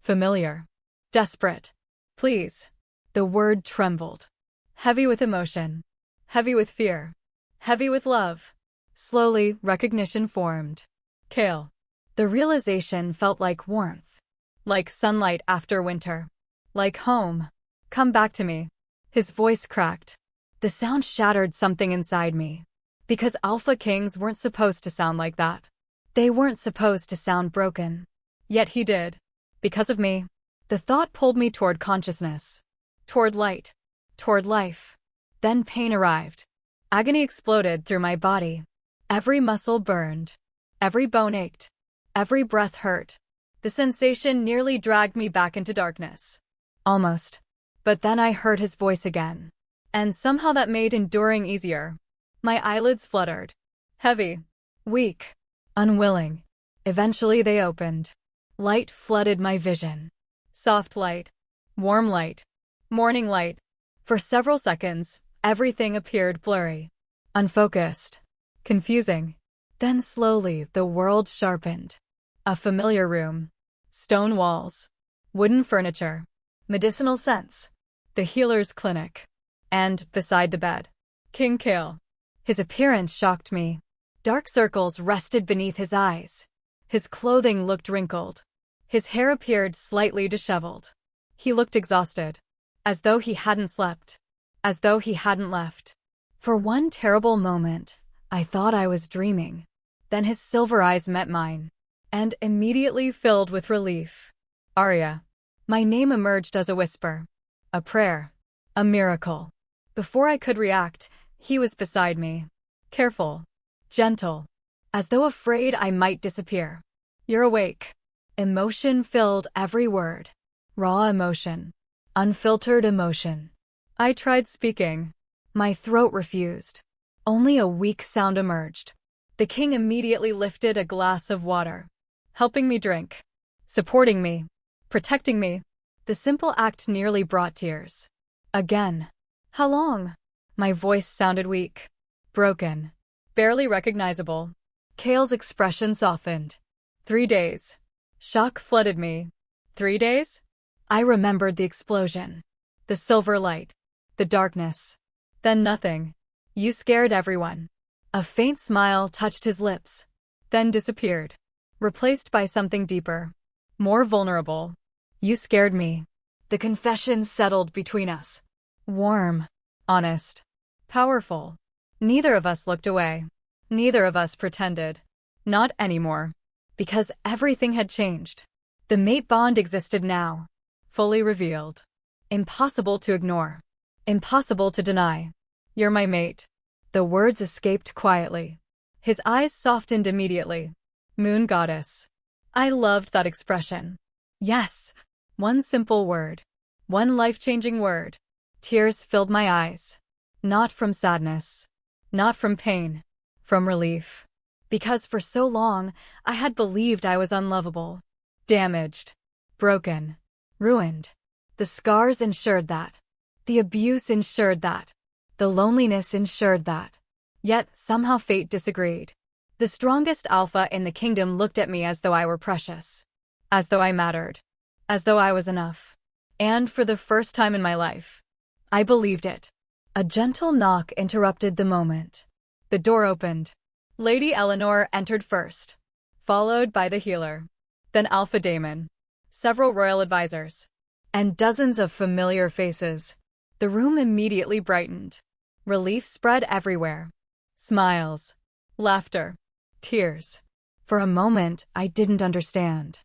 Familiar. Desperate. Please. The word trembled. Heavy with emotion. Heavy with fear. Heavy with love. Slowly, recognition formed. Kale. The realization felt like warmth. Like sunlight after winter. Like home. Come back to me. His voice cracked. The sound shattered something inside me. Because Alpha Kings weren't supposed to sound like that. They weren't supposed to sound broken. Yet he did. Because of me. The thought pulled me toward consciousness. Toward light. Toward life. Then pain arrived. Agony exploded through my body. Every muscle burned. Every bone ached. Every breath hurt. The sensation nearly dragged me back into darkness. Almost. But then I heard his voice again. And somehow that made enduring easier. My eyelids fluttered. Heavy. Weak. Unwilling. Eventually they opened. Light flooded my vision. Soft light. Warm light. Morning light. For several seconds, everything appeared blurry. Unfocused. Confusing. Then slowly the world sharpened. A familiar room. Stone walls. Wooden furniture. Medicinal scents. The healer's clinic. And, beside the bed, King Kale. His appearance shocked me. Dark circles rested beneath his eyes. His clothing looked wrinkled. His hair appeared slightly disheveled. He looked exhausted. As though he hadn't slept. As though he hadn't left. For one terrible moment, I thought I was dreaming. Then his silver eyes met mine. And immediately filled with relief. Aria. My name emerged as a whisper. A prayer. A miracle. Before I could react, he was beside me. Careful. Gentle. As though afraid I might disappear. You're awake. Emotion filled every word. Raw emotion. Unfiltered emotion. I tried speaking. My throat refused. Only a weak sound emerged. The king immediately lifted a glass of water. Helping me drink. Supporting me. Protecting me. The simple act nearly brought tears. Again. How long? My voice sounded weak. Broken. Barely recognizable. Kale's expression softened. 3 days. Shock flooded me. 3 days? I remembered the explosion. The silver light. The darkness. Then nothing. You scared everyone. A faint smile touched his lips. Then disappeared. Replaced by something deeper. More vulnerable. You scared me. The confession settled between us. Warm. Honest. Powerful. Neither of us looked away. Neither of us pretended. Not anymore. Because everything had changed. The mate bond existed now. Fully revealed. Impossible to ignore. Impossible to deny. You're my mate. The words escaped quietly. His eyes softened immediately. Moon goddess. I loved that expression. Yes. One simple word. One life-changing word. Tears filled my eyes. Not from sadness. Not from pain. From relief. Because for so long, I had believed I was unlovable. Damaged. Broken. Ruined. The scars ensured that. The abuse ensured that. The loneliness ensured that. Yet, somehow fate disagreed. The strongest alpha in the kingdom looked at me as though I were precious. As though I mattered. As though I was enough. And for the first time in my life, I believed it. A gentle knock interrupted the moment. The door opened. Lady Eleanor entered first, followed by the healer. Then Alpha Daemon. Several royal advisors. And dozens of familiar faces. The room immediately brightened. Relief spread everywhere. Smiles. Laughter. Tears. For a moment, I didn't understand.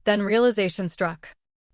Then realization struck.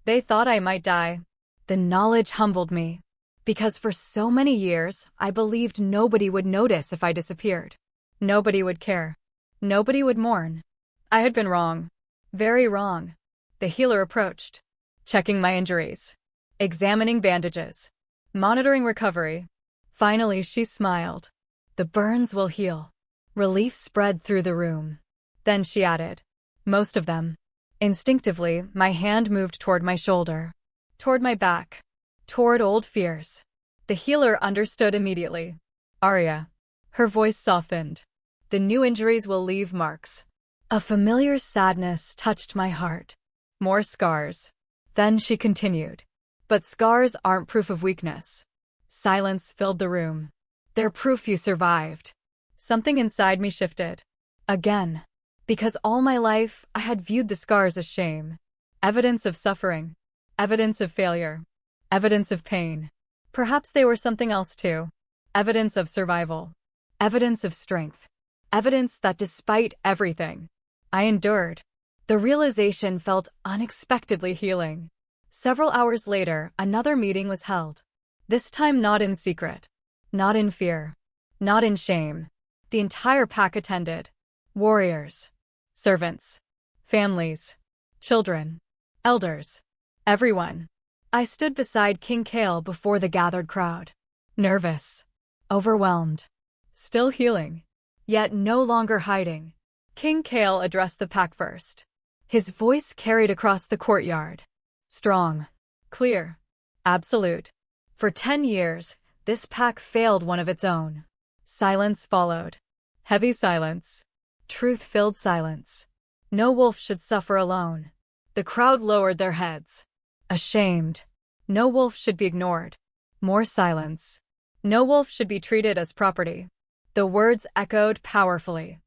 They thought I might die. The knowledge humbled me. Because for so many years, I believed nobody would notice if I disappeared. Nobody would care. Nobody would mourn. I had been wrong. Very wrong. The healer approached, checking my injuries, examining bandages, monitoring recovery. Finally, she smiled. The burns will heal. Relief spread through the room. Then she added, most of them. Instinctively, my hand moved toward my shoulder, toward my back, toward old fears. The healer understood immediately. Aria. Her voice softened. The new injuries will leave marks. A familiar sadness touched my heart. More scars. Then she continued. But scars aren't proof of weakness. Silence filled the room. They're proof you survived. Something inside me shifted. Again. Because all my life, I had viewed the scars as shame. Evidence of suffering. Evidence of failure. Evidence of pain. Perhaps they were something else too. Evidence of survival. Evidence of strength. Evidence that despite everything, I endured. The realization felt unexpectedly healing. Several hours later, another meeting was held. This time not in secret. Not in fear. Not in shame. The entire pack attended. Warriors. Servants. Families. Children. Elders. Everyone. I stood beside King Kale before the gathered crowd. Nervous. Overwhelmed. Still healing. Yet no longer hiding. King Kale addressed the pack first. His voice carried across the courtyard. Strong. Clear. Absolute. For 10 years, this pack failed one of its own. Silence followed. Heavy silence. Truth-filled silence. No wolf should suffer alone. The crowd lowered their heads. Ashamed. No wolf should be ignored. More silence. No wolf should be treated as property. The words echoed powerfully.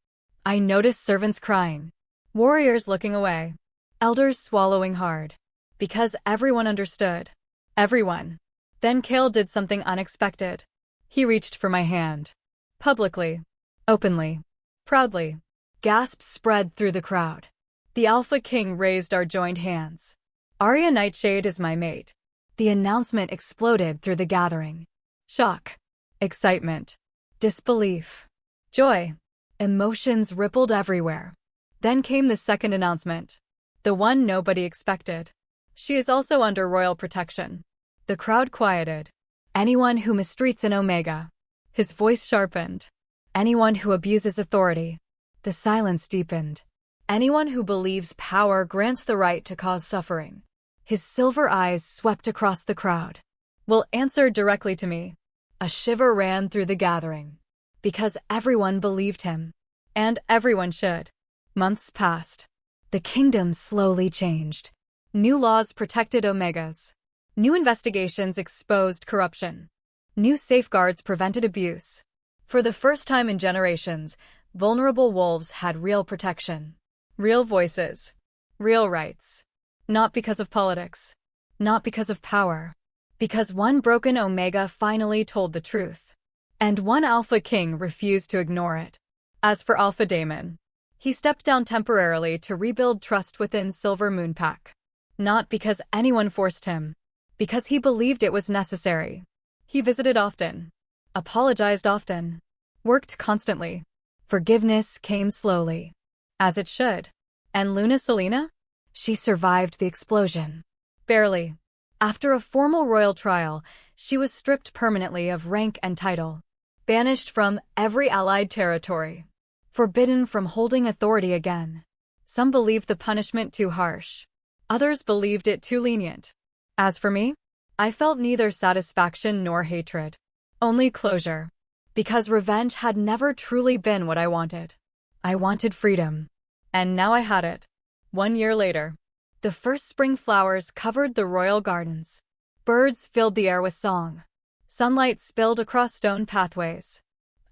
I noticed servants crying. Warriors looking away. Elders swallowing hard. Because everyone understood. Everyone. Then Kale did something unexpected. He reached for my hand. Publicly. Openly. Proudly. Gasps spread through the crowd. The Alpha King raised our joined hands. Aria Nightshade is my mate. The announcement exploded through the gathering. Shock. Excitement. Disbelief. Joy. Emotions rippled everywhere. Then came the second announcement. The one nobody expected. She is also under royal protection. The crowd quieted. Anyone who mistreats an Omega. His voice sharpened. Anyone who abuses authority. The silence deepened. Anyone who believes power grants the right to cause suffering. His silver eyes swept across the crowd. Will answer directly to me. A shiver ran through the gathering. Because everyone believed him. And everyone should. Months passed. The kingdom slowly changed. New laws protected Omegas. New investigations exposed corruption. New safeguards prevented abuse. For the first time in generations, vulnerable wolves had real protection. Real voices. Real rights. Not because of politics. Not because of power. Because one broken Omega finally told the truth. And one Alpha King refused to ignore it. As for Alpha Daemon, he stepped down temporarily to rebuild trust within Silver Moon Pack. Not because anyone forced him. Because he believed it was necessary. He visited often. Apologized often. Worked constantly. Forgiveness came slowly. As it should. And Luna Selena? She survived the explosion. Barely. After a formal royal trial, she was stripped permanently of rank and title. Banished from every allied territory. Forbidden from holding authority again. Some believed the punishment too harsh. Others believed it too lenient. As for me, I felt neither satisfaction nor hatred. Only closure. Because revenge had never truly been what I wanted. I wanted freedom. And now I had it. 1 year later. The first spring flowers covered the royal gardens. Birds filled the air with song. Sunlight spilled across stone pathways.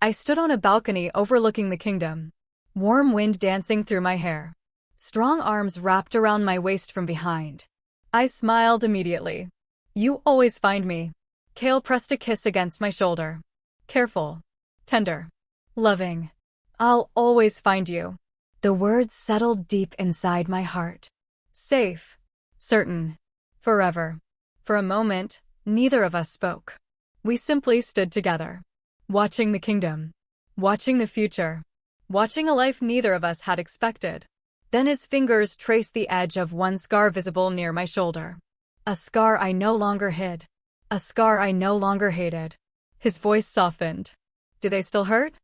I stood on a balcony overlooking the kingdom. Warm wind dancing through my hair. Strong arms wrapped around my waist from behind. I smiled immediately. You always find me. Kale pressed a kiss against my shoulder. Careful. Tender. Loving. I'll always find you. The words settled deep inside my heart. Safe. Certain. Forever. For a moment, neither of us spoke. We simply stood together, watching the kingdom, watching the future, watching a life neither of us had expected. Then his fingers traced the edge of one scar visible near my shoulder. A scar I no longer hid. A scar I no longer hated. His voice softened. Do they still hurt?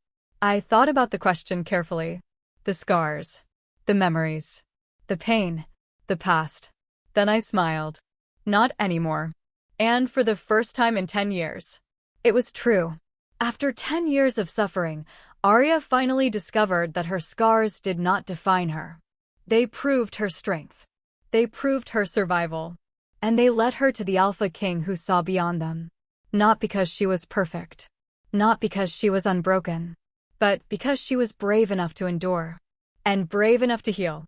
I thought about the question carefully. The scars. The memories. The pain. The past. Then I smiled. Not anymore. And for the first time in 10 years. It was true. After 10 years of suffering, Aria finally discovered that her scars did not define her. They proved her strength. They proved her survival. And they led her to the Alpha King who saw beyond them. Not because she was perfect. Not because she was unbroken. But because she was brave enough to endure. And brave enough to heal.